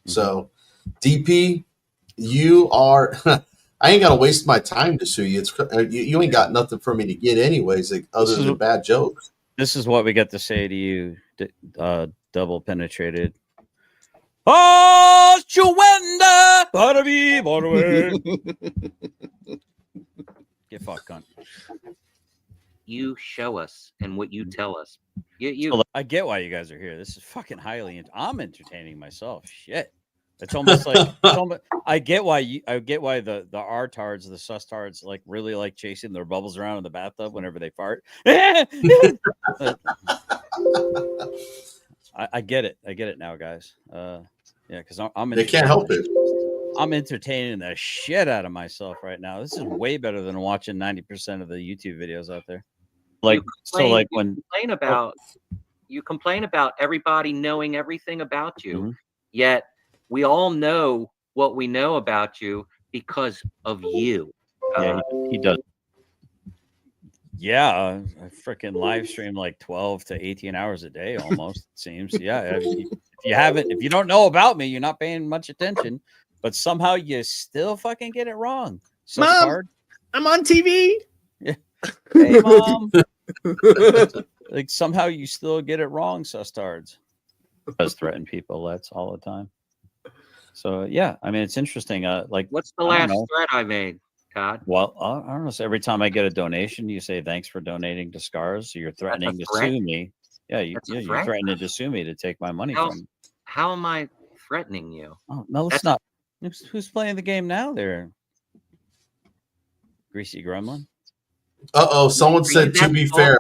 So, DP, you are. I ain't got to waste my time to sue you. You ain't got nothing for me to get anyways, other than bad jokes. This is what we got to say to you, Double Penetrated. Oh, Chuenda! Get fucked, cunt. You show us and what you tell us. I get why you guys are here. This is fucking I'm entertaining myself. Shit. It's almost like I get why the R-tards, the sus-tards, like really like chasing their bubbles around in the bathtub whenever they fart. I get it. I get it now, guys. Yeah, because they can't help it. I'm entertaining the shit out of myself right now. This is way better than watching 90% of the YouTube videos out there. Like, you complain about everybody knowing everything about you, yet we all know what we know about you because of you. Yeah, he does. Yeah, I freaking live stream like 12 to 18 hours a day almost, it seems. Yeah, if you don't know about me, you're not paying much attention, but somehow you still fucking get it wrong. So Mom, hard. I'm on TV. Yeah. Hey, Mom. Like somehow you still get it wrong, sustards. does threaten people. That's all the time. So yeah, I mean, it's interesting. Like, what's the I don't last know. threat I made, Todd? Well, I don't know. So every time I get a donation, you say thanks for donating to Scars. So you're threatening to threat? sue me. Yeah, you're threatening to sue me to take my money from me. How am I threatening you? Oh no, let's not. Who's playing the game now? There, Greasy Gremlin. Someone said to be fair.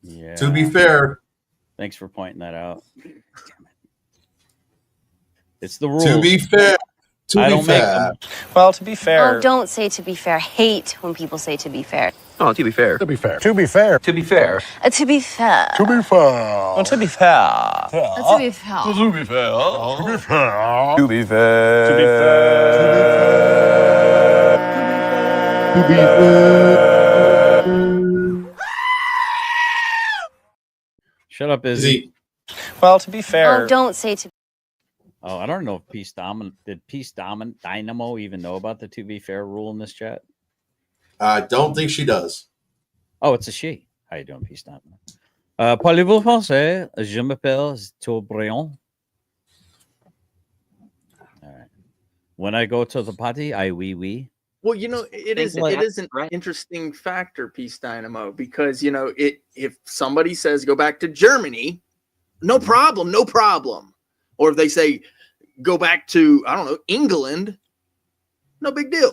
Yeah. To be fair. Thanks for pointing that out. Damn it. It's the rules. To be fair. I don't make them. Well, to be fair. Oh, don't say to be fair. Hate when people say to be fair. Oh, to be fair. To be fair. To be fair. To be fair. To be fair. To be fair. Well, to be fair. To be fair. To be fair. To be fair. To be fair. To be fair. To be fair. Shut up, Izzy. Well, to be fair. Oh, don't say to. Oh, I don't know if did Peace Dynamo even know about the to be fair rule in this chat? I don't think she does. Oh, it's a she. How you doing, Peace Dynamo? Parlez-vous français? Je m'appelle Toubrion. All right. When I go to the party, I oui. Well, it is an interesting factor, Peace Dynamo, because if somebody says go back to Germany, no problem. Or if they say go back to, I don't know, England, no big deal.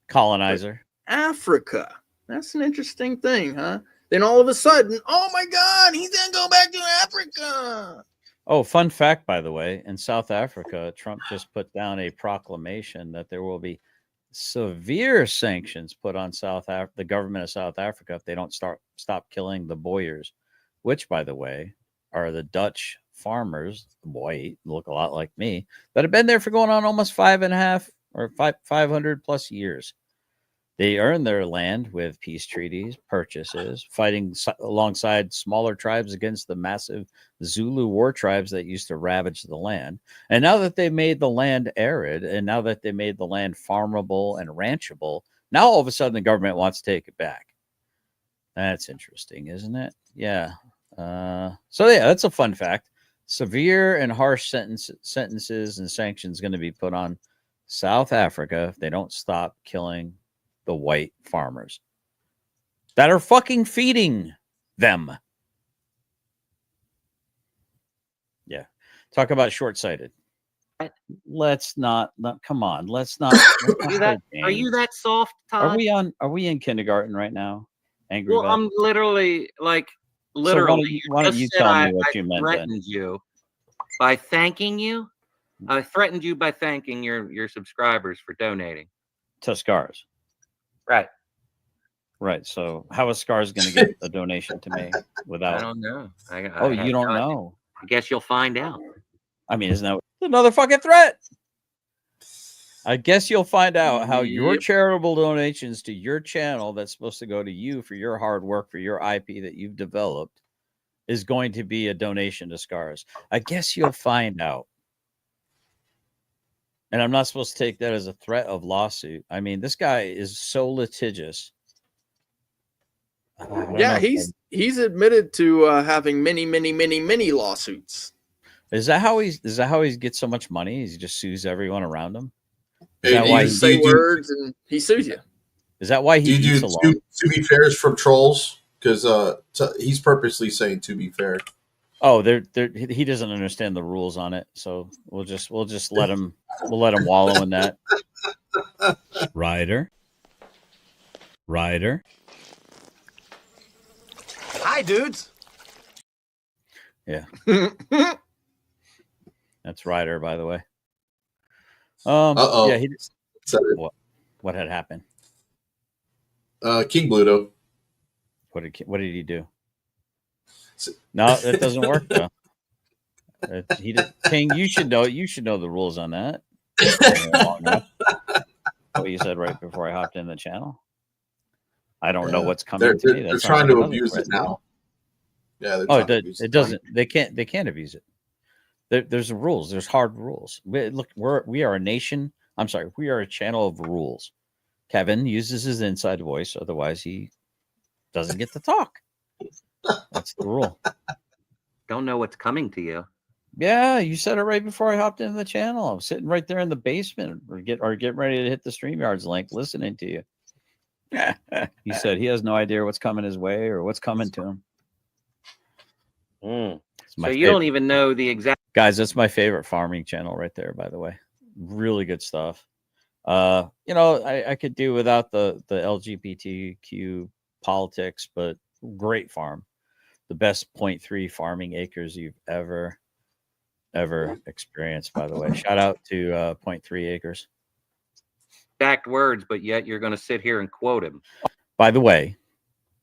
Colonizer. But Africa. That's an interesting thing, huh? Then all of a sudden, oh my God, he's going to go back to Africa. Oh, fun fact, by the way, in South Africa, Trump just put down a proclamation that there will be severe sanctions put on the government of South Africa if they don't stop killing the Boyers, which, by the way, are the Dutch farmers, white, look a lot like me, that have been there for going on almost 500 plus years. They earned their land with peace treaties, purchases, fighting alongside smaller tribes against the massive Zulu war tribes that used to ravage the land. And now that they made the land arid, and now that they made the land farmable and ranchable, now all of a sudden the government wants to take it back. That's interesting, isn't it? Yeah. So yeah, that's a fun fact. Severe and harsh sentences and sanctions going to be put on South Africa if they don't stop killing the white farmers that are fucking feeding them. Yeah. Talk about short-sighted. Let's not come on. Let's not. Are you that soft, Todd? Are we in kindergarten right now? Angry. Well, I'm literally. So why don't you tell me what you meant then? Threatened you by thanking you. I threatened you by thanking your subscribers for donating to Scars. Right. So how is Scars going to get a donation to me without? I don't know. You don't know? I guess you'll find out. I mean, isn't that another fucking threat? I guess you'll find out how your charitable donations to your channel that's supposed to go to you for your hard work, for your IP that you've developed, is going to be a donation to Scars. I guess you'll find out. And I'm not supposed to take that as a threat of lawsuit. I mean, this guy is so litigious. Yeah, he's admitted to having many lawsuits. Is that how he gets so much money? He just sues everyone around him. Is that why he say words and he sues you? Is that why he do to be fairs from trolls? Because he's purposely saying to be fair. Oh, he doesn't understand the rules on it, so we'll just let him wallow in that. Ryder. Hi, dudes. Yeah. That's Ryder, by the way. Yeah, he said it. What had happened? King Bluto. What did he do? No, that doesn't work though. King, you should know the rules on that. What you said right before I hopped in the channel. I don't know what's coming to me. They're trying to abuse it now. Yeah. It doesn't. They can't abuse it. There's rules. There's hard rules. We are a nation. I'm sorry. We are a channel of rules. Kevin uses his inside voice. Otherwise, he doesn't get to talk. That's the rule. Don't know what's coming to you. Yeah, you said it right before I hopped into the channel. I was sitting right there in the basement or getting ready to hit the StreamYards link, listening to you. He said he has no idea what's coming his way or what's coming to him. So you don't even know the exact. Guys, that's my favorite farming channel right there, by the way. Really good stuff. I could do without the LGBTQ politics, but great farm. The best 0.3 farming acres you've ever experienced, by the way. Shout out to 0.3 acres. Exact words, but yet you're going to sit here and quote him. By the way,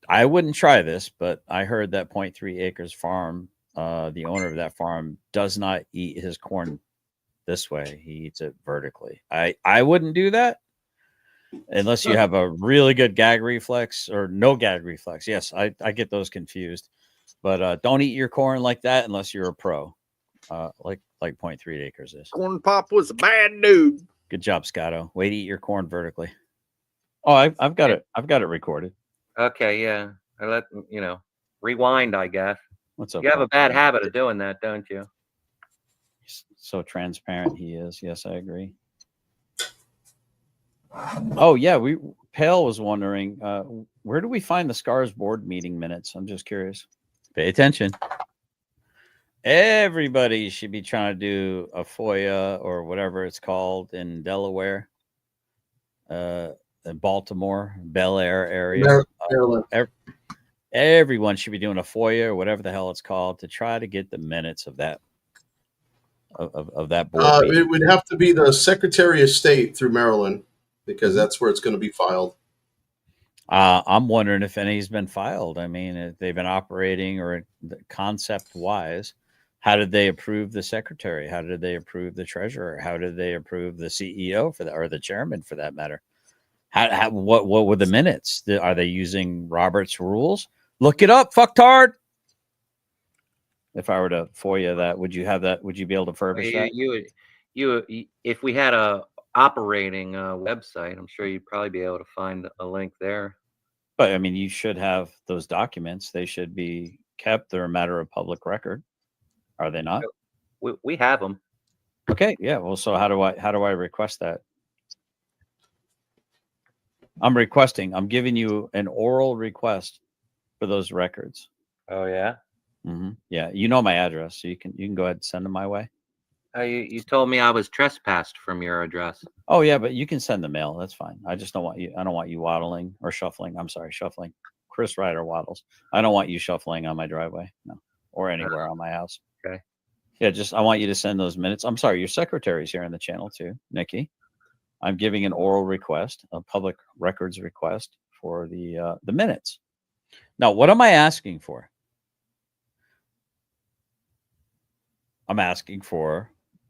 I wouldn't try this, but I heard that 0.3 acres farm, the owner of that farm does not eat his corn this way. He eats it vertically. I wouldn't do that unless you have a really good gag reflex or no gag reflex. Yes, I get those confused. But don't eat your corn like that unless you're a pro, like 0.3 acres is. Corn Pop was a bad dude. Good job, Scotto. Way to eat your corn vertically. Oh, I've got it. I've got it recorded. Okay, yeah. I let rewind. I guess. What's up? You have a bad habit of doing that, don't you? So transparent he is. Yes, I agree. Oh yeah, Pale was wondering where do we find the Scars board meeting minutes? I'm just curious. Pay attention. Everybody should be trying to do a FOIA or whatever it's called in Delaware, in Baltimore, Bel Air area. Maryland. Everyone should be doing a FOIA or whatever the hell it's called to try to get the minutes of that of that board. It would have to be the Secretary of State through Maryland because that's where it's going to be filed. I'm wondering if any's been filed. I mean, if they've been operating or concept wise, how did they approve the secretary? How did they approve the treasurer? How did they approve the CEO for that, or the chairman for that matter? What were the minutes? Are they using Robert's rules? Look it up, fucktard. If I were to FOIA that, would you have that? Would you be able to furbish that? You if we had a operating website, I'm sure you'd probably be able to find a link there. But I mean, you should have those documents. They should be kept. They're a matter of public record. Are they not? We have them. Okay. Yeah. Well, so how do I request that? I'm giving you an oral request for those records. Oh yeah. Mm-hmm. Yeah. You know my address, so you can go ahead and send them my way. You told me I was trespassed from your address. Oh yeah, but you can send the mail. That's fine. I just don't want you. I don't want you waddling or shuffling. I'm sorry, shuffling. Chris Ryder waddles. I don't want you shuffling on my driveway, no, or anywhere on my house. Okay. Yeah, I want you to send those minutes. I'm sorry, your secretary's here in the channel too, Nikki. I'm giving an oral request, a public records request for the minutes. Now, what am I asking for? I'm asking for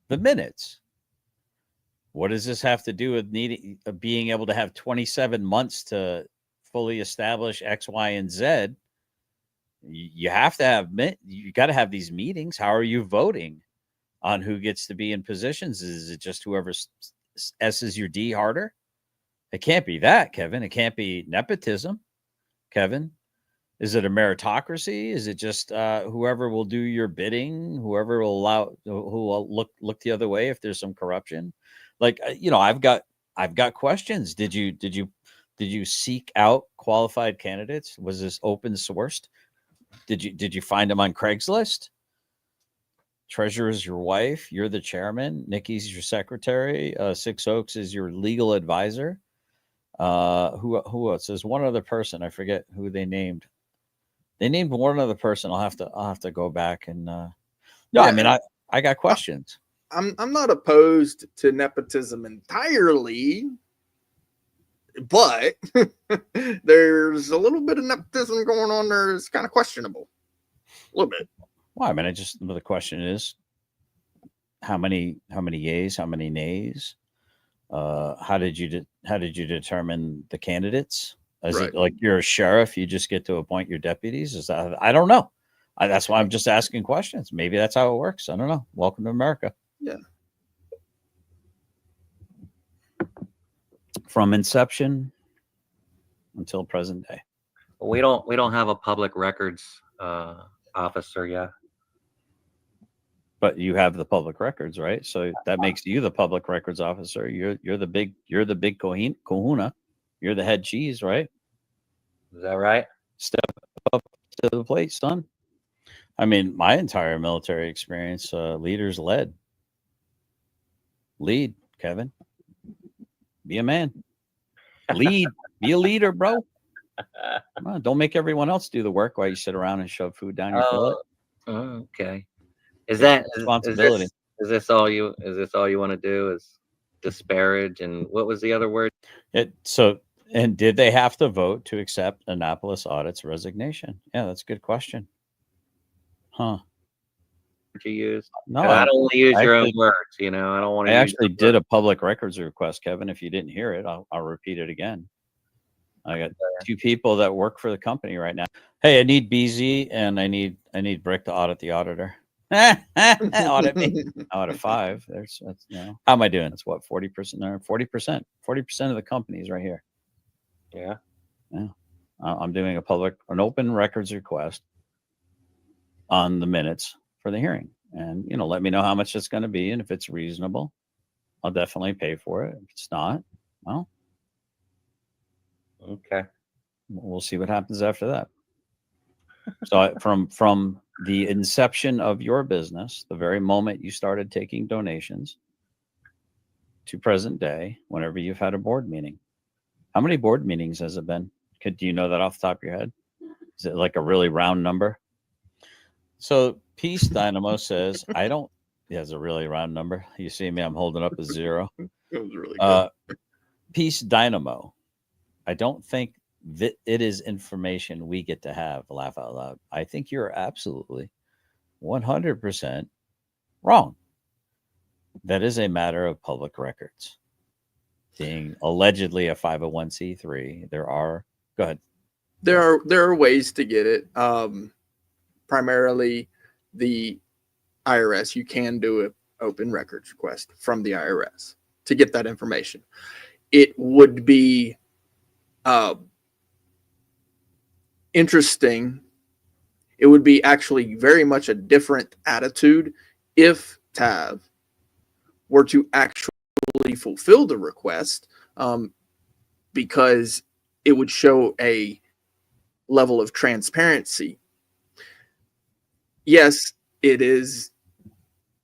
the minutes. What does this have to do with being able to have 27 months to fully establish X, Y, and Z? You have to have you got to have these meetings. How are you voting on who gets to be in positions? Is it just whoever S's your D harder? It can't be that, Kevin. It can't be nepotism, Kevin. Is it a meritocracy? Is it just whoever will do your bidding, whoever will who will look the other way if there's some corruption? Like, I've got questions. Did you seek out qualified candidates? Was this open sourced? Did you find them on Craigslist? Treasurer is your wife. You're the chairman. Nikki's your secretary. Six Oaks is your legal advisor. Who else? There's one other person. I forget who they named. They named one other person. I'll have to go back and I mean, I got questions. I'm not opposed to nepotism entirely, but there's a little bit of nepotism going on there. It's kind of questionable. A little bit. Well, I mean, the question is how many yays, how many nays? How did you determine the candidates? Is it like you're a sheriff? You just get to appoint your deputies? Is that? I don't know. That's why I'm just asking questions. Maybe that's how it works. I don't know. Welcome to America. Yeah. From inception until present day. We don't have a public records officer yet. But you have the public records, right? So that makes you the public records officer. You're the big kahuna. You're the head cheese, right? Is that right? Step up to the plate, son. I mean, my entire military experience, leaders led. Lead, Kevin. Be a man. Lead. Be a leader, bro. Come on, don't make everyone else do the work while you sit around and shove food down your throat. Okay. Is that responsibility? Is this all you want to do? Is disparage, and what was the other word? And did they have to vote to accept Annapolis Audit's resignation? Yeah, that's a good question. Huh? You use? No, I don't want to use your own words. I don't want to. I actually did a public records request, Kevin. If you didn't hear it, I'll repeat it again. I got 2 people that work for the company right now. Hey, I need BZ and I need Brick to audit the auditor. Audit me. Out of 5. That's how am I doing? It's what, 40% or 40%? 40% of the companies right here. Yeah. I'm doing an open records request on the minutes for the hearing, and let me know how much it's going to be, and if it's reasonable, I'll definitely pay for it. If it's not, well, okay, we'll see what happens after that. So from the inception of your business, the very moment you started taking donations to present day, whenever you've had a board meeting, how many board meetings has it been? Do you know that off the top of your head? Is it like a really round number? So Peace Dynamo says, I don't, he has a really round number. You see me, I'm holding up a 0. It was really good. Peace Dynamo, I don't think that it is information we get to have. Laugh out loud. I think you're absolutely 100% wrong. That is a matter of public records. Being allegedly a 501c3, go ahead. There are ways to get it. Primarily the IRS. You can do an open records request from the IRS to get that information. It would be interesting. It would be actually very much a different attitude if TAV were to actually fulfill the request, because it would show a level of transparency. Yes, it is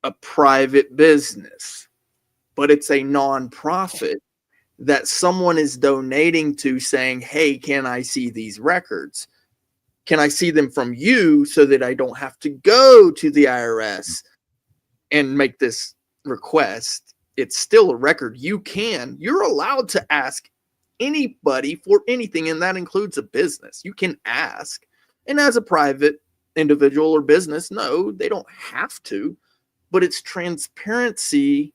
a private business, but it's a nonprofit that someone is donating to, saying, hey, can I see these records? Can I see them from you so that I don't have to go to the IRS and make this request? It's still a record. You're allowed to ask anybody for anything, and that includes a business. You can ask. And as a private individual or business, no, they don't have to, but it's transparency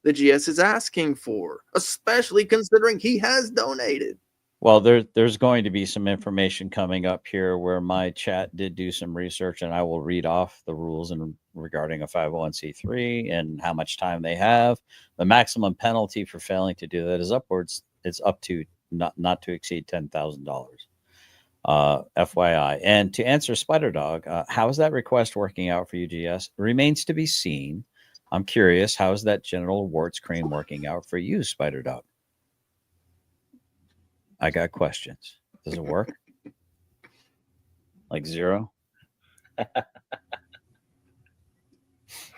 the GS is asking for, especially considering he has donated. Well, there's going to be some information coming up here where my chat did do some research, and I will read off the rules regarding a 501c3 and how much time they have. The maximum penalty for failing to do that is up to not to exceed $10,000. FYI. And to answer Spider Dog, how is that request working out for you, GS? Remains to be seen. I'm curious, how is that General Warts cream working out for you, Spider Dog? I got questions. Does it work? Like 0?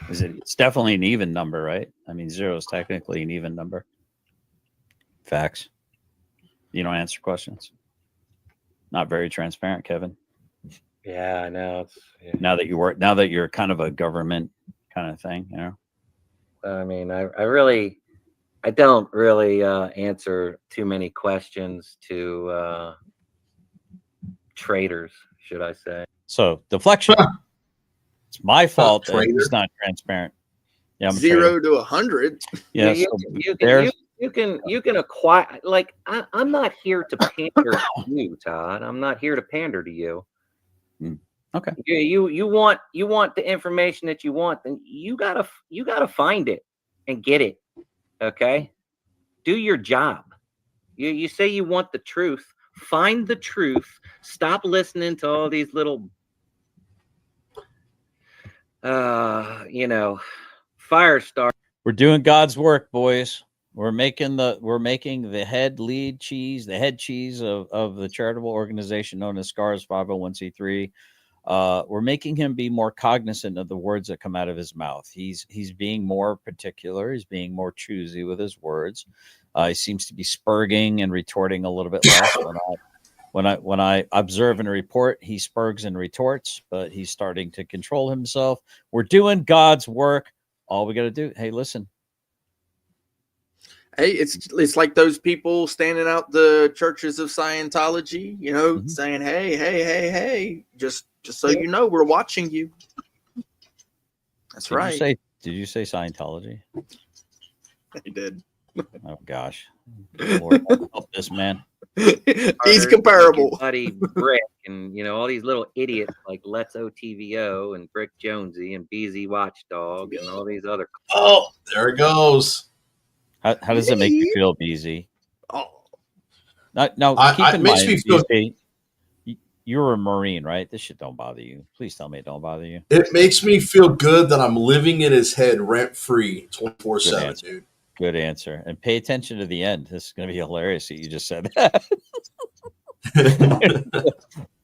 It's definitely an even number, right? I mean, 0 is technically an even number. Facts. You don't answer questions. Not very transparent, Kevin. Yeah, I know. Now that you're kind of a government kind of thing, I mean, I don't really answer too many questions to traders, should I say? So deflection. It's my fault that he's not transparent. Yeah, I'm 0 to 100. Yeah, you can acquire. Like I'm not here to pander to you, Todd. I'm not here to pander to you. Okay. You want the information that you want, then you gotta find it and get it. Okay. Do your job. You say you want the truth. Find the truth. Stop listening to all these little You know, Firestar. We're doing God's work, boys. We're making the head cheese of the charitable organization known as SCARS 501c3. We're making him be more cognizant of the words that come out of his mouth. He's being more particular. He's being more choosy with his words. He seems to be spurging and retorting a little bit less. When I observe and report, he spurgs and retorts, but he's starting to control himself. We're doing God's work. All we got to do, hey, listen. Hey, it's like those people standing out the churches of Scientology, you know, saying, hey, just so you know, we're watching you. That's right. Did you say Scientology? He did. Oh gosh, Lord, help this man. He's comparable. Buddy Brick and all these little idiots like Let's OTVO and Brick Jonesy and BZ Watchdog and all these other. Oh, there it goes. How does it make you feel, BZ? Oh, now keep in mind, BZ, you're a Marine, right? This shit don't bother you. Please tell me it don't bother you. It makes me feel good that I'm living in his head rent free 24/7, dude. Good answer. And pay attention to the end. This is going to be hilarious that you just said that.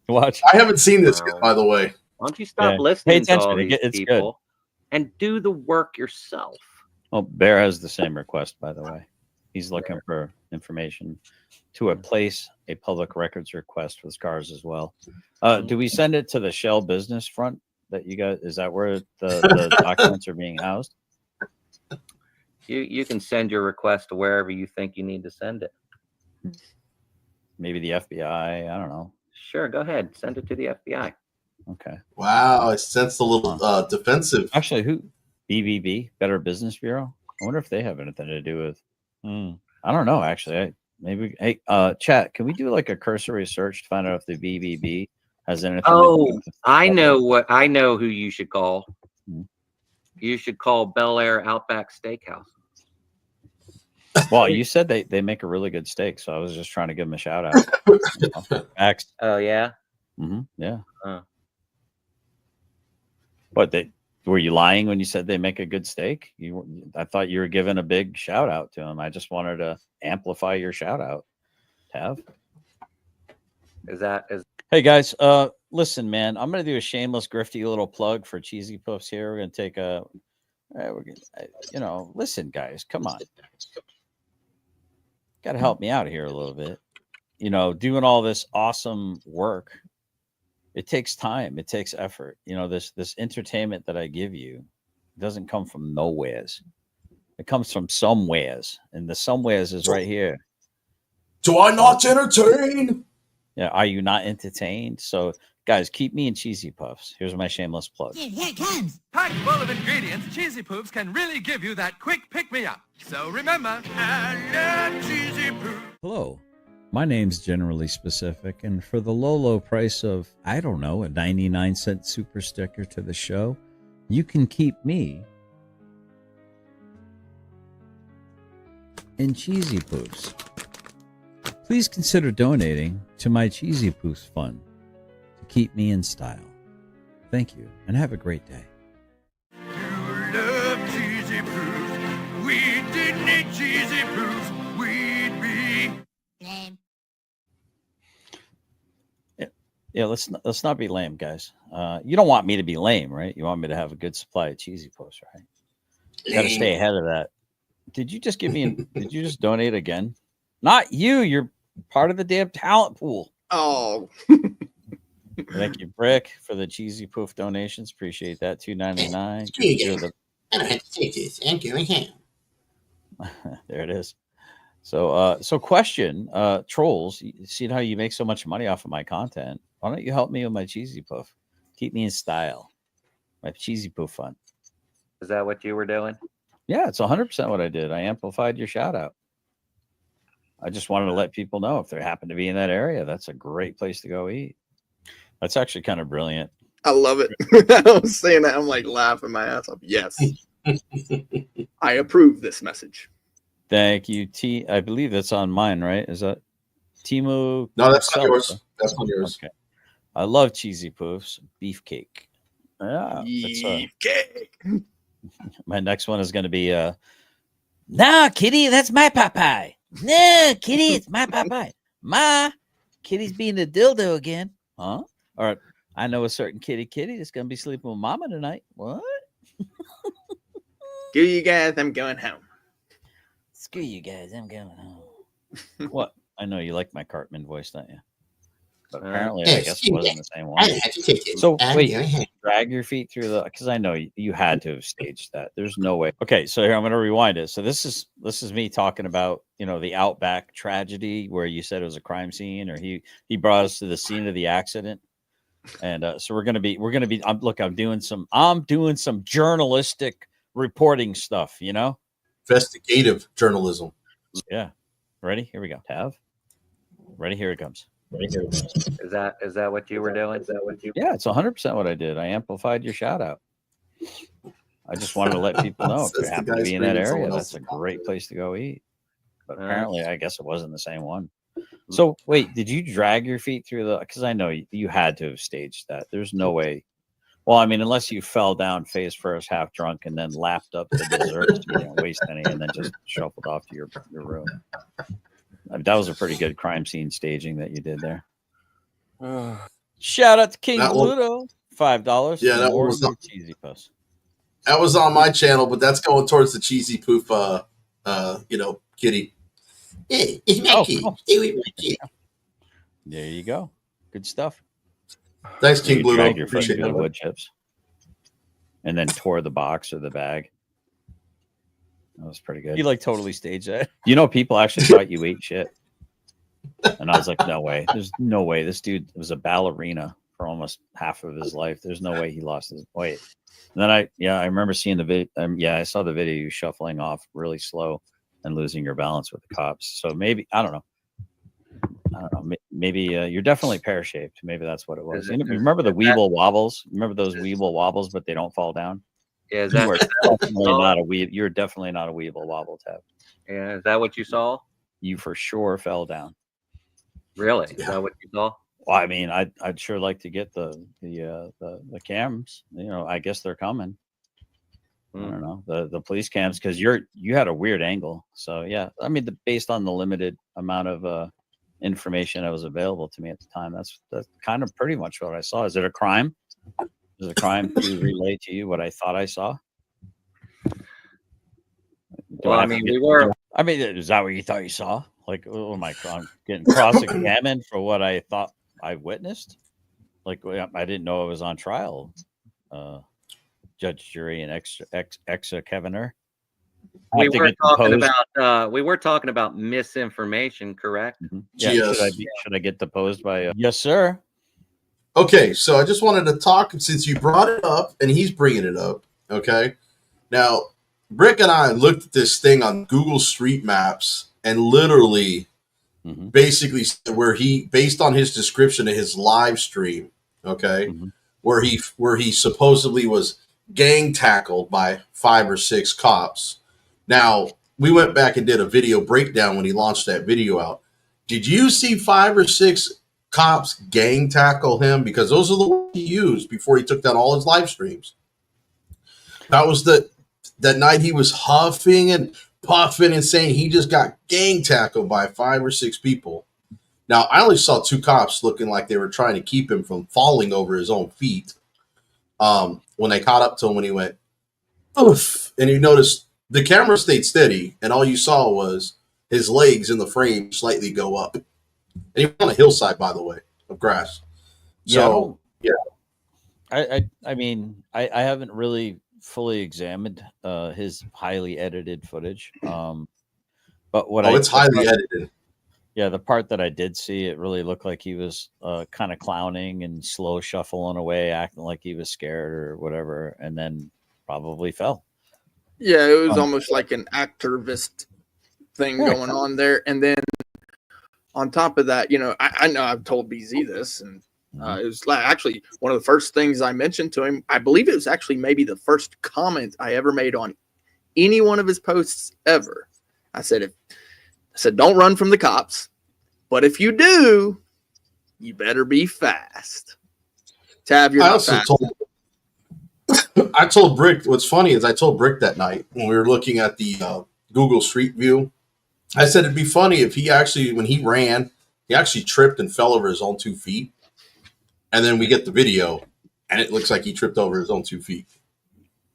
Watch. I haven't seen this yet, by the way. Why don't you stop listening to all these people and do the work yourself? Well, Bear has the same request, by the way. He's looking for information to place a public records request with SCARS as well. Do we send it to the Shell business front that you got? Is that where the documents are being housed? You can send your request to wherever you think you need to send it. Maybe the FBI. I don't know. Sure, go ahead. Send it to the FBI. Okay. Wow, I sensed a little defensive. Actually, who? BBB, Better Business Bureau. I wonder if they have anything to do with. I don't know. Actually, maybe. Hey, chat. Can we do like a cursory search to find out if the BBB has anything? Oh, I know who you should call. You should call Bel Air Outback Steakhouse. Well, you said they make a really good steak, so I was just trying to give them a shout out. Oh yeah. Yeah. What were you lying when you said they make a good steak? I thought you were giving a big shout out to them. I just wanted to amplify your shout out. Tav. Hey guys, listen, man. I'm gonna do a shameless, grifty little plug for Cheesy Puffs here. We're gonna take listen, guys, come on. Got to help me out here a little bit. Doing all this awesome work, it takes time, it takes effort. This entertainment that I give you doesn't come from nowheres. It comes from somewheres, and the somewheres is right here. Do I not entertain? Yeah, are you not entertained? So, guys, keep me in Cheesy Puffs. Here's my shameless plug. Here it comes. Packed full of ingredients, Cheesy Poops can really give you that quick pick-me-up. So remember, I love Cheesy Poops. Hello, my name's Generally Specific, and for the low price of, I don't know, a 99-cent super sticker to the show, you can keep me in Cheesy Poofs. Please consider donating to my Cheesy Poofs Fund to keep me in style. Thank you, and have a great day. You love Cheesy Poofs. We didn't eat Cheesy Poofs. We'd be lame. Yeah, let's not be lame, guys. You don't want me to be lame, right? You want me to have a good supply of Cheesy Poofs, right? Got to stay ahead of that. Did you just did you just donate again? Not you. You're part of the damn talent pool. Oh. Thank you, Brick, for the Cheesy Poof donations. Appreciate that. $2.99. I don't have to take this. Thank you. There it is. So question, trolls, you see how you make so much money off of my content? Why don't you help me with my Cheesy Poof? Keep me in style. My Cheesy Poof fund. Is that what you were doing? Yeah, it's 100% what I did. I amplified your shout out. I just wanted to let people know if they happen to be in that area, that's a great place to go eat. That's actually kind of brilliant. I love it. I was saying that. I'm like laughing my ass off. Yes. I approve this message. Thank you, T. I believe that's on mine, right? Is that Timu? No, that's not yours. That's not yours. Okay. I love Cheesy Poofs. Beefcake. Yeah. Beefcake. My next one is going to be No, Kitty, that's my Popeye. No, Kitty, it's my Popeye. Ma, Kitty's being a dildo again. huh? Or I know a certain kitty that's going to be sleeping with Mama tonight. What? Screw you guys, I'm going home. Screw you guys, I'm going home. What? I know you like my Cartman voice, don't you? But apparently, I guess it wasn't the same one. So wait, drag your feet through the, because I know you had to have staged that. There's no way. Okay, so here I'm going to rewind it. So this is me talking about, you know, the Outback tragedy where you said it was a crime scene, or he brought us to the scene of the accident, and so we're gonna be. I'm doing some journalistic reporting stuff. You know, Investigative journalism. Yeah. Ready? Here we go. Tav. Ready? Here it comes. Is that what you were doing? Is that what you? Yeah, it's 100% what I did. I amplified your shout out. I just wanted to let people know if you happen to be in that area, that's a great place to go eat. But apparently, I guess it wasn't the same one. So wait, did you drag your feet through the? Because I know you had to have staged that. There's no way. Well, I mean, unless you fell down face first, half drunk, and then lapped up the desserts, you didn't waste any, and then just shuffled off to your room. I mean, that was a pretty good crime scene staging that you did there. Shout out to King Bluto, $5. Yeah, that was cheesy puss. That was on my channel, but that's going towards the cheesy poof. Kitty. Hey, it's my kitty. Stay with my kitty. There you go. Good stuff. Thanks, King Bluto. Drag your feet through the wood chips, and then tore the box or the bag. That was pretty good. You like totally staged that. You know, people actually thought you ate shit. And I was like, no way. There's no way. This dude was a ballerina for almost half of his life. There's no way he lost his weight. And then I remember seeing the video. I saw the video, you shuffling off really slow and losing your balance with the cops. So maybe, I don't know. Maybe you're definitely pear-shaped. Maybe that's what it was. Remember the Weeble Wobbles? Remember those Weeble Wobbles, but they don't fall down? Yeah, You're definitely not a Weeble Wobble, Tab. Yeah, is that what you saw? You for sure fell down. Really? Is that what you saw? Well, I mean, I'd sure like to get the cams. You know, I guess they're coming. I don't know, the police cams, because you had a weird angle. So yeah, I mean, based on the limited amount of information that was available to me at the time, that's kind of pretty much what I saw. Is it a crime? Is it a crime to relay to you what I thought I saw? Well, I mean, is that what you thought you saw? Like, oh my God, I'm getting cross-examined for what I thought I witnessed. Like, I didn't know it was on trial. Judge, jury, and executioner. We were talking about misinformation, correct? Mm-hmm. Yeah. Yes. Should I get deposed by? Yes, sir. Okay, so I just wanted to talk, since you brought it up and he's bringing it up. Okay, now Brick and I looked at this thing on Google Street Maps and literally, basically, where he, based on his description of his live stream, okay, where he supposedly was gang tackled by 5 or 6 cops. Now, we went back and did a video breakdown when he launched that video out. Did you see 5 or 6 cops gang tackle him? Because those are the words he used before he took down all his live streams. That was that night he was huffing and puffing and saying he just got gang tackled by 5 or 6 people. Now, I only saw 2 cops looking like they were trying to keep him from falling over his own feet. When they caught up to him, when he went, oof, and you noticed the camera stayed steady, and all you saw was his legs in the frame slightly go up. And he was on a hillside, by the way, of grass. So, yeah. I mean, I haven't really fully examined his highly edited footage. But what it's highly edited. Yeah, the part that I did see, it really looked like he was kind of clowning and slow shuffling away, acting like he was scared or whatever, and then probably fell. Yeah, it was almost like an activist thing going on there. And then on top of that, you know, I know I've told BZ this, and it was actually one of the first things I mentioned to him. I believe it was actually maybe the first comment I ever made on any one of his posts ever. I said, don't run from the cops, but if you do, you better be fast. Tab, you're not fast. I told Brick, what's funny is I told Brick that night when we were looking at the Google Street View, I said it'd be funny if he actually, when he ran, he actually tripped and fell over his own 2 feet. And then we get the video and it looks like he tripped over his own 2 feet.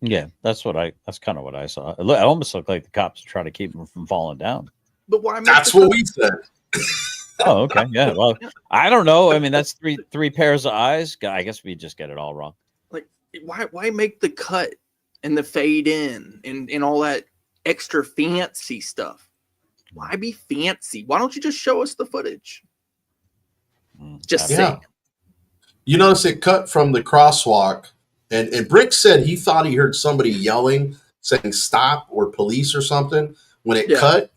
Yeah, that's kind of what I saw. It almost looked like the cops were trying to keep him from falling down. But why? That's what we said. Oh, okay. Yeah. Well, I don't know. I mean, that's three pairs of eyes. I guess we just get it all wrong. Like, why make the cut and the fade in and all that extra fancy stuff? Why be fancy? Why don't you just show us the footage? Just say. You notice it cut from the crosswalk, and Brick said he thought he heard somebody yelling, saying stop or police or something when it cut.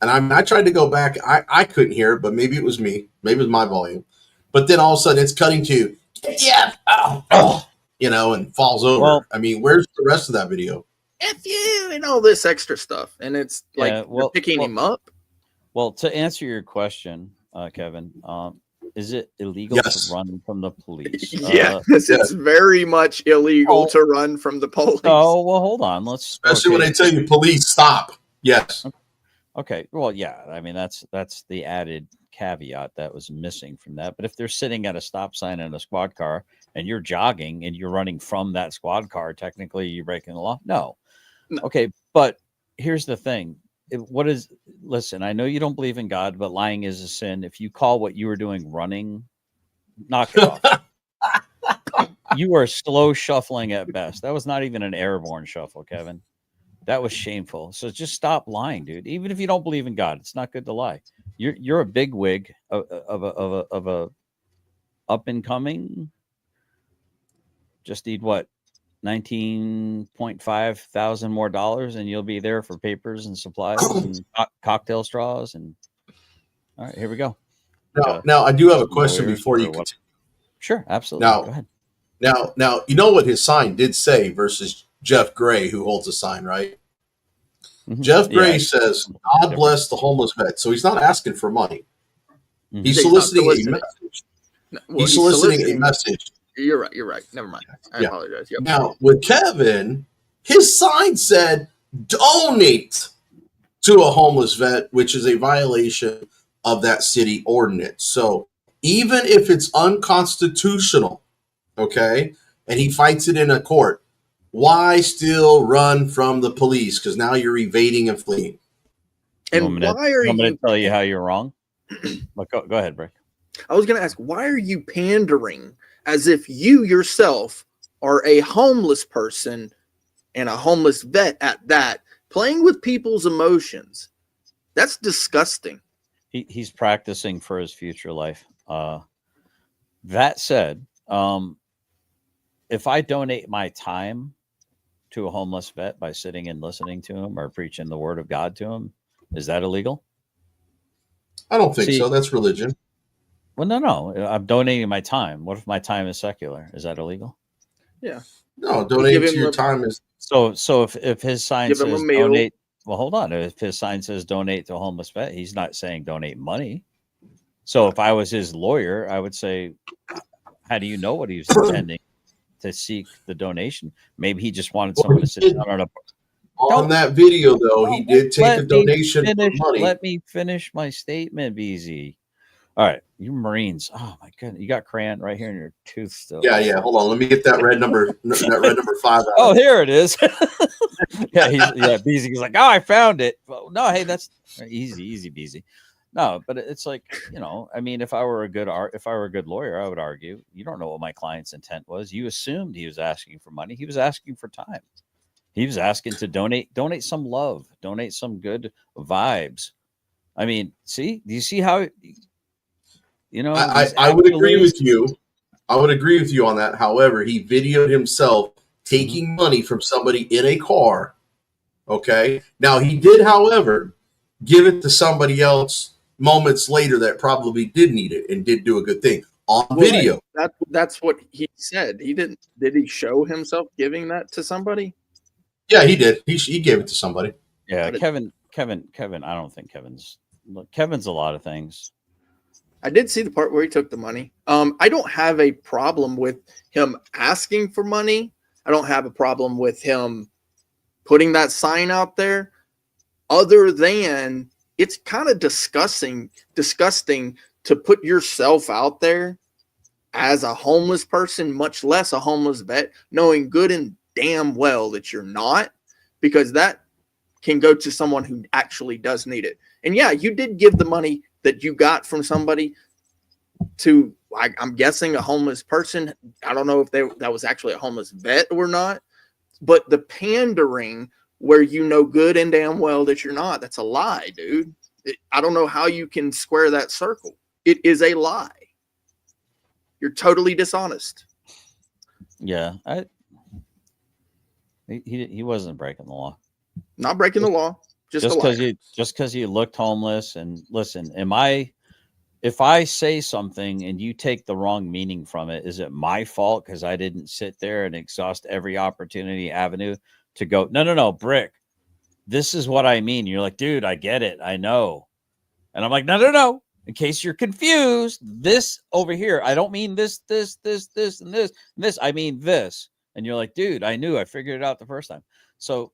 And I tried to go back. I couldn't hear it, but maybe it was me. Maybe it was my volume. But then all of a sudden it's cutting to, and falls over. Well, I mean, where's the rest of that video? F you and all this extra stuff. And it's like they're picking him up. Well, to answer your question, Kevin, is it illegal to run from the police? Yes, it's very much illegal to run from the police. Oh, well, hold on. Especially when they tell you police stop. Yes. Okay. Well, yeah. I mean, that's the added caveat that was missing from that. But if they're sitting at a stop sign in a squad car and you're jogging and you're running from that squad car, technically you're breaking the law. No. Okay. But here's the thing. Listen, I know you don't believe in God, but lying is a sin. If you call what you were doing running, knock it off. You are slow shuffling at best. That was not even an airborne shuffle, Kevin. That was shameful. So just stop lying, dude. Even if you don't believe in God, it's not good to lie. You're a big wig of a up and coming. Just need what? $19.5 thousand more dollars, and you'll be there for papers and supplies and cocktail straws. And all right, here we go. Now I do have a question before you continue. Sure, absolutely. Now, go ahead. Now, you know what his sign did say versus Jeff Gray, who holds a sign, right? Mm-hmm. Jeff Gray says, God bless the homeless vet. So he's not asking for money. Mm-hmm. He's soliciting a message. He's soliciting a message. You're right. Never mind. I apologize. Yep. Now, with Kevin, his sign said, donate to a homeless vet, which is a violation of that city ordinance. So even if it's unconstitutional, okay, and he fights it in a court, why still run from the police? Because now you're evading and fleeing. And why are you? I'm going to tell you how you're wrong. But go ahead, Brick. I was going to ask, why are you pandering as if you yourself are a homeless person and a homeless vet at that, playing with people's emotions? That's disgusting. He's practicing for his future life. That said, if I donate my time to a homeless vet by sitting and listening to him or preaching the word of God to him, is that illegal? I don't think so. That's religion. Well, no. I'm donating my time. What if my time is secular? Is that illegal? Yeah. No, donating to your time is. So if his sign says donate, well, hold on. If his sign says donate to a homeless vet, he's not saying donate money. So if I was his lawyer, I would say, how do you know what he was intending to seek the donation? Maybe he just wanted someone to sit down on that video, though. He did take a donation for money. Let me finish my statement, BZ. All right, you Marines. Oh my goodness, you got crayon right here in your tooth still. Yeah. Hold on, let me get that red number. That red number 5. Out. Oh, here it is. BZ is like, oh, I found it. Well, no, hey, that's easy, BZ. No, but it's like, I mean, if I were a good lawyer, I would argue you don't know what my client's intent was. You assumed he was asking for money. He was asking for time. He was asking to donate some love, donate some good vibes. I mean, do you see how? I would agree with you. I would agree with you on that. However, he videoed himself taking money from somebody in a car. Okay. Now he did, however, give it to somebody else moments later that probably did need it and did do a good thing on video. That's what he said. He didn't. Did he show himself giving that to somebody? Yeah, he did. He gave it to somebody. Yeah, Kevin. I don't think Kevin's a lot of things. I did see the part where he took the money. I don't have a problem with him asking for money. I don't have a problem with him putting that sign out there, other than it's kind of disgusting to put yourself out there as a homeless person, much less a homeless vet, knowing good and damn well that you're not, because that can go to someone who actually does need it. And yeah, you did give the money that you got from somebody to, I'm guessing, a homeless person. I don't know if that was actually a homeless vet or not, but the pandering where you know good and damn well that you're not, that's a lie, dude. I don't know how you can square that circle. It is a lie. You're totally dishonest. Yeah, he wasn't breaking the law. Not breaking the law. Just because you looked homeless. And listen, if I say something and you take the wrong meaning from it, is it my fault because I didn't sit there and exhaust every opportunity avenue to go, no, Brick, this is what I mean. You're like, dude, I get it. I know. And I'm like, no. In case you're confused, this over here, I don't mean this, and this. I mean this. And you're like, dude, I knew. I figured it out the first time. So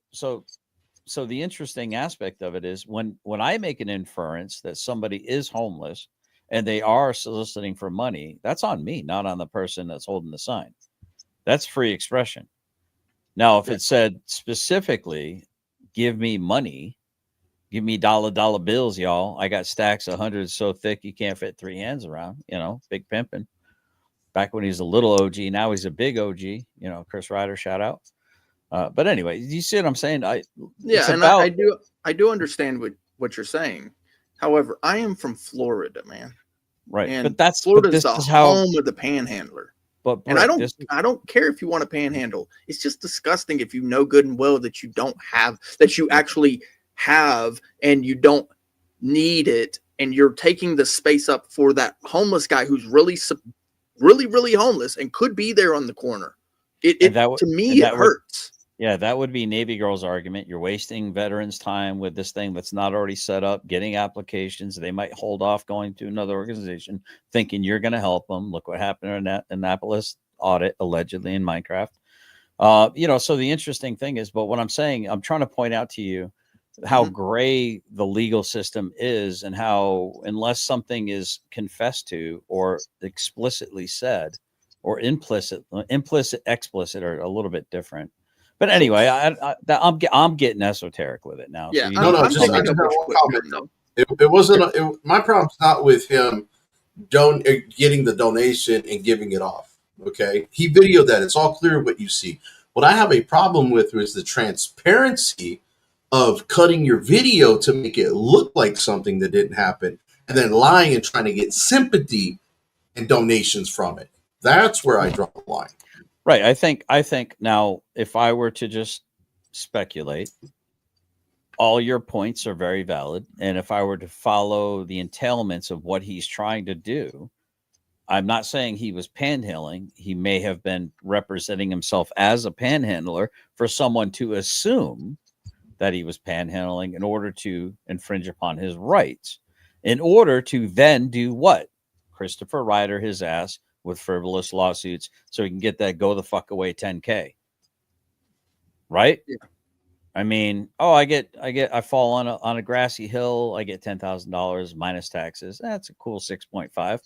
the interesting aspect of it is when I make an inference that somebody is homeless and they are soliciting for money, that's on me, not on the person that's holding the sign. That's free expression. Now, if it said specifically, give me money, give me dollar bills, y'all. I got stacks of hundreds so thick you can't fit 3 hands around, big pimping. Back when he was a little OG, now he's a big OG, Chris Ryder, shout out. But anyway, you see what I'm saying? I do understand what you're saying. However, I am from Florida, man. Right. And but Florida's the home of the panhandler. But and I don't care if you want to panhandle. It's just disgusting if you know good and well that you don't have, that you actually have, and you don't need it, and you're taking the space up for that homeless guy who's really homeless and could be there on the corner. It hurts. Yeah, that would be Navy Girl's argument. You're wasting veterans' time with this thing that's not already set up, getting applications. They might hold off going to another organization thinking you're going to help them. Look what happened in that Annapolis audit, allegedly in Minecraft. So the interesting thing is, but what I'm saying, I'm trying to point out to you how gray the legal system is, and how unless something is confessed to or explicitly said, or implicit, explicit are a little bit different. But anyway, I'm getting esoteric with it now. Yeah, so it wasn't. My problem's not with him getting the donation and giving it off. Okay, he videoed that. It's all clear what you see. What I have a problem with is the transparency of cutting your video to make it look like something that didn't happen, and then lying and trying to get sympathy and donations from it. That's where I draw the line. Right. I think now, if I were to just speculate, all your points are very valid. And if I were to follow the entailments of what he's trying to do, I'm not saying he was panhandling. He may have been representing himself as a panhandler for someone to assume that he was panhandling in order to infringe upon his rights, in order to then do what? Christopher Ryder his ass with frivolous lawsuits so he can get that go the fuck away 10K. Right? Yeah. I mean, I fall on a grassy hill, I get $10,000 minus taxes. That's a cool 6.5.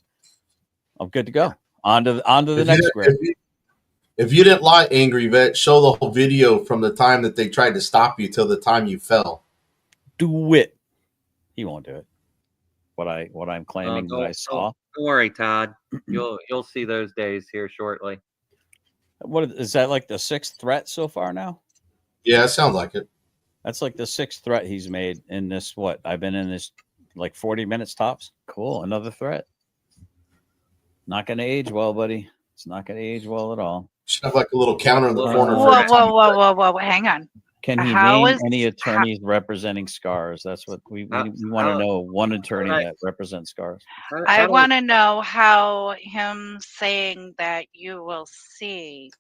I'm good to go. Yeah. On to the next grade. If you didn't lie, Angry Vet, show the whole video from the time that they tried to stop you till the time you fell. Do it. He won't do it. What I'm claiming that I saw. Don't worry, Todd. You'll see those days here shortly. What is that, like the 6th threat so far now? Yeah, it sounds like it. That's like the 6th threat he's made in this. What? I've been in this like 40 minutes tops. Cool. Another threat. Not going to age well, buddy. It's not going to age well at all. Should have like a little counter in the corner. Whoa. Hang on. Can he name any attorneys representing scars? That's what we want to know. One attorney that represents scars. I want to know how him saying that you will see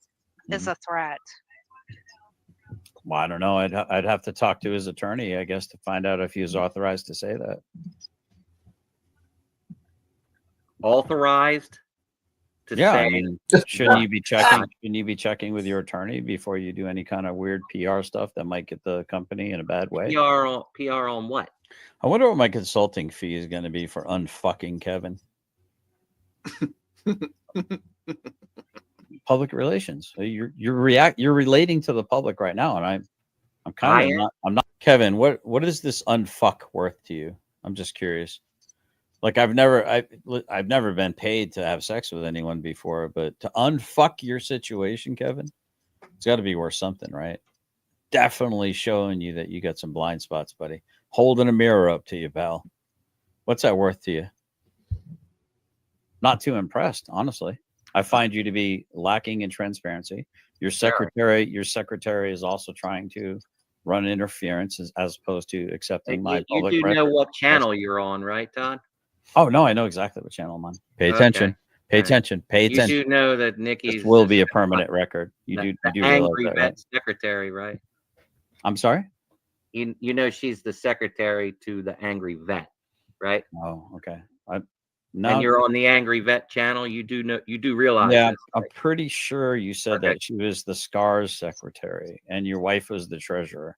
is a threat. Well, I don't know. I'd have to talk to his attorney, I guess, to find out if he was authorized to say that. Authorized? to Yeah, say. I mean, shouldn't you be checking? Shouldn't you be checking with your attorney before you do any kind of weird PR stuff that might get the company in a bad way? PR on what? I wonder what my consulting fee is going to be for unfucking Kevin. Public relations. You're relating to the public right now, and I'm kind of not. I'm not. Kevin, what is this unfuck worth to you? I'm just curious. Like I've never been paid to have sex with anyone before, but to unfuck your situation, Kevin, it's got to be worth something, right? Definitely showing you that you got some blind spots, buddy. Holding a mirror up to you, pal. What's that worth to you? Not too impressed, honestly. I find you to be lacking in transparency. Your secretary is also trying to run interference as opposed to accepting my public You do record. know what channel you're on, right, Todd? Oh no, I know exactly what channel I'm on. Pay attention. Pay attention. Pay attention. You do know that Nikki's this will be a permanent record. You do realize angry that, vet right? secretary, right? I'm sorry? You know she's the secretary to the angry vet, right? Oh, okay. And you're on the angry vet channel. You do realize Yeah, this, I'm pretty sure you said that she was the SCAR's secretary and your wife was the treasurer.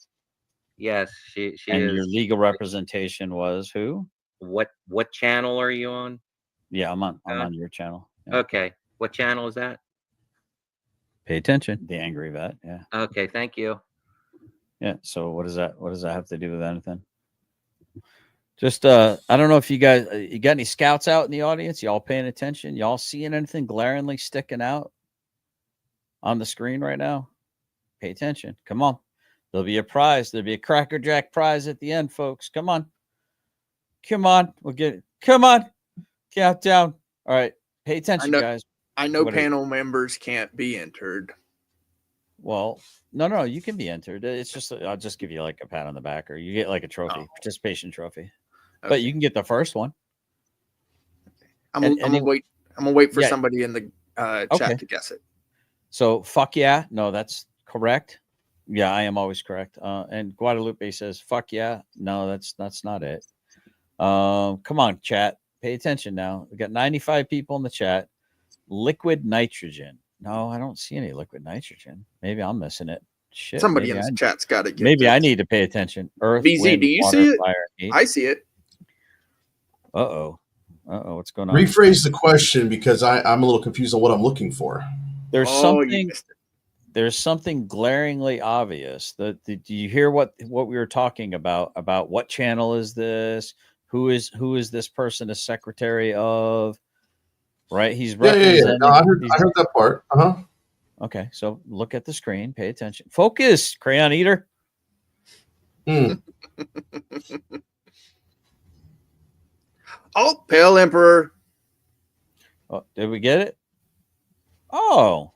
Yes, she and is. Your legal representation was who? What channel are you on? Yeah, I'm on your channel. Yeah. Okay. What channel is that? Pay attention. The angry vet. Yeah. Okay, thank you. Yeah. So what does that have to do with anything? Just I don't know if you guys you got any scouts out in the audience? Y'all paying attention? Y'all seeing anything glaringly sticking out on the screen right now? Pay attention. Come on. There'll be a prize. There'll be a Cracker Jack prize at the end, folks. Come on. Come on. We'll get it. Come on. Countdown. All right. Pay attention, guys. I know panel members can't be entered. Well, no, you can be entered. It's just I'll just give you like a pat on the back, or you get like a trophy, participation trophy. Okay. But you can get the first one. I'm gonna wait. I'm gonna wait for somebody in the chat to guess it. So fuck yeah, no, that's correct. Yeah, I am always correct. And Guadalupe says fuck yeah, no, that's not it. Come on, chat, pay attention now. We got 95 people in the chat. Liquid nitrogen. No, I don't see any liquid nitrogen. Maybe I'm missing it. Shit. Somebody in the chat's got to get. Maybe I need to pay attention. Earth, BZ, wind, do you water, see it? fire, heat. I see it. What's going on? Rephrase the question because I'm a little confused on what I'm looking for. There's something glaringly obvious. Do you hear what we were talking about? About what channel is this? Who is this person a secretary of? Right? He's representing. No, I heard that part. Okay, so look at the screen. Pay attention. Focus, crayon eater. Oh, Pale Emperor. Oh, did we get it? Oh,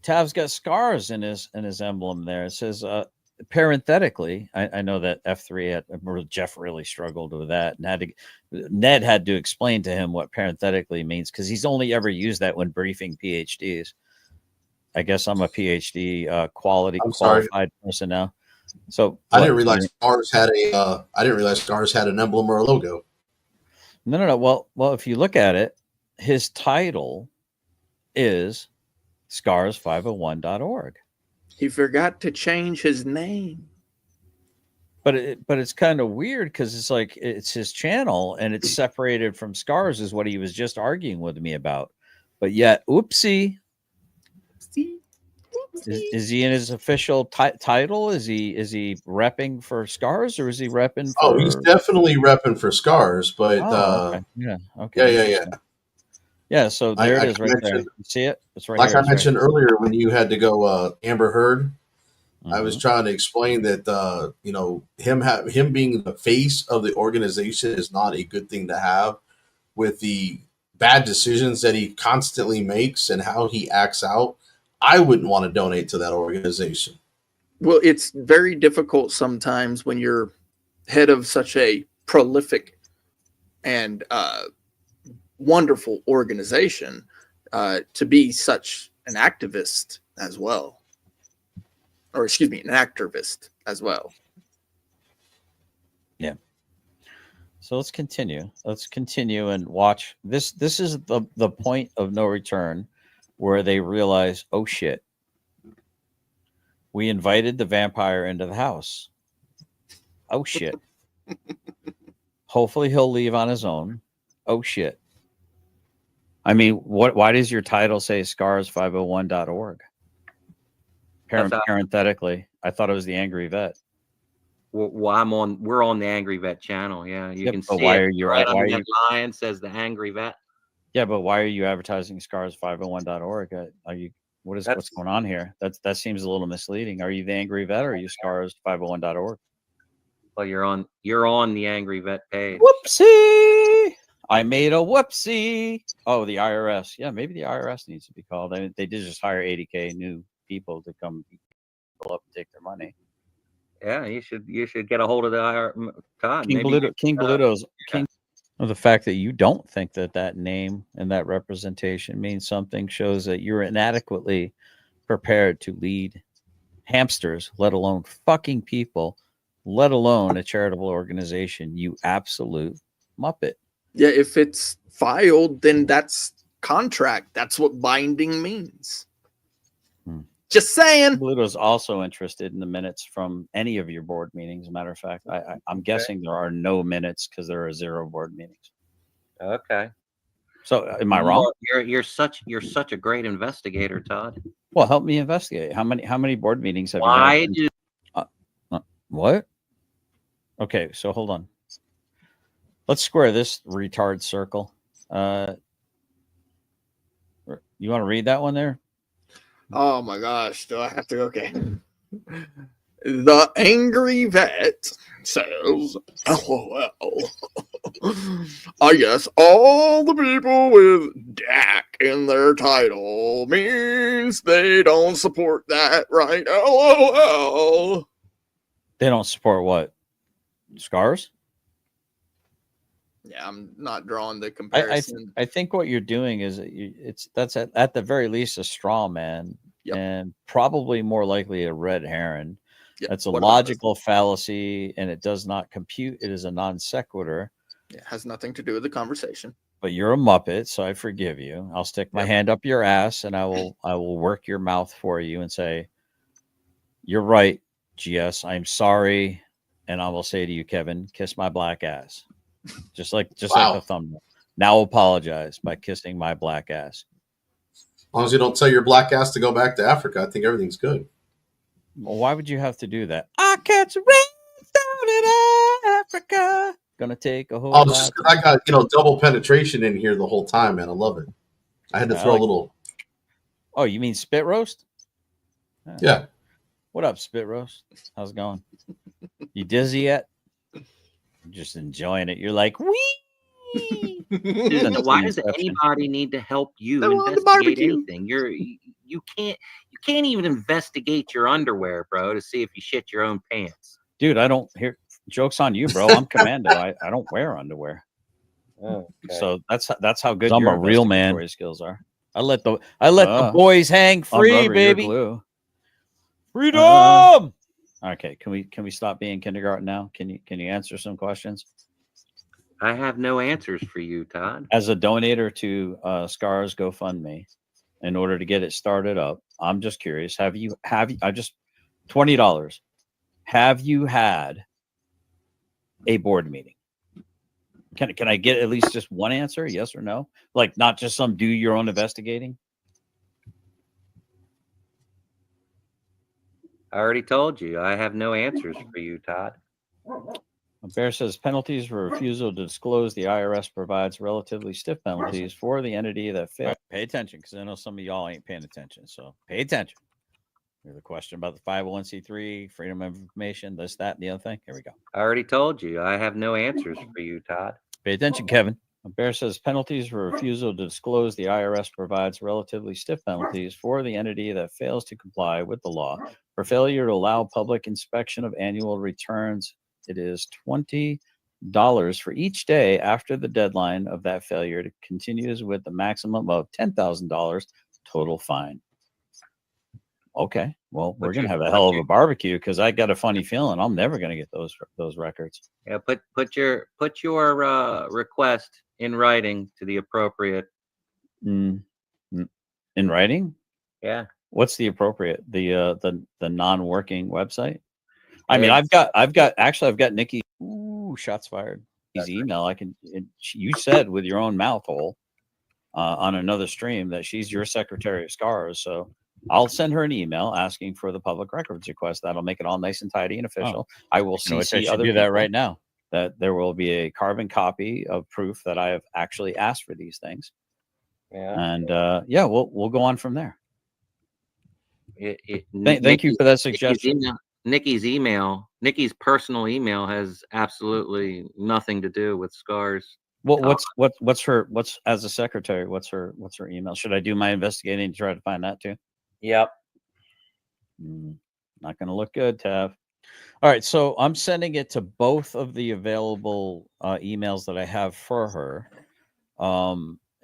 Tav's got scars in his emblem there. It says parenthetically. I know that F3 Jeff really struggled with that, and Ned had to explain to him what parenthetically means because he's only ever used that when briefing PhDs. I guess I'm a PhD qualified person now. So I didn't realize Scars had an emblem or a logo. No. Well, if you look at it, his title is scars501.org. He forgot to change his name. But it's kind of weird because it's like it's his channel and it's separated from Scars is what he was just arguing with me about. But yet, oopsie. Is he in his official title? Is he repping for Scars or is he repping for... Oh, he's definitely repping for Scars, but okay. Yeah, so there it is right there. You see it? It's right like here. I mentioned earlier when you had to go Amber Heard, I was trying to explain that him being the face of the organization is not a good thing to have with the bad decisions that he constantly makes and how he acts out. I wouldn't want to donate to that organization. Well, it's very difficult sometimes when you're head of such a prolific and wonderful organization to be such an activist as well. Or an activist as well. Yeah. So let's continue. Let's continue and watch. This is the point of no return where they realize, oh shit, we invited the vampire into the house. Oh shit. Hopefully he'll leave on his own. Oh shit. I mean, why does your title say scars501.org? Parenthetically, I thought it was the Angry Vet. Well, we're on the Angry Vet channel. Yeah, you can see why it are you right why on are that you line says the Angry Vet. Yeah, but why are you advertising scars501.org? Are you what's going on here? That seems a little misleading. Are you the Angry Vet or are you scars501.org? Well, you're on the Angry Vet page. Whoopsie! I made a whoopsie. Oh, the IRS. Yeah, maybe the IRS needs to be called. They did just hire 80K new people to come beat people up and take their money. Yeah, you should get a hold of the Todd. King Bluto's the fact that you don't think that name and that representation means something shows that you're inadequately prepared to lead hamsters, let alone fucking people, let alone a charitable organization. You absolute muppet. Yeah, if it's filed, then that's contract. That's what binding means. Just saying. Bluto's also interested in the minutes from any of your board meetings. As a matter of fact, I'm guessing there are no minutes because there are 0 board meetings. Okay. So am I wrong? You're such a great investigator, Todd. Well, help me investigate. How many board meetings have you had? What? Okay, so hold on. Let's square this retard circle. You want to read that one there? Oh my gosh, do I have to? Okay. The Angry Vet says, LOL. I guess all the people with Dak in their title means they don't support that, right? LOL. They don't support what? Scars? Yeah, I'm not drawing the comparison. I think what you're doing is that's at the very least a straw man, and probably more likely a red heron. That's a logical fallacy, and it does not compute. It is a non sequitur. It has nothing to do with the conversation. But you're a muppet, so I forgive you. I'll stick my hand up your ass, and I will work your mouth for you and say, "You're right, GS. I'm sorry," and I will say to you, Kevin, "Kiss my black ass." Just like the thumbnail. Now apologize by kissing my black ass. As long as you don't tell your black ass to go back to Africa, I think everything's good. Well, why would you have to do that? I catch a rain down in Africa. Gonna take a whole lot. Just I got double penetration in here the whole time, man. I love it. I had to throw a little. Oh, you mean spit roast? Yeah. What up, spit roast? How's it going? You dizzy yet? Just enjoying it. You're like, wee. Dude, why does anybody need to help you investigate anything? You can't even investigate your underwear, bro, to see if you shit your own pants. Dude, I don't hear jokes on you, bro. I'm commando. I don't wear underwear. Okay. So that's how good your I'm a real man. investigatory skills are. I let the boys hang free, brother, baby. you're Freedom. Okay, can we stop being kindergarten now? Can you answer some questions? I have no answers for you, Todd. As a donator to Scars GoFundMe, in order to get it started up, I'm just curious. Have you I just $20? Have you had a board meeting? Can I get at least just one answer? Yes or no? Like not just some do your own investigating? I already told you. I have no answers for you, Todd. Bear says penalties for refusal to disclose. The IRS provides relatively stiff penalties for the entity that failed. Pay attention, because I know some of y'all ain't paying attention. So pay attention. Here's a question about the 501c3, freedom of information, this, that, and the other thing. Here we go. I already told you. I have no answers for you, Todd. Pay attention, Kevin. Bear says penalties for refusal to disclose. The IRS provides relatively stiff penalties for the entity that fails to comply with the law. For failure to allow public inspection of annual returns, it is $20 for each day after the deadline of that failure. It continues with the maximum of $10,000 total fine. Okay. Well, we're gonna have a hell of a barbecue because I got a funny feeling I'm never gonna get those records. Yeah, put your request in writing to the appropriate. In writing? Yeah. What's the appropriate? The non-working website? I mean, I've got Nikki. Ooh, shots fired. His email. You said with your own mouth hole on another stream that she's your secretary of scars. So I'll send her an email asking for the public records request. That'll make it all nice and tidy and official. I will CC other people. Do that right now. That there will be a carbon copy of proof that I have actually asked for these things. Yeah. And we'll go on from there. Thank you for that suggestion. Nikki's personal email has absolutely nothing to do with scars. Well, what's as a secretary? What's her email? Should I do my investigating to try to find that too? Yep. Not going to look good, Tav. All right, so I'm sending it to both of the available emails that I have for her.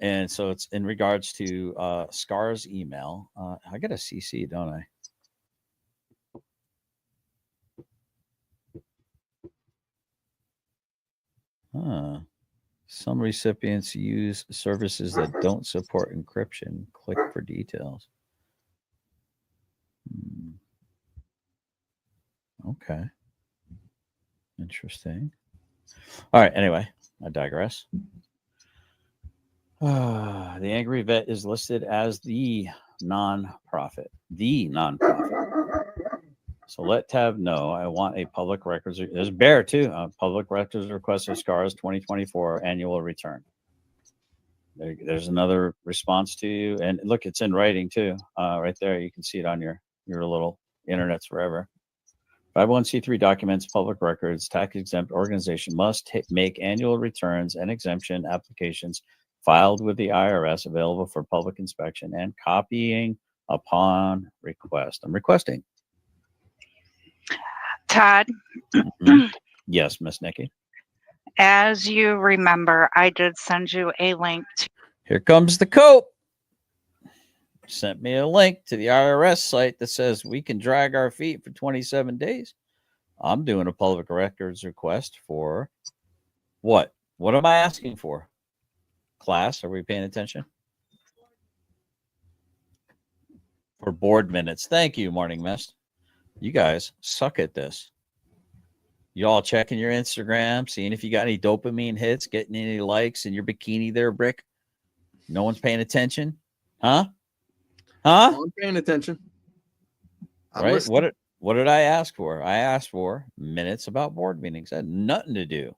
And so it's in regards to Scar's email. I got a CC, don't I? Some recipients use services that don't support encryption. Click for details. Okay. Interesting. All right. Anyway, I digress. The Angry Vet is listed as the nonprofit. So let Tab know I want a public records. There's Bear too. Public records request of Scars 2024 annual return. There's another response to you, and look, it's in writing too. Right there, you can see it on your little internet's forever. 501c3 documents, public records, tax exempt organization must make annual returns and exemption applications filed with the IRS available for public inspection and copying upon request. I'm requesting. Todd. Yes, Miss Nikki. As you remember, I did send you a link to. Here comes the cope. Sent me a link to the IRS site that says we can drag our feet for 27 days. I'm doing a public records request for what? What am I asking for? Class, are we paying attention? For board minutes. Thank you, Morning Mist. You guys suck at this. You all checking your Instagram, seeing if you got any dopamine hits, getting any likes in your bikini there, Brick. No one's paying attention? Huh? I'm paying attention. Right? What did I ask for? I asked for minutes about board meetings. It had nothing to do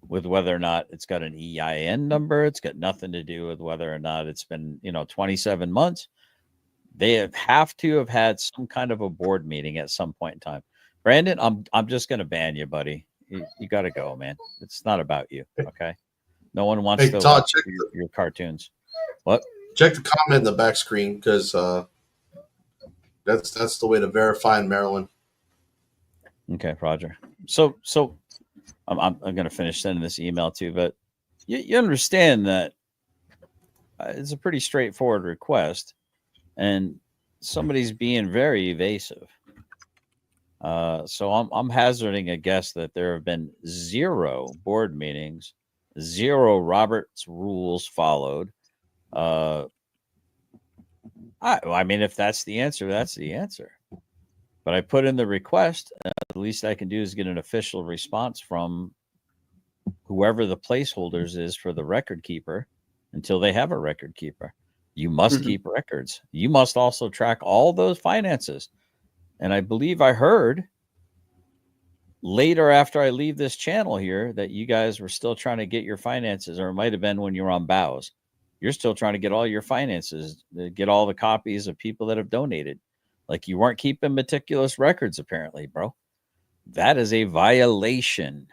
with whether or not it's got an EIN number. It's got nothing to do with whether or not it's been, 27 months. They have to have had some kind of a board meeting at some point in time. Brandon, I'm just going to ban you, buddy. You got to go, man. It's not about you, okay? No one wants to Todd, watch your cartoons. What? Check the comment in the back screen because that's the way to verify in Maryland. Okay, Roger. So I'm going to finish sending this email too, but you understand that it's a pretty straightforward request, and somebody's being very evasive. So I'm hazarding a guess that there have been 0 board meetings, 0 Robert's rules followed. I mean, if that's the answer, that's the answer. But I put in the request. The least I can do is get an official response from whoever the placeholders is for the record keeper until they have a record keeper. You must keep records. You must also track all those finances. And I believe I heard later after I leave this channel here that you guys were still trying to get your finances, or it might have been when you were on Bows. You're still trying to get all your finances, get all the copies of people that have donated. Like you weren't keeping meticulous records, apparently, bro. That is a violation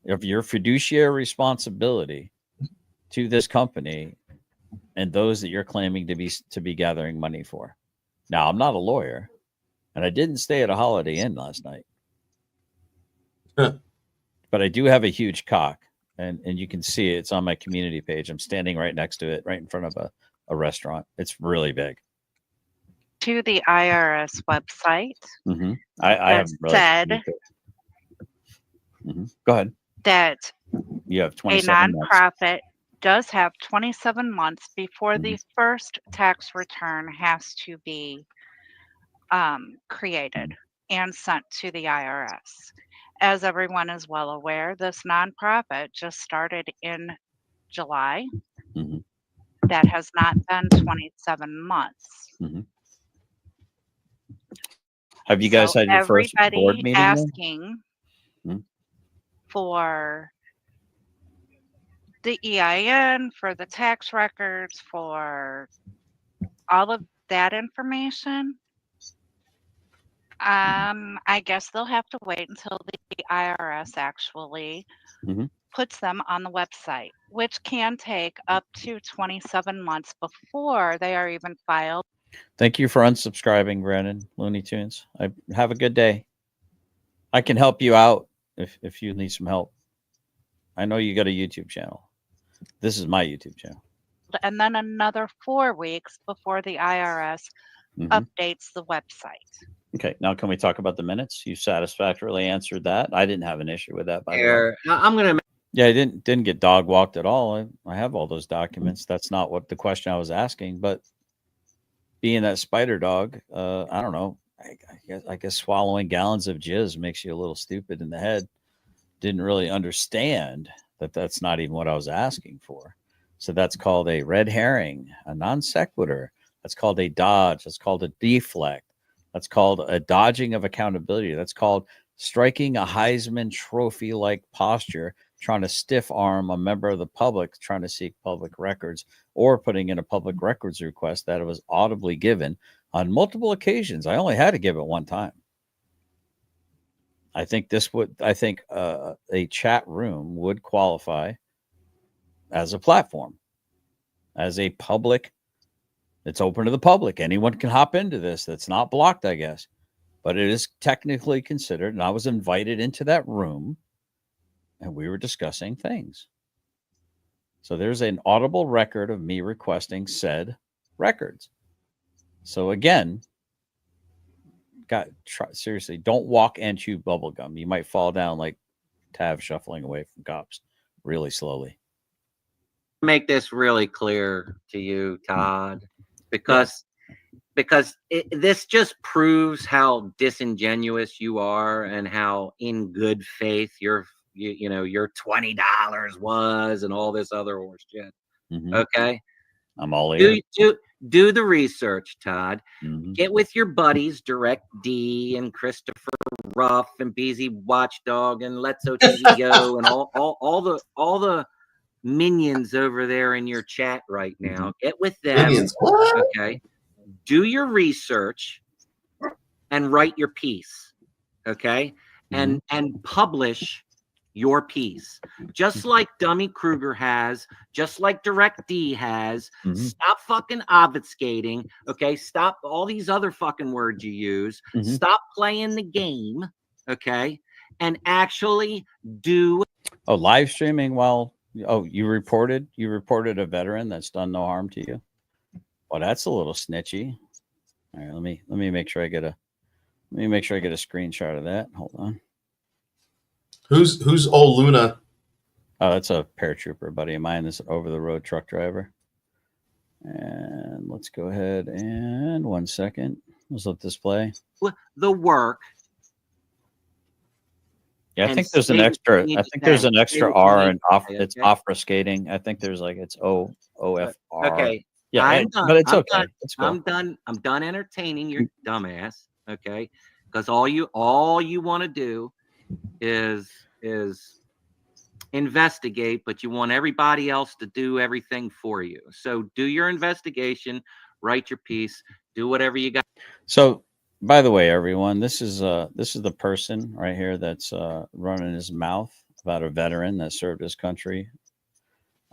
of your fiduciary responsibility to this company and those that you're claiming to be gathering money for. Now, I'm not a lawyer, and I didn't stay at a Holiday Inn last night. But I do have a huge cock, and you can see it. It's on my community page. I'm standing right next to it, right in front of a restaurant. It's really big. to the IRS website I that haven't really. said Go ahead. that You have a 27 months. nonprofit does have 27 months before the first tax return has to be created and sent to the IRS. As everyone is well aware, this nonprofit just started in July. That has not been 27 months. Have you guys had your first board Everybody meeting? asking for the EIN, for the tax records, for all of that information. I guess they'll have to wait until the IRS actually puts them on the website, which can take up to 27 months before they are even filed. Thank you for unsubscribing, Brandon Looney Tunes. Have a good day. I can help you out if you need some help. I know you got a YouTube channel. This is my YouTube channel. And then another 4 weeks before the IRS updates the website. Okay, now can we talk about the minutes? You satisfactorily answered that. I didn't have an issue with that, by the way. I'm gonna. Yeah, I didn't get dog walked at all. I have all those documents. That's not what the question I was asking. But being that spider dog, I don't know. I guess swallowing gallons of jizz makes you a little stupid in the head. Didn't really understand that that's not even what I was asking for. So that's called a red herring, a non sequitur. That's called a dodge. That's called a deflect. That's called a dodging of accountability. That's called striking a Heisman Trophy-like posture, trying to stiff arm a member of the public trying to seek public records, or putting in a public records request that was audibly given on multiple occasions. I only had to give it one time. I think a chat room would qualify as a platform, as a public. It's open to the public. Anyone can hop into this. That's not blocked, I guess, but it is technically considered. And I was invited into that room and we were discussing things. So there's an audible record of me requesting said records. So again, seriously, don't walk and chew bubble gum. You might fall down like Tav shuffling away from cops really slowly. Make this really clear to you, Todd, because this just proves how disingenuous you are and how in good faith your $20 was and all this other horse shit. Okay, I'm all in. Do the research, Todd. Get with your buddies, Direct D and Christopher Ruff and BZ Watchdog and Let's OTVO and all the minions over there in your chat right now. Get with them. Minions, what? Okay. Do your research and write your piece. Okay. And publish your piece. Just like Dummy Kruger has, just like Direct D has. Stop fucking obfuscating. Okay. Stop all these other fucking words you use. Stop playing the game. Okay. And actually do. Oh, live streaming while. Oh, you reported a veteran that's done no harm to you. Well, that's a little snitchy. All right, let me make sure I get a screenshot of that. Hold on. Who's old Luna? Oh, that's a paratrooper buddy of mine. This over the road truck driver. And let's go ahead and 1 second. Let's let this play. The work. Yeah, I think there's an extra. I think there's an extra R and off. It's obfuscating. I think there's like it's OFR. Okay. Yeah, I'm done. but it's okay. Done. It's cool. I'm done entertaining your dumbass. Okay, because all you want to do is investigate, but you want everybody else to do everything for you. So do your investigation, write your piece, do whatever you got. So. By the way, everyone, this is the person right here that's running his mouth about a veteran that served his country.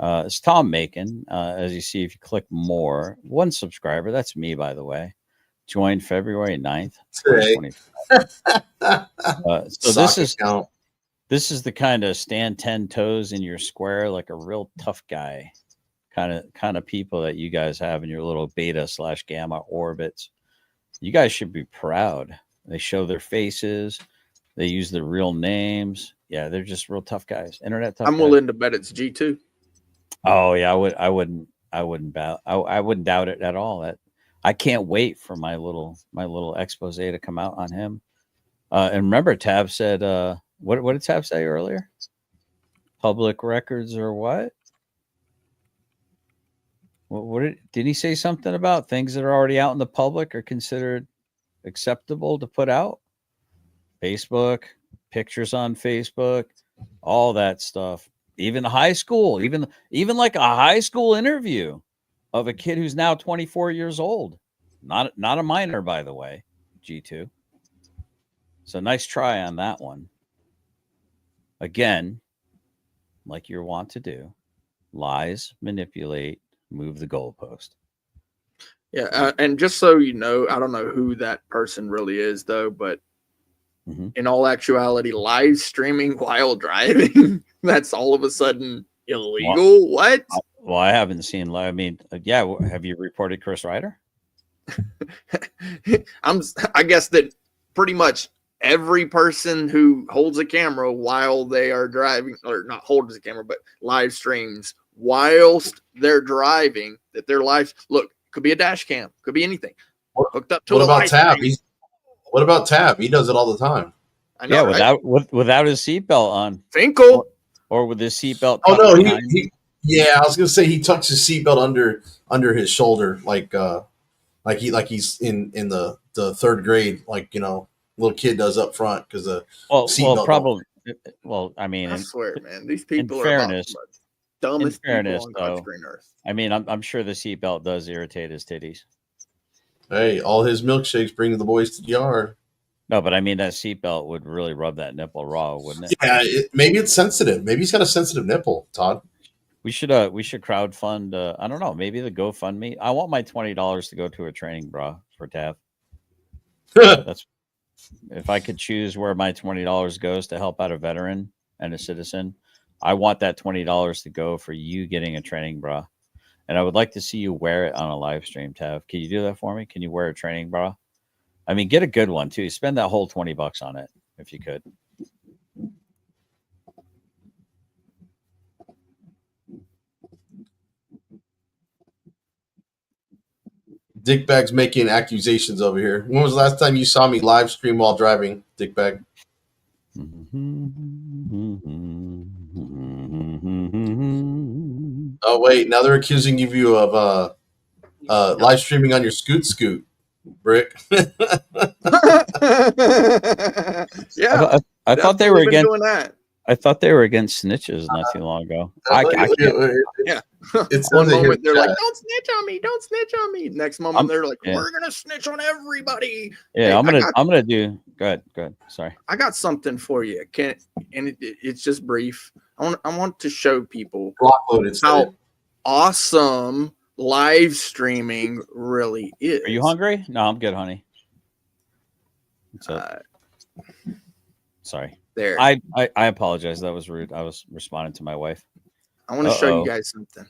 It's Tom Macon. As you see, if you click more, 1 subscriber. That's me, by the way. Joined February 9th, 2025. So this is the kind of stand 10 toes in your square like a real tough guy kind of people that you guys have in your little beta/gamma orbits. You guys should be proud. They show their faces. They use their real names. Yeah, they're just real tough guys. Internet tough I'm guys. willing to bet it's G2. Oh yeah, I wouldn't doubt it at all. That I can't wait for my little expose to come out on him. And remember, Tab said, what did Tab say earlier? Public records or what? Did he say something about things that are already out in the public are considered acceptable to put out? Facebook, pictures on Facebook, all that stuff. Even high school, even like a high school interview of a kid who's now 24 years old. Not a minor, by the way, G2. So nice try on that one. Again, like you're wont to do, lies, manipulate, move the goalpost. Yeah, and just so you know, I don't know who that person really is, though, but in all actuality, live streaming while driving, that's all of a sudden illegal? What? Well, I haven't seen live. I mean, yeah, have you reported Chris Ryder? I guess that pretty much every person who holds a camera while they are driving, or not holds a camera, but live streams whilst they're driving, that their lives look, could be a dash cam, could be anything. Hooked up to What a about live Tab? stream. What about Tab? He does it all the time. I know, Yeah, right? without his seatbelt on. Finkel. Or with his seatbelt. Oh no, yeah, I was gonna say he tucks his seatbelt under his shoulder, like he's in the third grade, like little kid does up front because the seatbelt. Probably. Well, I mean, I swear, man, these people in are fairness, about the dumbest fairness, people on God's though, green earth. I mean, I'm sure the seatbelt does irritate his titties. Hey, all his milkshakes bring the boys to the yard. No, but I mean that seatbelt would really rub that nipple raw, wouldn't it? Yeah, maybe it's sensitive. Maybe he's got a sensitive nipple, Todd. We should crowdfund. I don't know, maybe the GoFundMe. I want my $20 to go to a training bra for Tab. That's if I could choose where my $20 goes to help out a veteran and a citizen. I want that $20 to go for you getting a training bra, and I would like to see you wear it on a live stream. Tab, can you do that for me? Can you wear a training bra? I mean, get a good one too. Spend that whole $20 on it if you could. Dickbag's making accusations over here. When was the last time you saw me live stream while driving, Dickbag? Oh wait, now they're accusing you of live streaming on your scoot, Brick. Yeah, I thought they were against doing that. I thought they were against snitches not too long ago. Yeah. It's one moment they're like, "Don't snitch on me! Don't snitch on me!" Next moment they're like, yeah. "We're gonna snitch on everybody." Yeah, Hey, I'm gonna do. Go ahead. Sorry. I got something for you. It's just brief. I want to show people how awesome live streaming really is. Are you hungry? No, I'm good, honey. Sorry. There. I apologize. That was rude. I was responding to my wife. I want to show you guys something.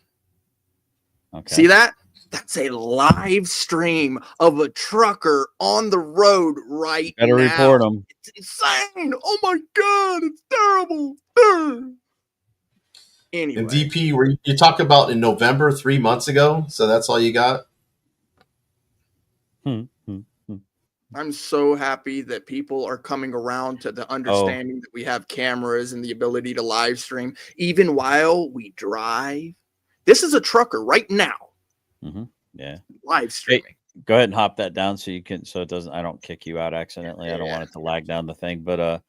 Okay. See that? That's a live stream of a trucker on the road right now. Better report him. It's insane. Oh my God, it's terrible. Anyway. And DP, were you talk about in November 3 months ago? So that's all you got? I'm so happy that people are coming around to the understanding that we have cameras and the ability to live stream even while we drive. This is a trucker right now. Yeah. Live streaming. Hey, go ahead and hop that down so you can, so it doesn't, I don't kick you out accidentally. I don't want it to lag down the thing. But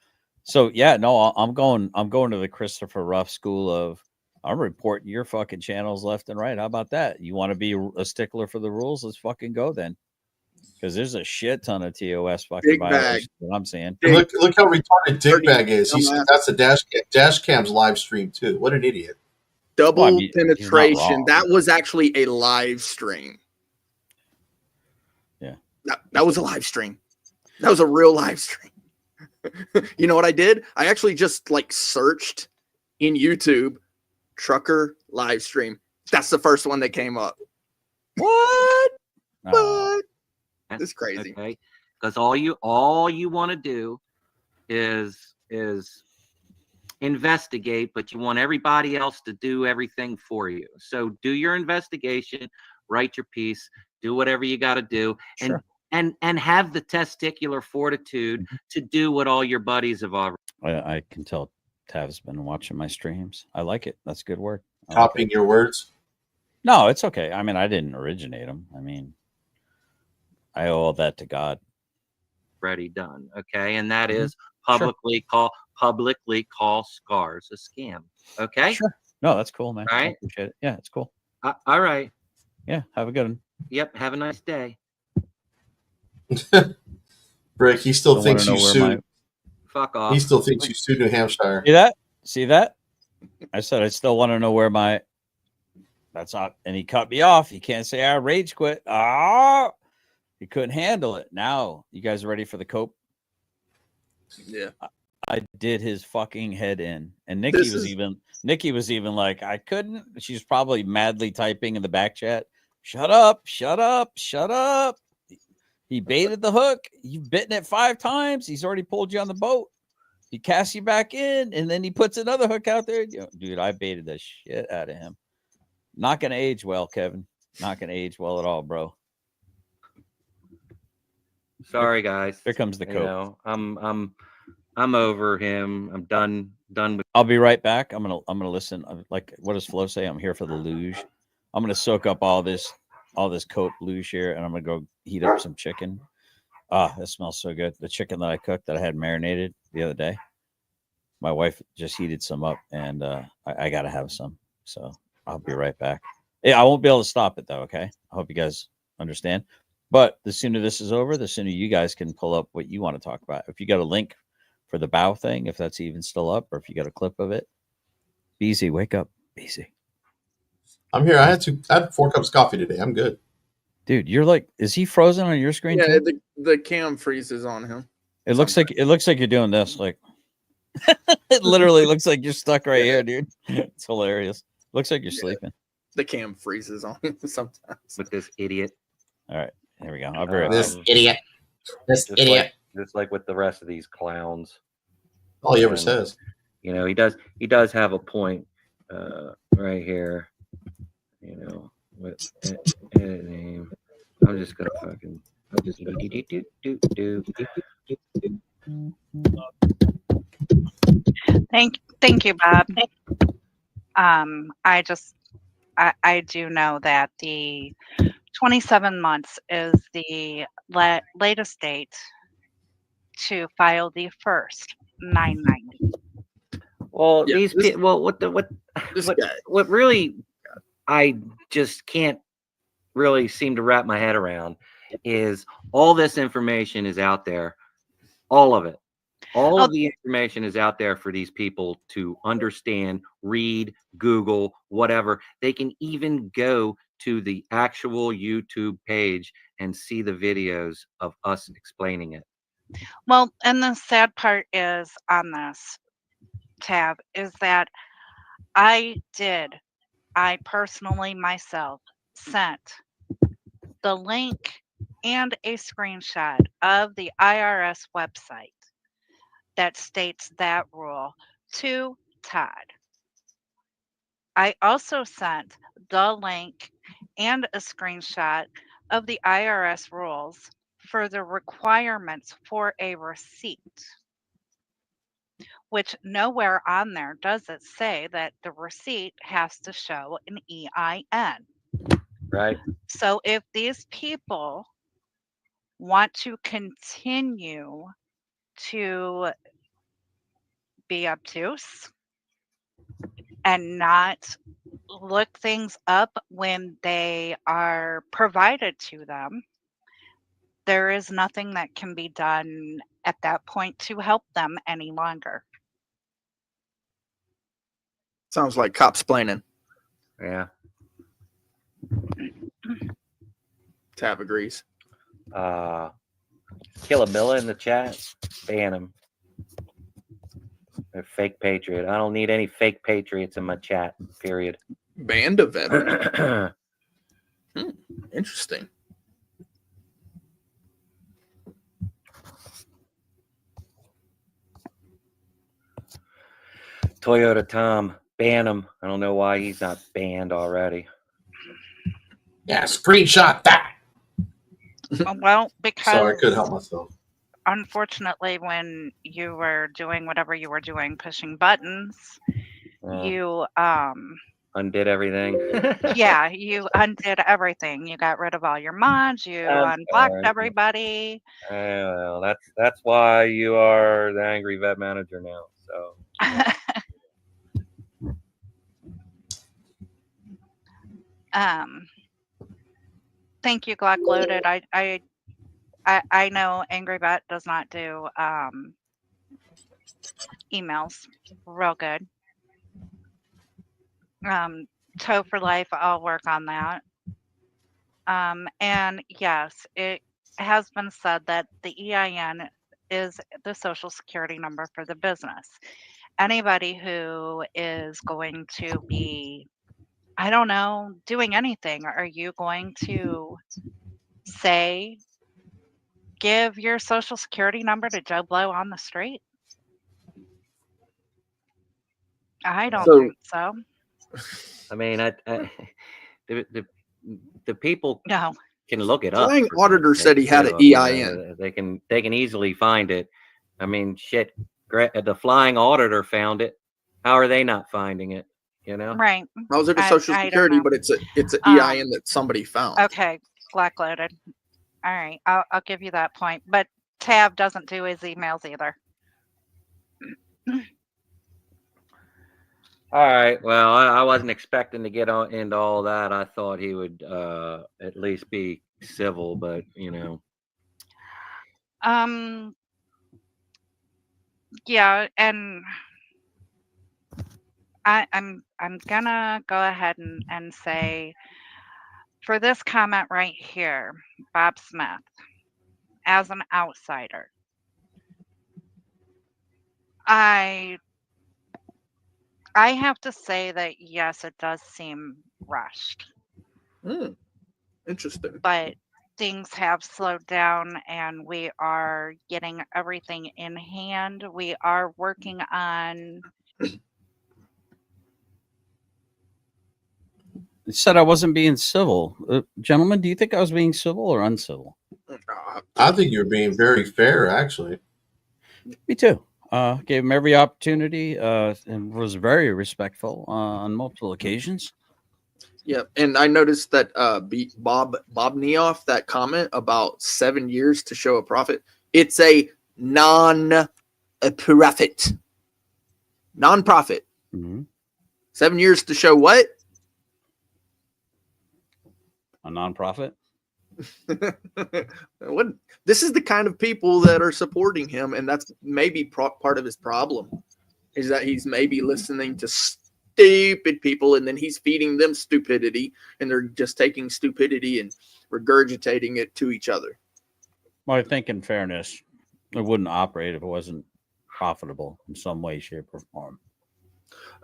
so yeah, no, I'm going to the Christopher Ruff school of, I'm reporting your fucking channels left and right. How about that? You want to be a stickler for the rules? Let's fucking go then. Because there's a shit ton of TOS fucking violations that I'm seeing. Look how retarded Dickbag is. He said that's a dash cam's live stream too. What an idiot. Double penetration. That was actually a live stream. Yeah. That was a live stream. That was a real live stream. You know what I did? I actually just searched in YouTube trucker live stream. That's the first one that came up. What? What? It's crazy. Okay, because all you want to do is investigate, but you want everybody else to do everything for you. So do your investigation, write your piece, do whatever you got to do, Sure. and have the testicular fortitude to do what all your buddies have already. I can tell Tav's been watching my streams. I like it. That's good work. I like Copying it. your words. No, it's okay. I mean, I didn't originate them. I mean, I owe all that to God. Already done. Okay, and that Mhm. is publicly call scars a scam. Okay. Sure. No, that's cool, man. I Right. appreciate it. Yeah, it's cool. All right. Yeah, have a good one. Yep. Have a nice day. Rick, he still Don't thinks wanna you know where sued. Fuck off. He still thinks you sued New Hampshire. See that? See that? I said I still want to know where my. That's not, and he cut me off. He can't say I rage quit. Ah, he couldn't handle it. Now you guys ready for the cope? Yeah. I did his fucking head in, and Nikki was even like, I couldn't. She's probably madly typing in the back chat. Shut up! Shut up! Shut up! He baited the hook. You've bitten it 5 times. He's already pulled you on the boat. He casts you back in, and then he puts another hook out there. Dude, I baited the shit out of him. Not gonna age well, Kevin. Not gonna age well at all, bro. Sorry, guys. Here comes the You cope. know, I'm over him. I'm done with. I'll be right back. I'm gonna listen. Like, what does Flo say? I'm here for the luge. I'm gonna soak up all this cope luge here, and I'm gonna go heat up some chicken. Ah, that smells so good. The chicken that I cooked that I had marinated the other day. My wife just heated some up, and I gotta have some. So I'll be right back. Yeah, I won't be able to stop it though. Okay. I hope you guys understand. But the sooner this is over, the sooner you guys can pull up what you want to talk about. If you got a link for the bow thing, if that's even still up, or if you got a clip of it, BZ, wake up, BZ. I'm here. I had 4 cups of coffee today. I'm good. Dude, you're like, is he frozen on your screen? Yeah, too? the cam freezes on him. It looks like you're doing this. Like, it literally looks like you're stuck right here, dude. It's hilarious. Looks like you're sleeping. The cam freezes on him sometimes. With this idiot. All right, here we go. I'll be right back. This idiot. This idiot. Just like with the rest of these clowns. All he ever says. You know, he does have a point right here. You know, with edit name. I'm just gonna fucking. Thank you, Bob. I do know that the 27 months is the latest date to file the first 990. Well, what really I just can't really seem to wrap my head around is all this information is out there, all of it. All of the information is out there for these people to understand, read, Google, whatever. They can even go to the actual YouTube page and see the videos of us explaining it. Well, and the sad part is on this tab is that I personally myself sent the link and a screenshot of the IRS website that states that rule to Todd. I also sent the link and a screenshot of the IRS rules for the requirements for a receipt, which nowhere on there does it say that the receipt has to show an EIN. Right. So if these people want to continue to be obtuse and not look things up when they are provided to them, there is nothing that can be done at that point to help them any longer. Sounds like cops planning. Yeah. Tab agrees. Kill a Milla in the chat. Ban him. They're fake patriot. I don't need any fake patriots in my chat. Period. Band of veterans. Interesting. Toyota Tom, ban him. I don't know why he's not banned already. Yeah, screenshot that. Well, because Sorry, I couldn't help myself. Unfortunately, when you were doing whatever you were doing, pushing buttons, you undid everything. yeah, you undid everything. You got rid of all your mods. You unblocked everybody. Well, that's why you are the angry vet manager now. So. Thank you, Glock Loaded. I know Angry Vet does not do emails real good. Toe for Life, I'll work on that. And yes, it has been said that the EIN is the social security number for the business. Anybody who is going to be, I don't know, doing anything, are you going to say, give your social security number to Joe Blow on the street? I don't think so. I mean, the people can look it up. Flying auditor said he had an EIN. They can easily find it. I mean, shit. The flying auditor found it. How are they not finding it? You know, right? I was at a social security, but it's an EIN that somebody found. Okay, Black Loaded. All right, I'll give you that point. But Tab doesn't do his emails either. All right. Well, I wasn't expecting to get into all that. I thought he would at least be civil, but you know. Yeah, and I'm gonna go ahead and say, for this comment right here, Bob Smith, as an outsider, I have to say that yes, it does seem rushed. Interesting. But things have slowed down and we are getting everything in hand. We are working on. It said I wasn't being civil. Gentlemen, do you think I was being civil or uncivil? I think you're being very fair, actually. Me too. Gave him every opportunity and was very respectful on multiple occasions. Yeah, and I noticed that Bob Neoff, that comment about 7 years to show a profit. It's a non-profit. Mm-hmm. 7 years to show what? A nonprofit. What? This is the kind of people that are supporting him, and that's maybe part of his problem, is that he's maybe listening to stupid people, and then he's feeding them stupidity, and they're just taking stupidity and regurgitating it to each other. Well, I think in fairness, it wouldn't operate if it wasn't profitable in some way, shape, or form.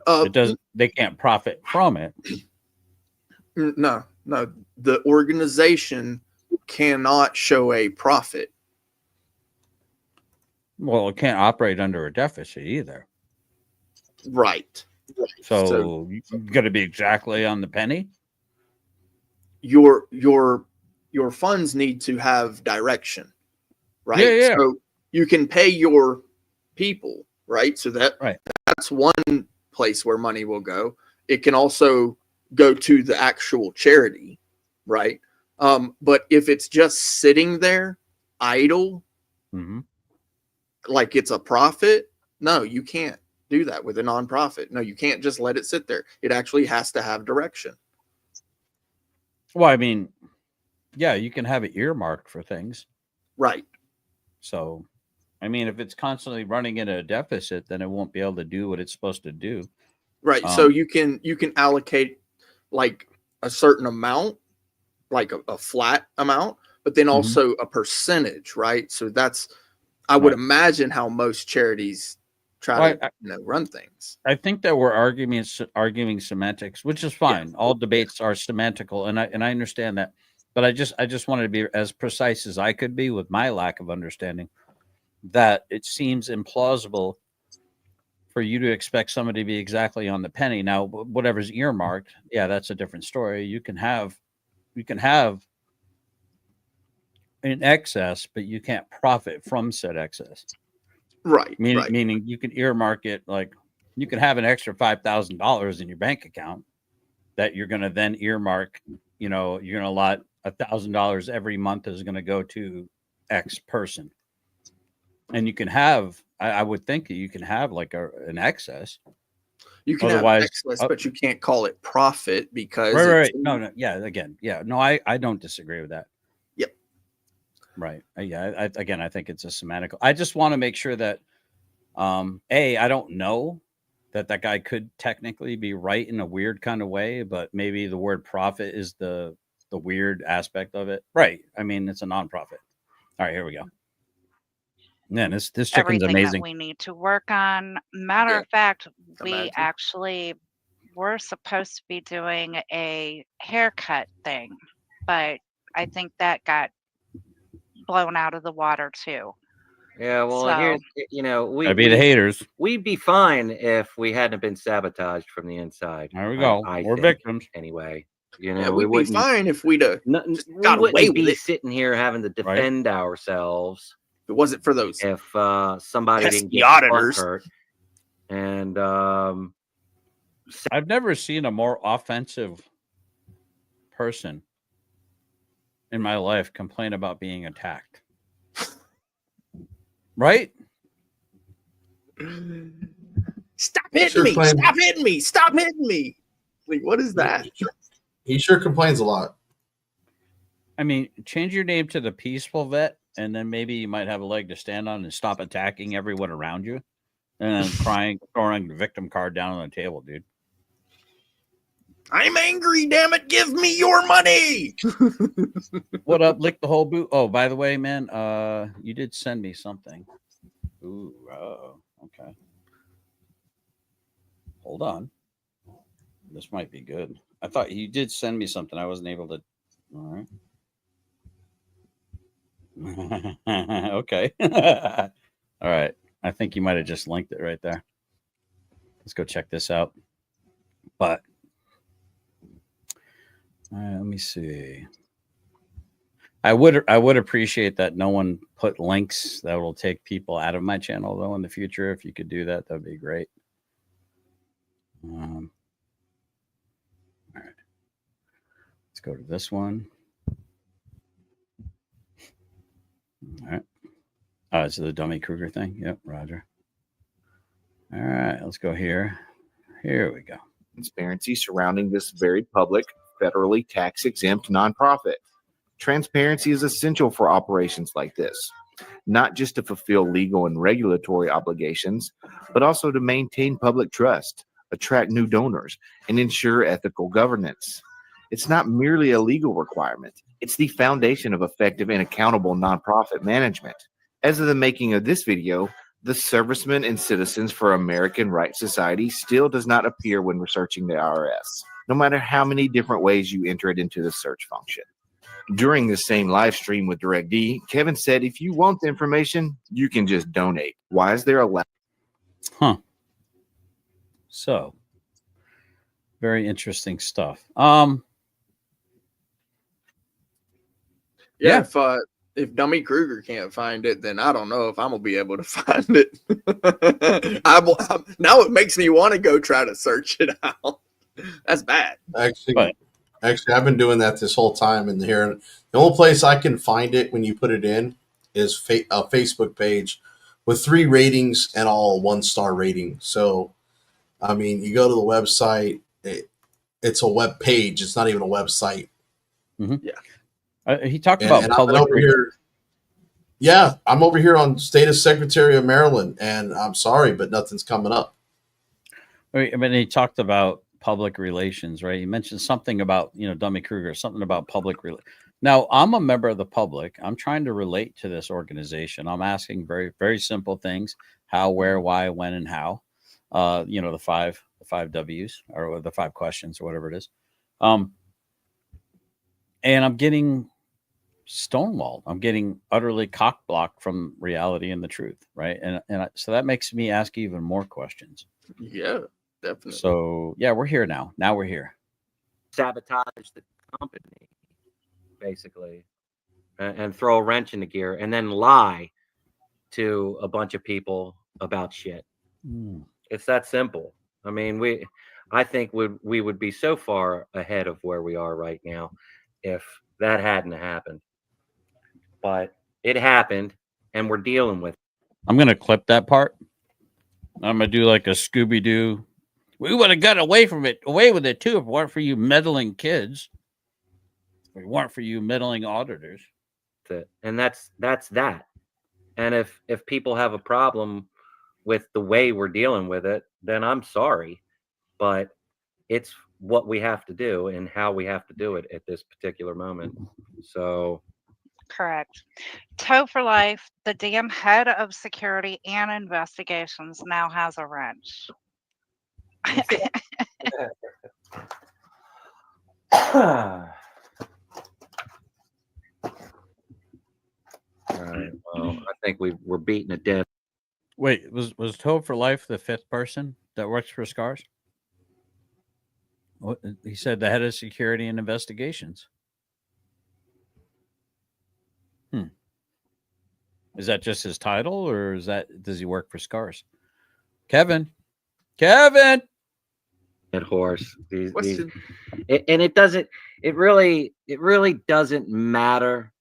It doesn't. They can't profit from it. No. The organization cannot show a profit. Well, it can't operate under a deficit either. Right. So you got to be exactly on the penny. Your funds need to have direction, right? Yeah. So you can pay your people, right? So that's one place where money will go. It can also go to the actual charity, right? But if it's just sitting there idle, like it's a profit, no, you can't do that with a nonprofit. No, you can't just let it sit there. It actually has to have direction. Well, I mean, yeah, you can have it earmarked for things. Right. So, I mean, if it's constantly running in a deficit, then it won't be able to do what it's supposed to do. Right. So you can allocate like a certain amount, like a flat amount, but then also a percentage, right? So that's, I would imagine how most charities try to run things. I think that we're arguing semantics, which is fine. Yeah. All debates are semantical, and I understand that. But I just wanted to be as precise as I could be with my lack of understanding. That it seems implausible for you to expect somebody to be exactly on the penny. Now, whatever's earmarked, yeah, that's a different story. You can have an excess, but you can't profit from said excess. Right. Meaning you can earmark it, like you can have an extra $5,000 in your bank account that you're going to then earmark. You're going to allot $1,000 every month is going to go to X person, and you can have. I would think that you can have like an excess. You can have excess, but you can't call it profit because right. No, yeah. Again, yeah. No, I don't disagree with that. Yep. Right. Yeah. I think it's a semantical. I just want to make sure that, I don't know that guy could technically be right in a weird kind of way, but maybe the word profit is the weird aspect of it. Right. I mean, it's a nonprofit. All right, here we go. Man, this chicken's Everything amazing. that we need to work on. Matter of fact, we actually were supposed to be doing a haircut thing, but I think that got blown out of the water too. Yeah, well, here's Gotta be the haters. We'd be fine if we hadn't been sabotaged from the inside. There we go. We're victims anyway. We'd be fine if we'd have got we away wouldn't with be it. sitting here having to defend ourselves. If it wasn't for those, if somebody didn't get auditors hurt, and I've never seen a more offensive person in my life complain about being attacked. Right? Stop hitting me! Stop hitting me! Stop hitting me! Like, what is that? He sure complains a lot. I mean, change your name to the Peaceful Vet, and then maybe you might have a leg to stand on and stop attacking everyone around you, and then crying, throwing the victim card down on the table, dude. I'm angry, damn it! Give me your money. What up? Lick the whole boot. Oh, by the way, man, you did send me something. Ooh, okay. Hold on. This might be good. I thought you did send me something. I wasn't able to. All right. Okay. All right. I think you might have just linked it right there. Let's go check this out. But let me see. I would appreciate that no one put links that will take people out of my channel though in the future. If you could do that, that'd be great. All right. Let's go to this one. All right. Oh, it's the Dummy Kruger thing. Yep, Roger. All right, let's go here. Here we go. Transparency surrounding this very public, federally tax-exempt nonprofit. Transparency is essential for operations like this, not just to fulfill legal and regulatory obligations, but also to maintain public trust, attract new donors, and ensure ethical governance. It's not merely a legal requirement. It's the foundation of effective and accountable nonprofit management. As of the making of this video, the Servicemen and Citizens for American Right Society still does not appear when researching the IRS, no matter how many different ways you enter it into the search function. During the same live stream with DirectD, Kevin said if you want the information, you can just donate. Why is there a So, very interesting stuff. Yeah. If Dummy Kruger can't find it, then I don't know if I'm gonna be able to find it. Now it makes me want to go try to search it out. That's bad. Actually, I've been doing that this whole time in here. The only place I can find it when you put it in is a Facebook page with 3 ratings and all 1-star rating. So, I mean, you go to the website. It's a web page. It's not even a website. Mm-hmm. Yeah. He talked about public. I'm over here. Yeah, I'm over here on State of Secretary of Maryland, and I'm sorry, but nothing's coming up. I mean, he talked about public relations, right? He mentioned something about, Dummy Kruger, something about public relations. Now, I'm a member of the public. I'm trying to relate to this organization. I'm asking very, very simple things: how, where, why, when, and how. The five W's or the 5 questions or whatever it is. And I'm getting stonewalled. I'm getting utterly cock-blocked from reality and the truth, right? So that makes me ask even more questions. Yeah, definitely. So yeah, we're here now. Now we're here. Sabotage the company, basically, and throw a wrench in the gear, and then lie to a bunch of people about shit. It's that simple. I mean, I think we would be so far ahead of where we are right now if that hadn't happened. But it happened, and we're dealing with it. I'm gonna clip that part. I'm gonna do like a Scooby-Doo. We would have got away with it too, if it weren't for you meddling kids. If it weren't for you meddling auditors. And that's that. And if people have a problem with the way we're dealing with it, then I'm sorry, but it's what we have to do and how we have to do it at this particular moment. So Correct. Toe for Life, the damn head of security and investigations, now has a wrench. All right. Well, I think we're beating a dead. Wait, was Toe for Life the fifth person that works for Scars? What, he said the head of security and investigations. Is that just his title, or does he work for Scars? Kevin. Dead horse. And it really doesn't matter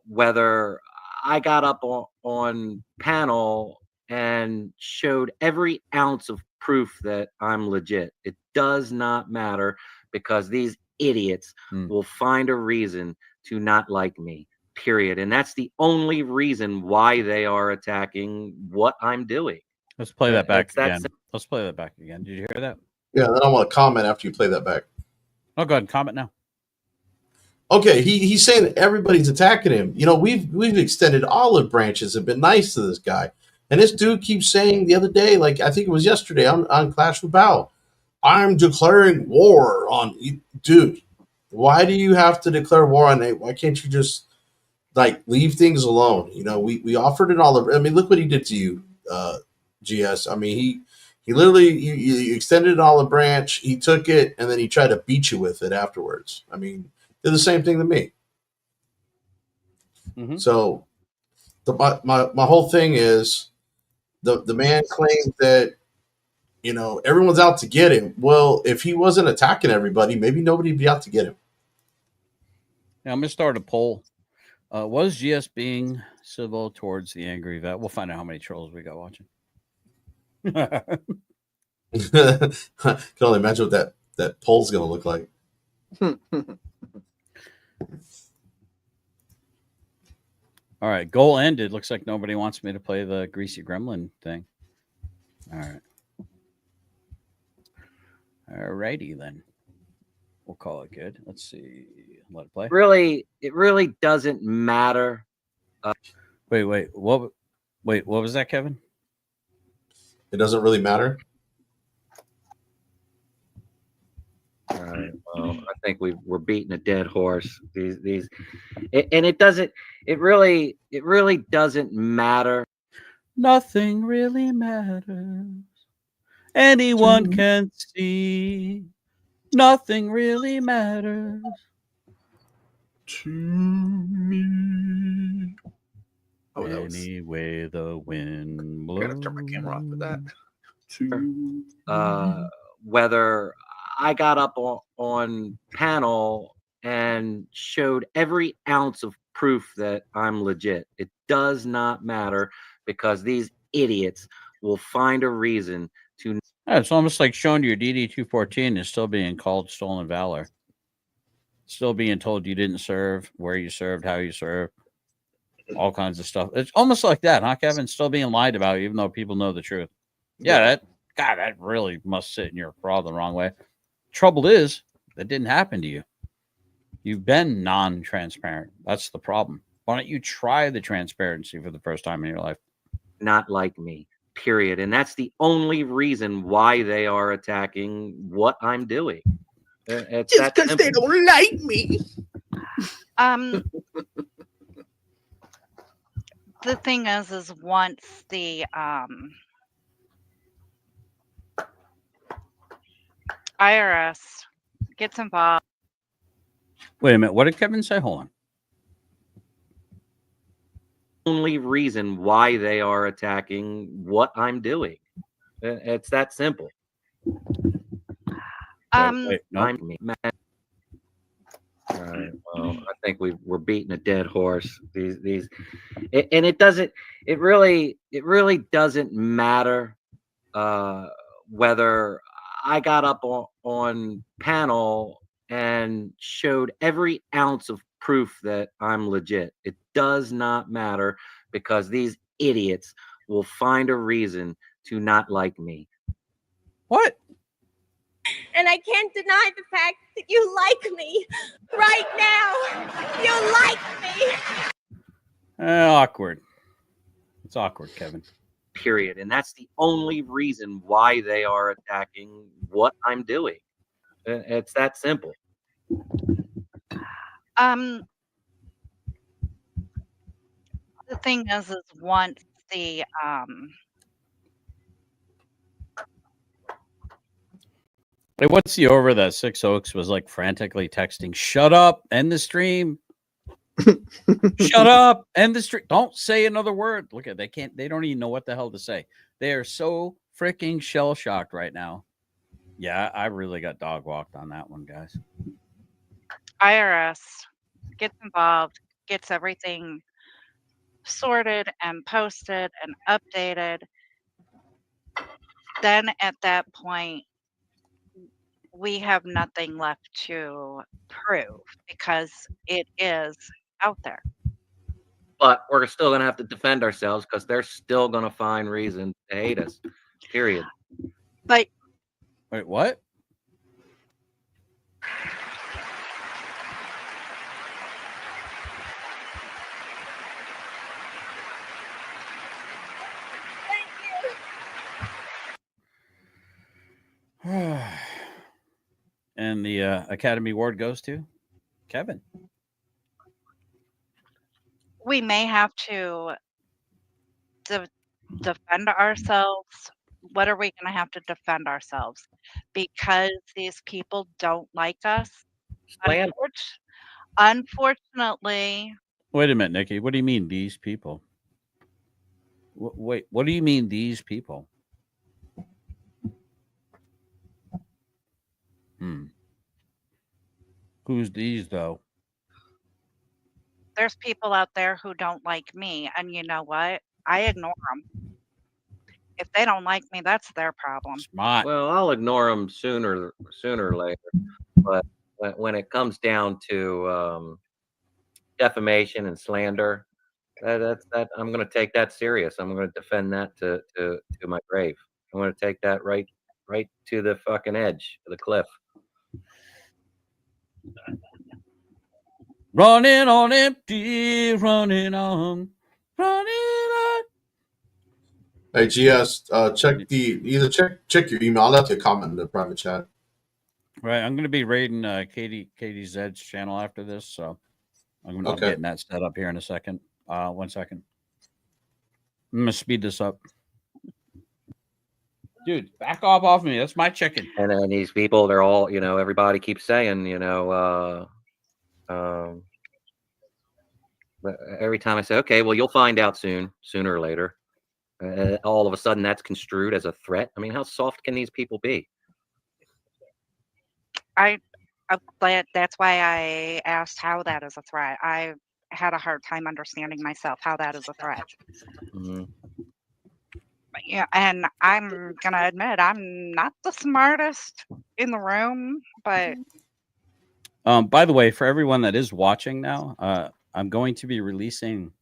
whether I got up on panel and showed every ounce of proof that I'm legit. It does not matter, because these idiots will find a reason to not like me, period. And that's the only reason why they are attacking what I'm doing. Let's play that back again. Let's play that back again. Did you hear that? Yeah, then I want to comment after you play that back. Oh, go ahead and comment now. Okay, he's saying that everybody's attacking him. You know, we've extended olive branches and been nice to this guy. And this dude keeps saying the other day, like I think it was yesterday on Clash with Bao, I'm declaring war on you. Dude, why do you have to declare war on Nate? Why can't you just like leave things alone? You know, we offered an olive. I mean, look what he did to you, GS. I mean, he literally you extended an olive branch, he took it, and then he tried to beat you with it afterwards. I mean, did the same thing to me. Mm-hmm. So my whole thing is the man claims that, you know, everyone's out to get him. Well, if he wasn't attacking everybody, maybe nobody would be out to get him. Now, I'm going to start a poll. Was GS being civil towards the angry vet? We'll find out how many trolls we got watching. Can only imagine what that poll's going to look like. All right, goal ended. Looks like nobody wants me to play the greasy gremlin thing. All right. All righty then. We'll call it good. Let's see. Let it play. It really doesn't matter. Wait. What was that, Kevin? It doesn't really matter. All right. Well, I think we're beating a dead horse. It really doesn't matter. Nothing really matters. Anyone can see. Nothing really matters to me. Oh, anyway, the wind blows. I gotta turn my camera off for that. Whether I got up on panel and showed every ounce of proof that I'm legit, it does not matter, because these idiots will find a reason to. Yeah, it's almost like showing your DD-214 is still being called stolen valor. Still being told you didn't serve, where you served, how you served, all kinds of stuff. It's almost like that, huh, Kevin? Still being lied about, even though people know the truth. Yeah, that really must sit in your craw the wrong way. Trouble is, that didn't happen to you. You've been non-transparent. That's the problem. Why don't you try the transparency for the first time in your life? Not like me, period. And that's the only reason why they are attacking what I'm doing. It's just because they don't like me. The thing is once the IRS gets involved. Wait a minute. What did Kevin say? Hold on. Only reason why they are attacking what I'm doing. It's that simple. Wait, no. I'm mad. All right. Well, I think we're beating a dead horse. And it really doesn't matter whether I got up on panel and showed every ounce of proof that I'm legit. It does not matter because these idiots will find a reason to not like me. What? And I can't deny the fact that you like me right now. You like me. Awkward. It's awkward, Kevin. Period. And that's the only reason why they are attacking what I'm doing. It's that simple. The thing is once the Hey, what's the over that Six Oaks was like frantically texting? Shut up! End the stream. Shut up! End the stream. Don't say another word. Look at they can't. They don't even know what the hell to say. They are so freaking shell shocked right now. Yeah, I really got dog walked on that one, guys. IRS gets involved, gets everything sorted and posted and updated. Then at that point, we have nothing left to prove because it is out there. But we're still going to have to defend ourselves because they're still going to find reason to hate us. Period. But wait, what? And the Academy Award goes to Kevin. We may have to defend ourselves. What are we going to have to defend ourselves? Because these people don't like us. Unfortunately. Wait a minute, Nikki. What do you mean these people? Wait, what do you mean these people? Who's these, though? There's people out there who don't like me. And you know what? I ignore them. If they don't like me, that's their problem. Smart. Well, I'll ignore them sooner or later. But when it comes down to defamation and slander, that I'm going to take that serious. I'm going to defend that to my grave. I'm going to take that right to the fucking edge of the cliff. Running on empty, running on. Hey, GS, check your email. I'll have to comment in the private chat. Right, I'm going to be raiding Katie Zed's channel after this, so I'm getting that set up here in a second. 1 second. I'm going to speed this up. Dude, back off me. That's my chicken. And then these people, they're all, everybody keeps saying, but every time I say, okay, well, you'll find out sooner or later. All of a sudden, that's construed as a threat. I mean, how soft can these people be? I'm glad. That's why I asked how that is a threat. I had a hard time understanding myself how that is a threat. Mm-hmm. Yeah, and I'm gonna admit I'm not the smartest in the room, but by the way, for everyone that is watching now, I'm going to be releasing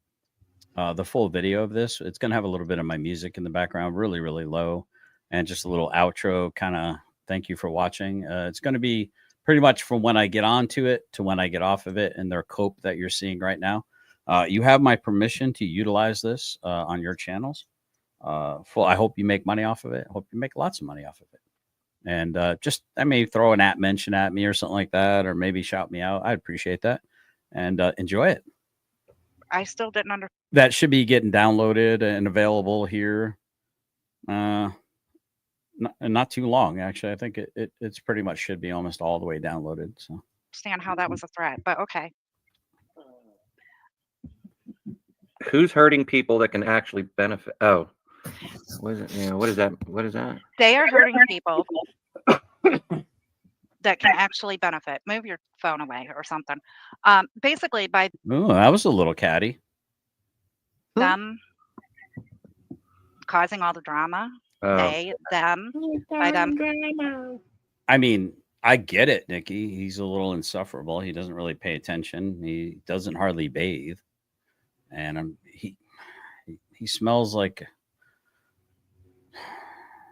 the full video of this. It's going to have a little bit of my music in the background, really, really low, and just a little outro kind of thank you for watching. It's going to be pretty much from when I get onto it to when I get off of it, and their cope that you're seeing right now. You have my permission to utilize this on your channels. I hope you make money off of it. I hope you make lots of money off of it. And I may throw an mention at me or something like that, or maybe shout me out. I'd appreciate that. and enjoy it. I still didn't understand. That should be getting downloaded and available here. Not too long, actually. I think it's pretty much should be almost all the way downloaded. So How that was a threat, but okay. Who's hurting people that can actually benefit? Oh, what is it? Yeah, what is that? What is that? They are hurting people that can actually benefit. Move your phone away or something. Basically, by ooh, that was a little catty. them causing all the drama, they, them, by them. I mean, I get it, Nikki. He's a little insufferable. He doesn't really pay attention. He doesn't hardly bathe, and he smells like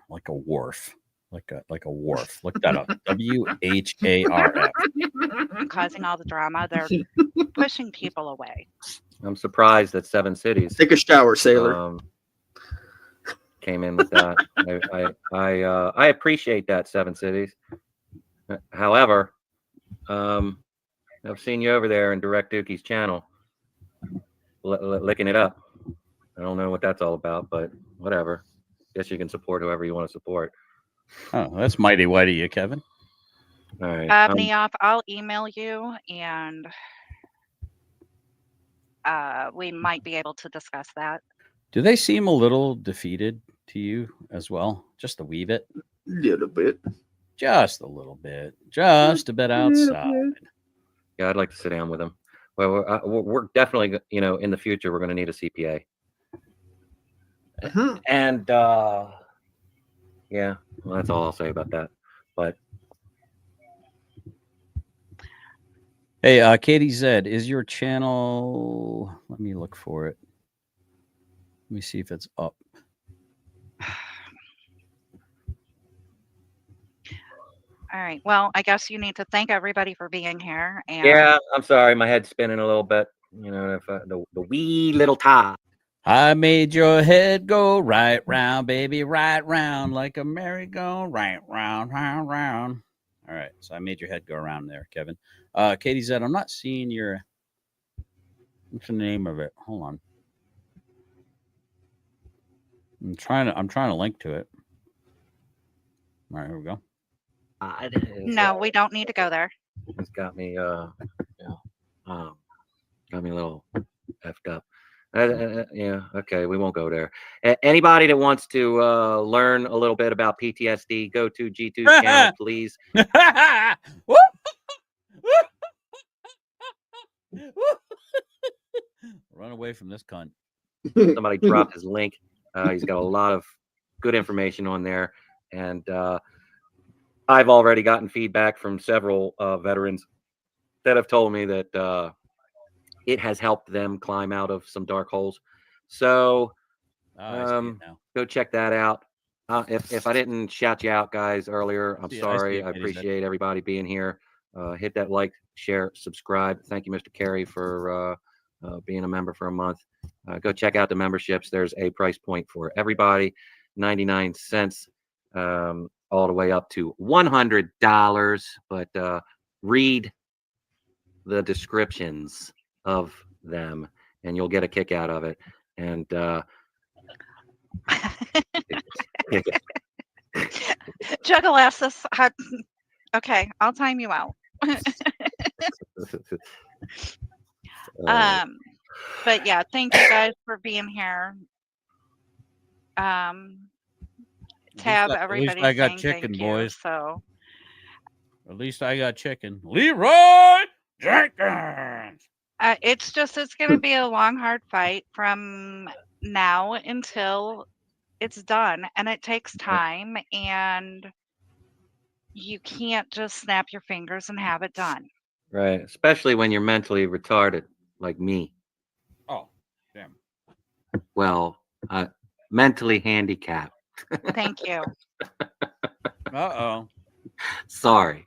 a wharf, like a wharf. Look that up. WHARF. Causing all the drama. They're pushing people away. I'm surprised that 7 cities. Take a shower, sailor. Came in with that. I appreciate that, 7 cities. However, I've seen you over there in Direct Dookie's channel, licking it up. I don't know what that's all about, but whatever. Guess you can support whoever you want to support. Oh, that's mighty whitey, you, Kevin. All right. Neoff, I'll email you, and we might be able to discuss that. Do they seem a little defeated to you as well? Just a wee bit? A little bit. Just a little bit. Just a bit outside. Yeah, I'd like to sit down with them. Well, we're definitely, in the future, we're going to need a CPA. And yeah, well, that's all I'll say about that. But hey, Katie Zed, is your channel? Let me look for it. Let me see if it's up. All right. Well, I guess you need to thank everybody for being here. And yeah, I'm sorry, my head's spinning a little bit. If the wee little top. I made your head go right round, baby, right round, like a merry-go, right round, round, round. All right, so I made your head go around there, Kevin. Katie said, I'm not seeing your, what's the name of it? Hold on. I'm trying to link to it. All right, here we go. no, we don't need to go there. It's got me, got me a little effed up. Yeah, okay, we won't go there. Anybody that wants to learn a little bit about PTSD, go to G2's channel, please. Run away from this cunt. Somebody dropped his link. He's got a lot of good information on there. And I've already gotten feedback from several veterans that have told me that it has helped them climb out of some dark holes. So go check that out. If I didn't shout you out, guys, earlier, I'm sorry. I appreciate everybody being here. Hit that like, share, subscribe. Thank you, Mr. Carey, for being a member for a month. Go check out the memberships. There's a price point for everybody, 99 cents, all the way up to $100. But read the descriptions of them, and you'll get a kick out of it. And Juggle asked us how. Okay, I'll time you out. But yeah, thank you guys for being here. Tab, everybody. I got chicken, boys. So at least I got chicken. Leroy Jenkins. It's going to be a long, hard fight from now until it's done, and it takes time, and you can't just snap your fingers and have it done. Right, especially when you're mentally retarded like me. Oh, damn. Well, mentally handicapped. Thank you. Uh-oh. Sorry.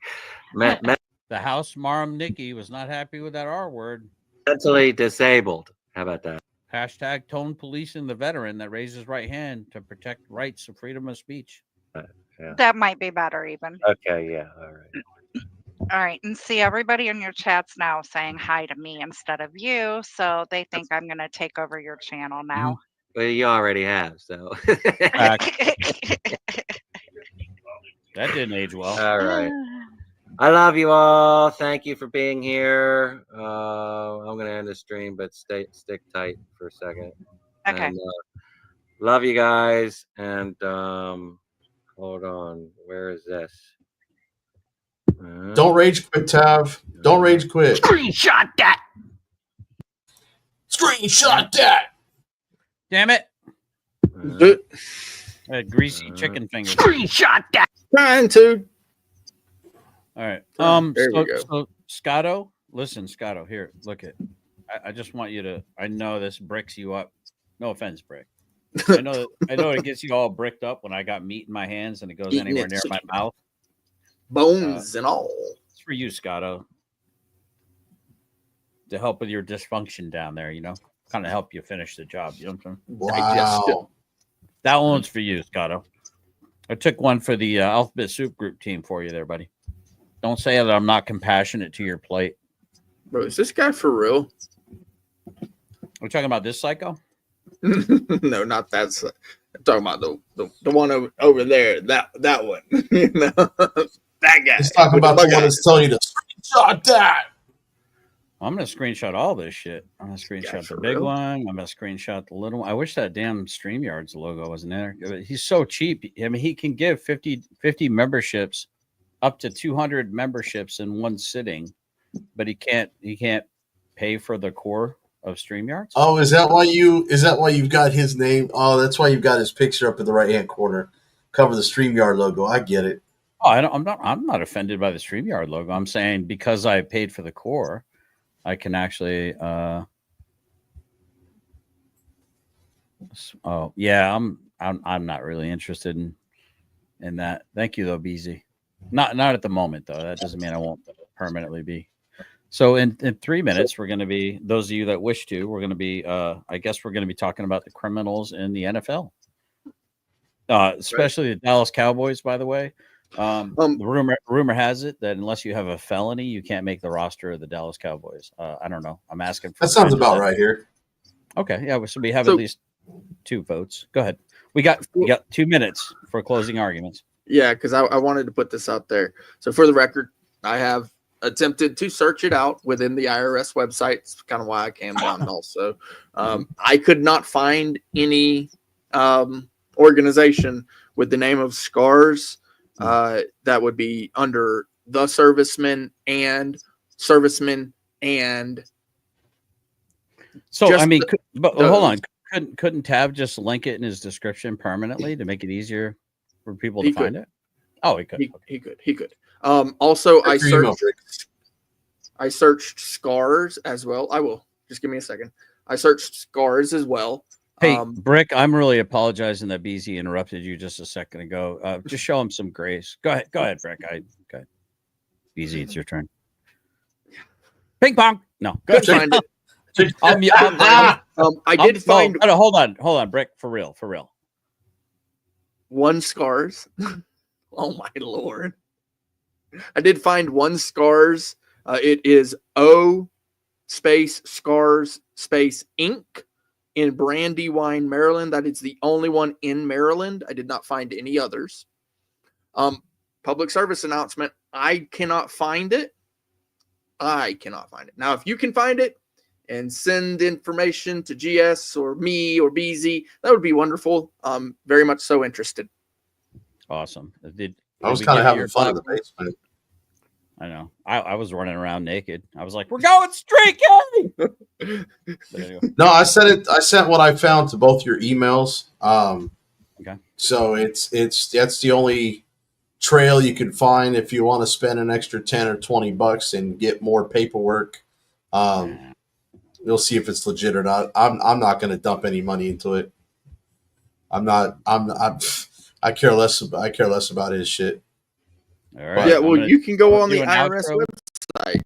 The house Marm Nikki was not happy with that R word. Mentally disabled. How about that? Hashtag tone policing the veteran that raised his right hand to protect rights of freedom of speech. Yeah. That might be better even. Okay, yeah, all right. All right, and see everybody in your chats now saying hi to me instead of you, so they think I'm going to take over your channel now. Well, you already have, so. That didn't age well. All right. I love you all. Thank you for being here. I'm gonna end the stream, but stick tight for a second. Okay. And, love you guys. And hold on. Where is this? Don't rage quit, Tav. Don't rage quit. Screenshot that. Screenshot that. Damn it. Greasy chicken fingers. Screenshot that. Trying to. All right. There we go. So Scotto, listen, Scotto, here, look it. I just want you to. I know this bricks you up. No offense, Brick. I know it gets you all bricked up when I got meat in my hands and it goes Eating anywhere it near so my mouth. Bones and all. It's for you, Scotto. To help with your dysfunction down there, kind of help you finish the job. You know what I'm saying? Wow. That one's for you, Scotto. I took one for the Alphabet Soup Group team for you there, buddy. Don't say that I'm not compassionate to your plight. Bro, is this guy for real? We're talking about this psycho? No, not that. I'm talking about the one over there. That one. That guy. He's talking about the one that's telling you to screenshot that. I'm going to screenshot all this shit. I'm going to screenshot the big one. I'm going to screenshot the little one. I wish that damn StreamYard's logo wasn't there. He's so cheap. I mean, he can give 50 memberships, up to 200 memberships in one sitting, but he can't pay for the core of StreamYard. Oh, is that why you've got his name? Oh, that's why you've got his picture up in the right-hand corner. Cover the StreamYard logo. I get it. Oh, I'm not offended by the StreamYard logo. I'm saying because I paid for the core, I can actually oh yeah, I'm not really interested in that. Thank you though, BZ. Not at the moment though. That doesn't mean I won't permanently be. So in 3 minutes, we're going to be, those of you that wish to, we're going to be I guess we're going to be talking about the criminals in the NFL. Especially the Dallas Cowboys, by the way. The rumor has it that unless you have a felony, you can't make the roster of the Dallas Cowboys. I don't know. I'm asking for that sounds about right here. Okay, yeah, so we have at least 2 votes. Go ahead. We got 2 minutes for closing arguments. Yeah, because I wanted to put this out there. So for the record, I have attempted to search it out within the IRS website. It's kind of why I came down also. I could not find any organization with the name of SCARS that would be under the servicemen and so I mean hold on, couldn't Tab just link it in his description permanently to make it easier for people to find it? Oh, he could. He could. Also I searched SCARS as well. I will just give me a second. I searched SCARS as well. Hey, Brick, I'm really apologizing that BZ interrupted you just a second ago. Just show him some grace. Go ahead, Brick. Go ahead. BZ, it's your turn. Ping pong. No, go ahead. Find it. I did find. Hold on, Brick. For real. One SCARS. Oh my lord! I did find one SCARS. It is O space SCARS space Inc. in Brandywine, Maryland. That is the only one in Maryland. I did not find any others. Public service announcement. I cannot find it. Now, if you can find it and send information to GS or me or BZ, that would be wonderful. Very much so interested. Awesome. I was kind of having fun in the basement. I know. I was running around naked. I was like, "We're going streaking." Anyway. No, I sent what I found to both your emails. Okay. So that's the only trail you can find if you want to spend an extra $10 or $20 and get more paperwork. You'll see if it's legit or not. I'm not going to dump any money into it. I care less about his shit. All right. Yeah, well, you can go on the IRS website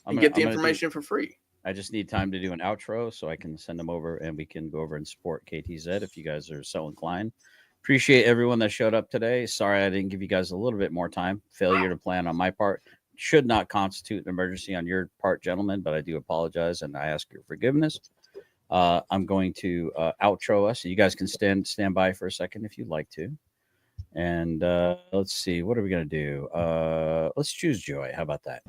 and get the information for free. I just need time to do an outro so I can send them over and we can go over and support KTZ if you guys are so inclined. Appreciate everyone that showed up today. Sorry I didn't give you guys a little bit more time. Failure to plan on my part. should not constitute an emergency on your part, gentlemen, but I do apologize and I ask your forgiveness. I'm going to outro us. You guys can stand by for a second if you'd like to. And let's see, what are we going to do? Let's choose Joy. How about that?